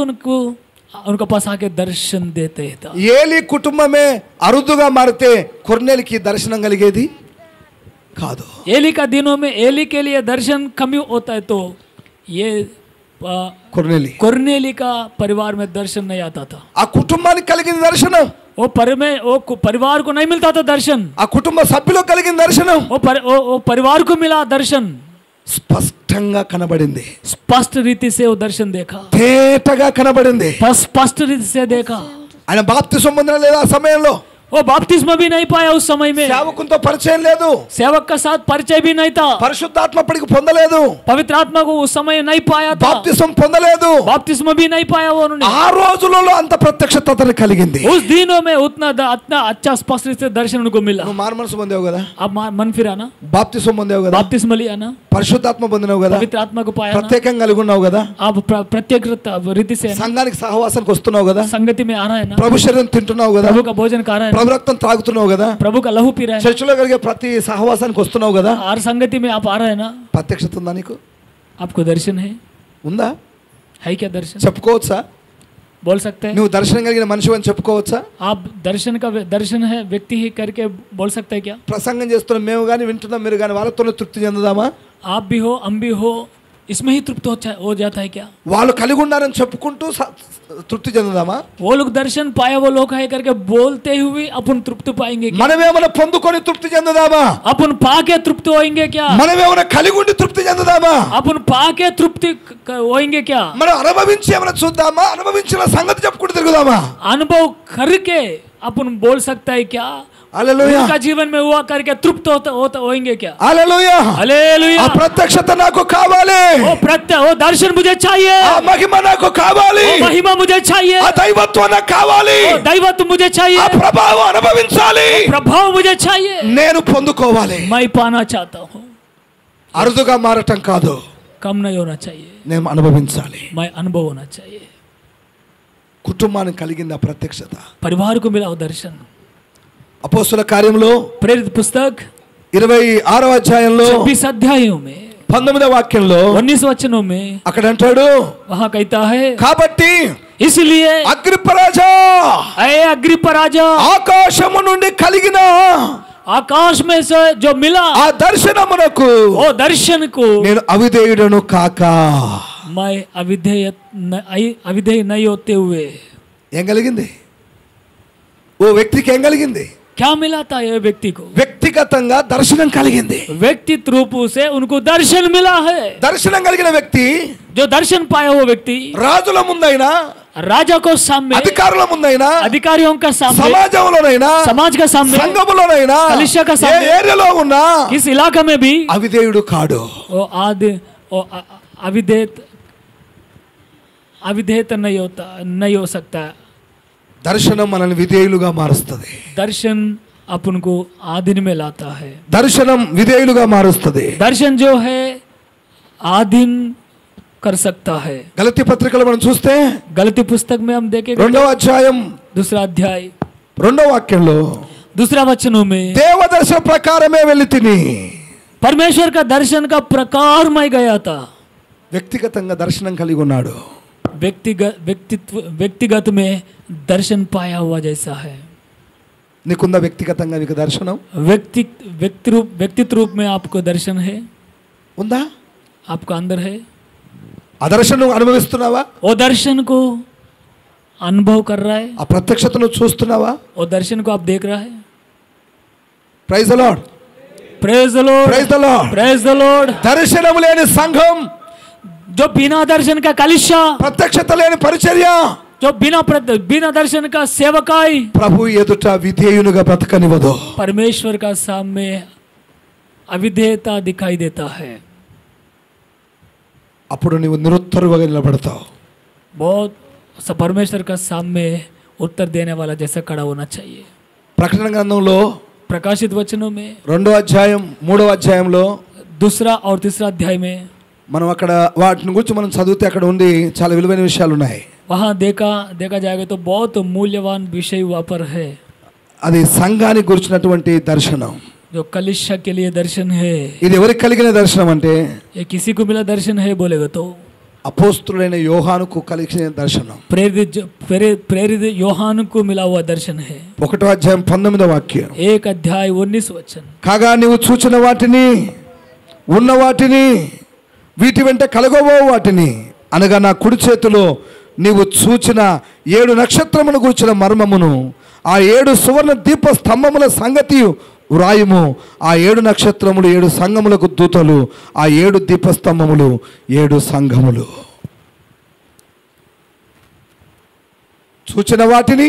उनके पास आके दर्शन देते हैं। ఏలి కుటుంబమే అరుదుగా మారితే కొర్నేలికి దర్శనం కలిగేది కాదు. एली का दिनों में एली के लिए दर्शन कमी होता है, तो ये कोर्नेली का परिवार में दर्शन नहीं आता था। ఆ కుటుంబానికి కలిగిన దర్శనం वो परिवार को नहीं मिलता था दर्शन, ఆ కుటుంబ సభ్యులకు కలిగిన దర్శనం वो परिवार को मिला दर्शन। స్పష్టంగా స్పష్టంగా కనబడింది, स्पष्ट रीति से वो दर्शन देखा, తేటగా కనబడింది. स्पष्ट रीति से देखा। ఆయన బాప్తిసం పొందిన లేదు ఆ సమయంలో, वो बपतिस्मा भी नहीं पाया उस समय में, సేవకునితో పరిచయం లేదు, सेवक का साथ परिचय भी नहीं था, పరిశుద్ధాత్మ అప్పటికి పొందలేదు, पवित्र आत्मा को उस समय नहीं पाया था, బాప్తిసం పొందలేదు. बपतिस्मा भी नहीं पाया वो उन्होंने। ఆ రోజులలో అంత ప్రత్యక్షత అతనికి కలిగింది. उस दिनों में उतना अच्छा स्पष्ट रीति से दर्शन उनको मिला। నువ్వు మారు మనసు పొందావు కదా, अब मन फिरा ना, బాప్తిసం పొందావు కదా, बपतिस्मा लिया ना, పరిశుద్ధాత్మ పొందినావు కదా, पवित्र आत्मा को पाया ना, ప్రత్యేకంగా కలిగి ఉన్నావు కదా, अब प्रत्येक रीति से సంఘానికి సహవాసానికి వస్తున్నావు కదా, संगति में आ रहा है ना, ప్రభు శరీరం తింటున్నావు కదా, प्रभु का भोजन खा रहा है ना, ప్రభు రక్తం తాగుతున్నావు కదా, प्रभु का लहू पी रहा है, చర్చిలో కలిగే ప్రతి సహవాసానికి వస్తున్నావు కదా, हर संगति में आप आ रहे हैं ना, ప్రత్యక్షత ఉందా నీకు? आपको दर्शन है ఉందా? क्या दर्शन చెప్పుకోవచ్చా? बोल सकते हैं? నువ్వు దర్శనం కలిగిన మనిషి అని చెప్పుకోవచ్చా? आप दर्शन है व्यक्ति ही करके बोल सकते हैं क्या? ప్రసంగం చేస్తున్నాం మేము కానీ, వింటున్నాం మీరు కానీ, వాళ్ళతోనే తృప్తి చెందుదామా? आप भी हो, हम भी हो, इसमें ही तृप्त हो जाता है क्या? వాళ్ళు కలిగి ఉన్నారని చెప్పుకుంటూ తృప్తి చెందుదామా? वो लोग दर्शन पाया वो लोग है करके बोलते हुए अपन तृप्त पाएंगे क्या? మనమేమైనా పొందుకొని తృప్తి చెందుదామా? अपन पाके तृप्त होएंगे क्या? మనమేమైనా కలిగి ఉండి తృప్తి చెందుదామా? अपन पाके तृप्ति होएंगे क्या? మనం అనుభవించి ఏమైనా చూద్దామా? అనుభవించిన సంగతి చెప్పుకుంటూ తిరుగుదామా? अनुभव करके अपन बोल सकता है क्या? హల్లెలూయా. उनका जीवन में हुआ करके तृप्त होएंगे क्या? హల్లెలూయా. हालेलुया। ఆ ప్రత్యక్షత నాకు కావాలి, वो दर्शन मुझे चाहिए, ఆ మహిమ నాకు కావాలి, वो महिमा मुझे चाहिए, ఆ దైవత్వం నాకు కావాలి, वो दैवत्व मुझे चाहिए, ఆ ప్రభావం అనుభవించాలి, प्रभाव मुझे चाहिए, నేను పొందుకోవాలి. मैं पाना चाहता हूँ। అరుదుగా మారటం కాదు, कम नहीं होना चाहिए, నేను అనుభవించాలి. मैं अनुभव होना चाहिए। కుటుంబానికి కలిగింది ఆ ప్రత్యక్షత. परिवार को मिला वो दर्शन। అపోస్తుల కార్యంలో प्रेरित पुस्तक 26వ అధ్యాయంలో 26 अध्यायों में 19వ వాక్యంలో 19 वचनों में అక్కడ అంటాడు, वहाँ कहता है, కాబట్టి इसलिए అగ్రిప్పరాజా, अये अग्रिप्पा राजा, ఆకాశము నుండి కలిగిన आकाश में से जो मिला ఆ దర్శనమునకు वो दर्शन को నేను అవిధేయుడను కాక. मैं अविधेय नहीं होते हुए, ఏం కలిగింది? ఓ వ్యక్తికి ఏం కలిగింది? क्या मिला था ये व्यक्ति को? వ్యక్తిగతంగా దర్శనం కలిగింది. व्यक्तित्व रूप से उनको दर्शन मिला है। దర్శనం కలిగిన వ్యక్తి जो दर्शन पाया वो व्यक्ति రాజుల ముందైనా, राजा को सामने, అధికారుల ముందైనా, अधिकारियों का सामने, సమాజంలోనైనా, समाज का सामने, సంఘములోనైనా, कलीसिया का ఏ सामने, ఏరియాలో ఉన్నా इस इलाका में भी అవిధేయుడు కాడు. वो अविधेयत नहीं हो सकता। దర్శనం మనల్ని విధేయులుగా మారుస్తుంది. दर्शन अपन को आधीन में लाता है। దర్శనం విధేయులుగా మారుస్తుంది. दर्शन जो है आधीन कर सकता है। గలతీ పత్రికలో మనం చూస్తే गलती पुस्तक में हम देखेंगे 2వ అధ్యాయం 2 अध्याय 2వ వాక్యంలో 2 वचनों में, దేవదర్శన ప్రకారమే వెళ్ళి తిని, परमेश्वर का दर्शन का प्रकार मैं गया था। వ్యక్తిగతంగా దర్శనం కలిగి ఉన్నాడు. व्यक्तिगत में दर्शन पाया हुआ जैसा है। నీకుందా వ్యక్తిగతంగా నీకు దర్శనం? व्यक्तित्व रूप में आपको दर्शन है, ఉందా? आपका अंदर है। ఆ దర్శనం అనుభవిస్తున్నావా? वो दर्शन को अनुभव कर रहा है, ఆ ప్రత్యక్షతను చూస్తున్నావా? वो दर्शन को आप देख रहा है। Praise the lord, praise the lord, praise the lord. Praise the lord. దర్శనం లేని సంఘం, जो बिना दर्शन का कलिशा, ప్రత్యక్షత లేని పరిచర్య, जो बिना दर्शन का सेवकाई ప్రభు ఎదుట విధేయునిగా బ్రతకనివ్వదు. परमेश्वर का सामने अविधेयता दिखाई देता है। అప్పుడు నీవు నిరుత్తరుగా నిలబడతావు. बहुत परमेश्वर का सामने उत्तर देने वाला जैसा खड़ा होना चाहिए। ప్రకటన గ్రంథంలో प्रकाशित वचनों में 2వ అధ్యాయం 3వ అధ్యాయంలో 2 और 3 अध्याय में మనం అక్కడ వాటిని గురించి మనం చదివితే అక్కడ ఉండి చాలా విలువైన విషయాలు ఉన్నాయి. वहाँ देखा जाएगा तो बहुत मूल्यवान विषय वहाँ पर है। అది సంఘానికి గురించినటువంటి దర్శనం. जो कलिशा के लिए दर्शन है, ఇది ఎవరికి కలిగిన దర్శనం అంటే ये किसी को मिला दर्शन है बोलेगा तो అపోస్తులైన యోహానుకు కలిగిన దర్శనం. प्रेरित యోహాను को मिला हुआ दर्शन है। 1వ అధ్యాయం 19వ వాక్యం. 1 अध्याय 19 वचन। కాగా నీవు చూచిన వాటిని, ఉన్న వాటిని, వీటి వెంట కలగబో వాటిని, అనగా నా కుడి చేతిలో నీవు చూచిన 7 నక్షత్రమును గురించిన మర్మమును, ఆ 7 సువర్ణ దీప స్తంభముల సంగతి వ్రాయుము, ఆ 7 నక్షత్రములు 7 సంఘములకు దూతలు, ఆ 7 దీపస్తంభములు 7 సంఘములు. చూచిన వాటిని,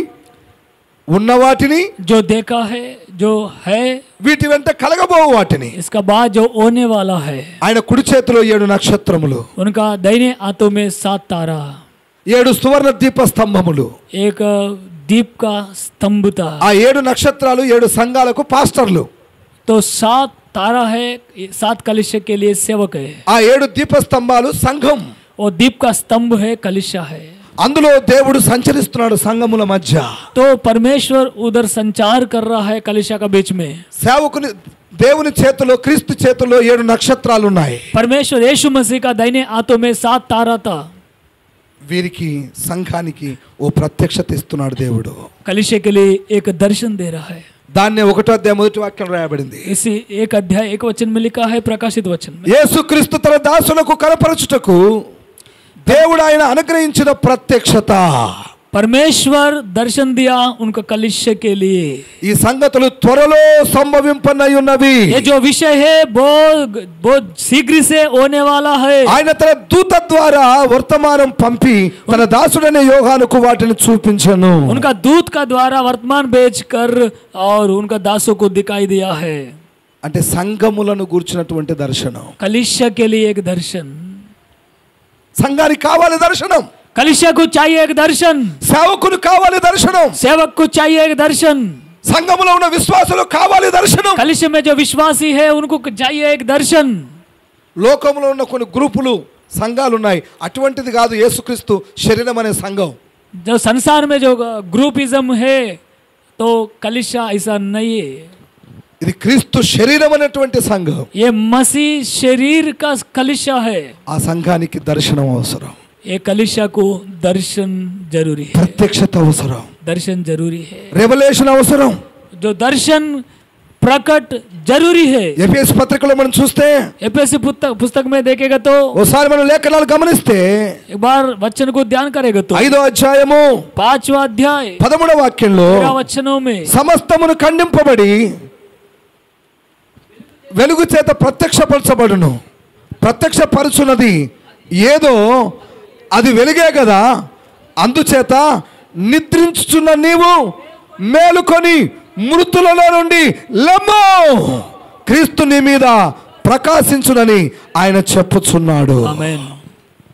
ఉన్న వాటిని, जो देखा है, जो है, వీటి వెంట కలగబోవు వాటిని. इसका बाद जो होने वाला है. ఆయన కుడి చేతిలో 7 నక్షత్రములు, उनका दाहिने हाथों में 7 तारा, 7 సువర్ణ దీపస్తంభములు. एक दीप का स्तंभ था. ఆ 7 నక్షత్రాలు 7 సంఘాలకు పాస్టర్లు. तो 7 तारा है, 7 कलिशा के लिए सेवक है. ఆ 7 దీపస్తంభాలు సంఘం. और दीप का स्तंभ है, कलिशा है. అందులో దేవుడు సంచరిస్తున్నాడు సంఘముల మధ్య. तो परमेश्वर उधर संचार कर रहा है कलिशा का बीच में. సేవకుని దేవుని చేతిలో, క్రీస్తు చేతిలో 7 నక్షత్రాలు ఉన్నాయి. परमेश्वर यीशु मसीह का दाहिने हाथों में 7 तारा था. వీరికి సంఘానికి ఓ ప్రత్యక్షత ఇస్తున్నాడు దేవుడు. कलिशे के लिए एक दर्शन दे रहा है. దాన్ని 1వ అధ్యాయం 1వ వాక్యం రాయబడింది. इसी 1 अध्याय 1 वचन में लिखा है, प्रकाशित वचन में. యేసుక్రీస్తు తన దాసులకు కనపరచుటకు దేవుడు ఆయన అనుగ్రహించిన ప్రత్యక్షత. परमेश्वर दर्शन दिया उनको कलिशे के लिए. ఈ సంగతులు త్వరలో సంభవింపనై ఉన్నవి. ये जो विषय है बहुत शीघ्र से होने वाला है. ఆయన తన దూత ద్వారా వర్తమానం పంపి తన దాసుడైన యోహానుకు వాటిని చూపించెను. उनका दूत का द्वारा वर्तमान भेजकर और उनका दासों को दिखाई दिया है. అంటే సంఘములను గూర్చినటువంటి దర్శనం. कलिशा के लिए एक दर्शन. సంఘానికి కావాలి దర్శనం. कलिशा को चाहिए एक दर्शन. సేవకులు కావాలి దర్శనం. सेवक को चाहिए एक दर्शन. సంఘములో ఉన్న విశ్వాసులు కావాలి దర్శనం. कलिशा में जो विश्वासी है उनको चाहिए एक दर्शन. లోకంలో ఉన్న కొన్ని గ్రూపులు, సంఘాలు ఉన్నాయి. అటువంటిది కాదు యేసుక్రీస్తు శరీరం అనే సంఘం. जो संसार में जो ग्रुपिज्म है तो कलिशा ऐसा नहीं है. ఇది క్రీస్తు శరీరం అనేటువంటి సంఘం. ये मसीह शरीर का कलिशा है. ఆ సంఘానికి దర్శనం అవసరం. ये कलिशा को दर्शन जरूरी है. ప్రత్యక్షత అవసరం. दर्शन जरूरी है. రెవల్యూషన్ అవసరం. जो दर्शन प्रकट जरूरी है. ఎఫెసు పత్రికలో మనం చూస్తే, एफएसी पुस्तक में देखेगा तो ఓసారి మనం లేఖనాలు గమనిస్తే, एक बार वचन को ध्यान करेगा तो 5వ అధ్యాయము 5वां अध्याय 13వ వాక్యంలో 13 वचनों में సమస్తమును ఖండింపబడి వెలుగు చేత ప్రత్యక్షపరచబడును. ప్రత్యక్షపరచున్నది ఏదో అది వెలుగే కదా. అందుచేత నిద్రించుచున్న నీవు మేలుకొని మృతులలో నుండి లెమ్మో, క్రీస్తు నీ మీద ప్రకాశించునని ఆయన చెప్పుచున్నాడు. आमीन.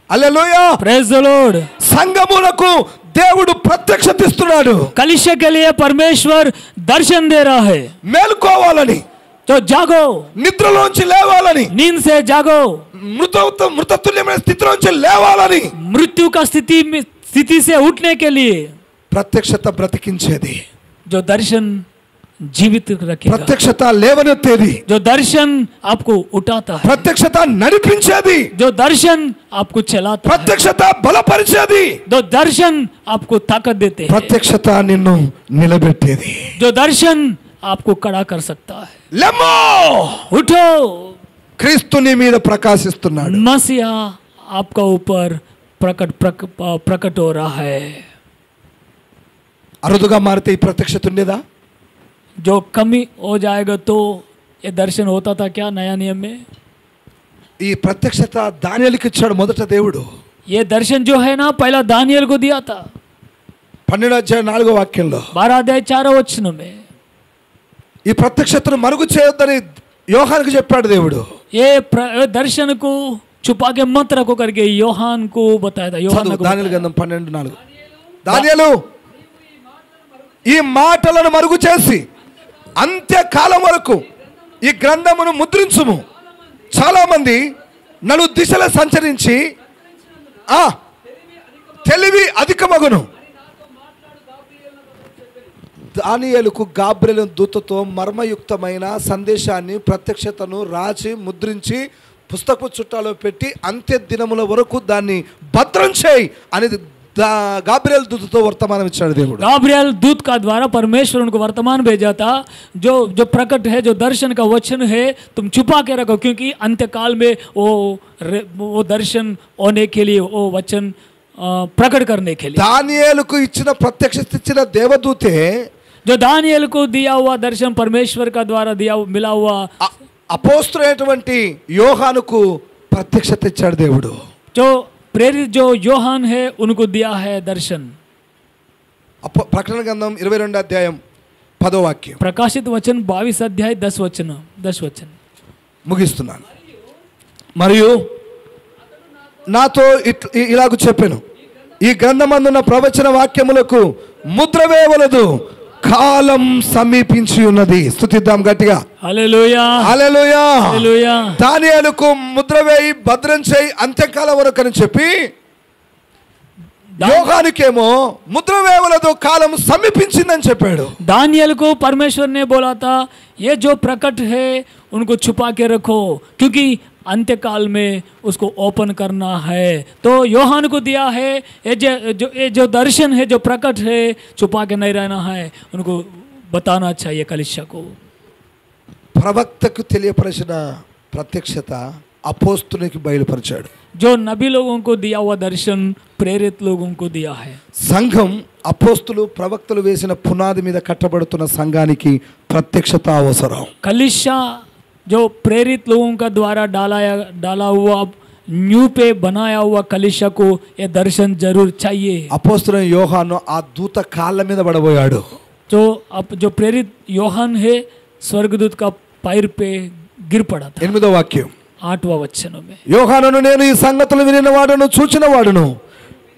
హల్లెలూయా. Praise the Lord. సంఘములకు దేవుడు ప్రత్యక్షత ఇస్తున్నాడు. कलिशा के लिए परमेश्वर दर्शन दे रहा है. మేలుకోవాలని, तो जागो, నిద్రలోంచి లేవాలని, नींद से जागो, మృతతుల్యమైన స్థితిలోంచి లేవాలని. मृत्यु का स्थिति से उठने के लिए ప్రత్యక్షత బ్రతికించేది. जो दर्शन जीवित रखेगा. ప్రత్యక్షత లేవనెత్తేది. जो दर्शन आपको उठाता है. ప్రత్యక్షత నడిపించేది. जो दर्शन आपको चलाता है. ప్రత్యక్షత బలపరిచేది. जो दर्शन आपको ताकत देते हैं. ప్రత్యక్షత నిన్ను నిలబెట్టేది. जो दर्शन आपको खड़ा कर सकता है. లెమ్మో, उठो, క్రీస్తు నీ మీద ప్రకాశిస్తున్నాడు. मसीहा आपका ऊपर प्रकट हो रहा है. అరుదుగా మారితే ఈ ప్రత్యక్షత ఉండేదా? जो कमी हो जाएगा तो ये दर्शन होता था क्या नया नियम में? ఈ ప్రత్యక్షత దానియేలుకి ఇచ్చాడు మొదట దేవుడు. ये दर्शन जो है ना पहला दानियल को दिया था. 12వ అధ్యాయం 4వ వాక్యంలో 12 अध्याय 4 वचन में ఈ ప్రత్యక్షతను మరుగు చేయొద్దని యోహానుకు చెప్పాడు దేవుడు. ये दर्शन को छुपा के मत रखो करके योहान को बताया था. योहान को దానియేలు గ్రంథం 12:4. దానియేలు ఈ మాటలను మరుగు చేసి అంత్యకాలం వరకు ఈ గ్రంథమును ముద్రించుము. చాలా మంది నలు దిశలో సంచరించి తెలివి అధికమగును. దానియేలుకు గాబ్రియలు దూతతో మర్మయుక్తమైన సందేశాన్ని, ప్రత్యక్షతను రాసి ముద్రించి పుస్తకపు చుట్టాలో పెట్టి అంత్య దినముల వరకు దాన్ని భద్రం చేయి అనేది गाब्रियल दूत तो वर्तमान इच्छाడు దేవుడు. गाब्रियल दूत का द्वारा परमेश्वर उनको वर्तमान भेजा था. जो जो प्रकट है, जो दर्शन का वचन है, तुम छुपा के रखो क्योंकि अंत्यकाल में वो दर्शन होने के लिए, वो वचन प्रकट करने के लिए. దానియేలుకు ఇచ్చిన ప్రత్యక్షత ఇచ్చిన దేవదూతే जो दानियल को दिया हुआ दर्शन परमेश्वर का द्वारा मिला हुआ, అపోస్తులైనటువంటి యోహానుకు ప్రత్యక్షత ఇచ్చాడు దేవుడు. जो प्रेरित जो योहान है उनको दिया है दर्शन. ప్రకటన గ్రంథం 22 అధ్యాయం 10వ వాక్యం. प्रकाशित वचन 22 अध्याय 10 वचन. ముగిస్తున్నాను. మరియు నాతో ఇలాగ చెప్పాను, ఈ గ్రంథమందున్న ప్రవచన వాక్యములకు ముద్ర వేయవలదు, కాలం సమీపించి ఉన్నది. స్తుతిద్దాం గట్టిగా. హల్లెలూయా హల్లెలూయా హల్లెలూయా. దానియేలుకు ముద్ర వేయి భద్రం చేయి అంత్యకాలం వరకు అని చెప్పి, యోహానుకేమో ముద్ర వేయవలదు, కాలం సమీపించిందని చెప్పాడు. दानियल को परमेश्वर ने बोला था ये जो प्रकट है उनको छुपा के रखो, क्योंकि अंत्यकाल में उसको ओपन करना है. तो योहान को दिया है ये जो दर्शन है, जो प्रकट है, छुपा के नहीं रहना है, उनको बताना चाहिए कलीसिया को. ప్రవక్తకు తెలియపరిచిన ప్రత్యక్షత అపోస్తునికి బయలుపరిచాడు. जो नबी लोगों को दिया हुआ दर्शन प्रेरित लोगों को दिया है. సంఘం అపోస్తులు ప్రవక్తలు వేసిన పునాది మీద కట్టబడుతున్న సంఘానికి ప్రత్యక్షత అవసరం. कलीसिया जो प्रेरित लोगों का द्वारा डाला हुआ न्यू पे बनाया हुआ कलीसिया को ये दर्शन जरूर चाहिए. అపోస్తులైన యోహాను ఆ దూత కాళ్ళ మీద పడబోయాడు. जो प्रेरित योहान है स्वर्गदूत का पैर पे गिर पड़ा था. 8వ వాక్యం. 8वां वचन में యోహానును, నేను ఈ సంగతులు వినినవాడును చూచినవాడును,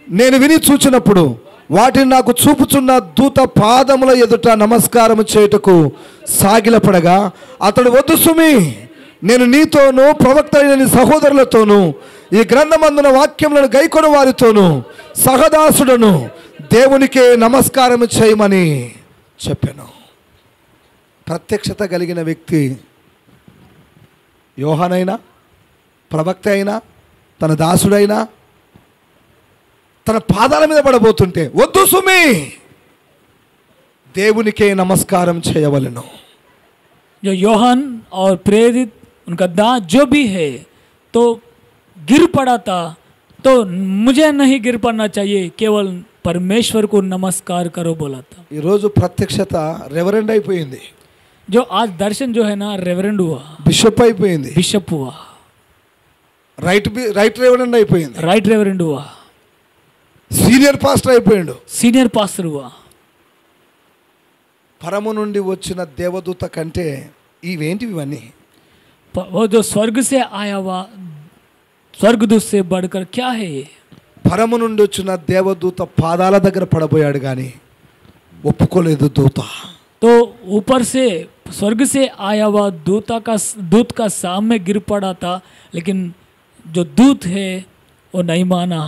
నేను విని చూచినప్పుడు వాటిని నాకు చూపుచున్న దూత పాదముల ఎదుట నమస్కారము చేయుటకు సాగిలపడగా, అతడు వద్దు సుమి, నేను నీతోనూ ప్రవక్త అయిన నీ సహోదరులతోనూ ఈ గ్రంథమందున వాక్యములను గైకొన వారితోనూ సహదాసుడను, దేవునికే నమస్కారము చేయమని చెప్పాను. ప్రత్యక్షత కలిగిన వ్యక్తి యోహానైనా, ప్రవక్త అయినా, తన దాసుడైనా తన పాదాల మీద పడబోతుంటే, వద్దు సుమి, దేవునికే నమస్కారం చేయవలెను. जो योहान और प्रेरित उनका दास जो भी है तो गिर पड़ा था, तो मुझे नहीं गिर पड़ना चाहिए, केवल परमेश्वर को नमस्कार करो बोला था. ఈరోజు ప్రత్యక్షత రెవరెండ్ అయిపోయింది, जो आज दर्शन जो है ना रेवरेंड हुआ, బిషప్ అయిపోయింది, बिशप हुआ, రైట్ రెవరెండ్ అయిపోయింది, राइट रेवरेंड हुआ, సీనియర్ పాస్టర్ అయిపోయాడు. सीनियर पास्टर हुआ. పరము నుండి వచ్చిన దేవదూత కంటే ఇవేంటివి ఇవన్నీ? वो जो स्वर्ग से आया हुआ स्वर्गदूत से बढ़कर क्या है ये? పరము నుండి వచ్చిన దేవదూత పాదాల దగ్గర పడబోయాడు కానీ ఒప్పుకోలేదు దూత. तो ऊपर से स्वर्ग से आया हुआ दूत का सामने गिर पड़ा था, लेकिन जो दूत है वो नहीं माना,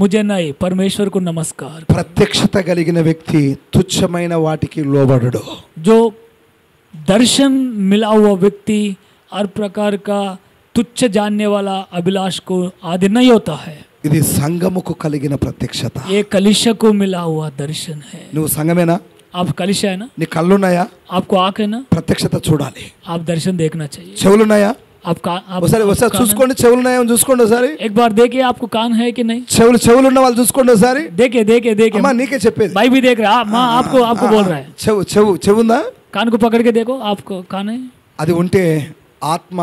मुझे नहीं, परमेश्वर को नमस्कार. ప్రత్యక్షత కలిగిన వ్యక్తి తుచ్చమైన వాటికి లోబడడు. जो दर्शन मिला हुआ व्यक्ति हर प्रकार का तुच्छ जानने वाला अभिलाष को आदि नहीं होता है. ఇది సంఘముకు కలిగిన ప్రత్యక్షత. ये कलीसिया को मिला हुआ दर्शन है. నువ్వు సంఘమేనా? आप कलीसिया है ना, నీ కళ్ళున్నాయా? आपको आँख है ना, ప్రత్యక్షత చూడాలి. आप दर्शन देखना चाहिए. చెవులున్నాయా? आप ఒకసారి कान చూసుకోండి, చెవులున్నాయా చూసుకోండి ఒకసారి. है? एक बार देखिए आपको कान है कि नहीं. చెవులున్న వాళ్ళు చూసుకోండి ఒకసారి. देखिए అమ్మా నీకే చెప్పేది. भाई भी देख रहा है. माँ आपको बोल रहा है. చెవుందా? कान को पकड़ के देखो, आपको कान है. అది ఉంటే ఆత్మ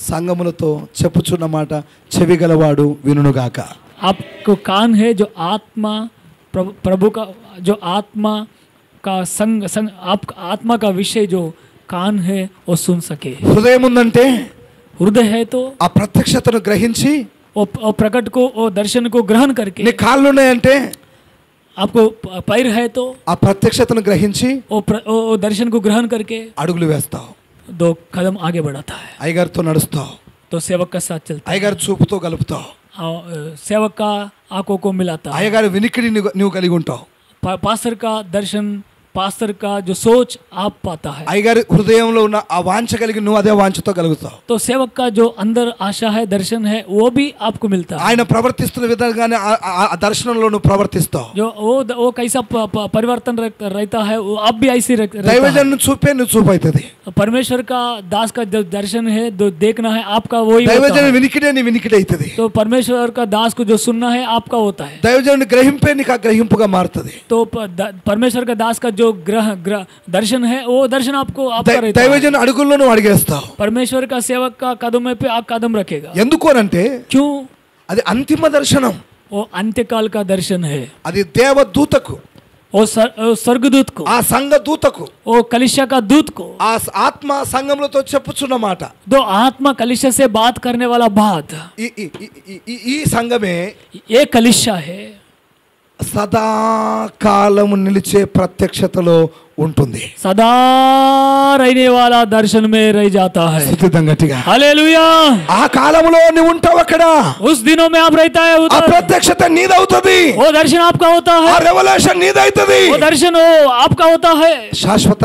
సంగములతో చెప్పుచున్న మాట చెవిగలవాడు వినుగాక. आपको कान है, जो आत्मा प्रभु का, जो आत्मा का संग आप आत्मा का विषय जो कान है वो सुन सके. హృదయం ఉందంటే हृदय है तो ఆ ప్రత్యక్షతను గ్రహించి, वो प्रकट को, वो दर्शन को ग्रहण करके, నీ కాళ్ళు ఉన్నాయంటే आपको पैर है तो ఆ ప్రత్యక్షతను గ్రహించి वो दर्शन को ग्रहण करके అడుగులు వేస్తావు. 2 कदम आगे बढ़ाता है. అయ్యగారితో నడుస్తావు, तो सेवक का साथ चलता है. అయ్యగారి చూపుతో గలుపుతావు, सेवक का आंखों को मिलाता है. అయ్యగారి వినికిడి నువ్వు కలిగి ఉంటావు. पास्टर का दर्शन, पास्टर का जो सोच आप पाता है. అయ్యగారి హృదయంలో ఉన్న ఆ వాంఛ కలిగి నువ్వు అదే వాంఛతో కలుగుతావు. तो सेवक का जो अंदर आशा है, दर्शन है, वो भी आपको मिलता है. ఆయన ప్రవర్తిస్తున్న విధంగానే ఆ దర్శనంలో నువ్వు ప్రవర్తిస్తావు. जो वो कैसा परिवर्तन रहता है, वो आप भी ऐसे रहता है. దైవజనుని చూపే నువ్వు చూపు అవుతుంది. परमेश्वर का दास का जो दर्शन है, जो देखना है, आपका वही होता దైవజనుని है. వినికిడే నీ వినికిడి అవుతుంది. तो परमेश्वर का दास को जो सुनना है आपका होता है. దైవజనుని గ్రహింపే నీకు ఆ గ్రహింపుగా మారుతుంది. तो परमेश्वर का दास का जो जो ग्रह दर्शन है वो दर्शन आपको आपका रहता है। దైవజన అడుగుల్లో నువ్వు అడిగేస్తావు. परमेश्वर का सेवक का कदम पे आप कदम रखेगा। ఎందుకు అనంటే क्यों? అది అంతిమ దర్శనం. वो अंत्यकाल का दर्शन है। అది దేవదూతకు, वो स्वर्गदूत को, ఆ సంఘ దూతకు, वो कलिशा का दूत को, ఆ ఆత్మ సంఘములతో చెప్పుచున్న మాట. दो आत्मा कलिशा से बात करने वाला बात, ఈ సంఘమే ये कलिशा है, సదాకాలము నిలిచే ప్రత్యక్షతలో ఉంటుంది. सदा रहने वाला दर्शन में रह जाता है। గట్టిగా हालेलुया। ఆ కాలములో నువ్వు ఉంటావు అక్కడ. उस दिनों में आप रहता है ఆ उधर, ప్రత్యక్షత నీదవుతుంది. वो दर्शन आपका होता ఆ है, రెవల్యూషన్ నీదైతది. वो दर्शन वो आपका होता है। శాశ్వత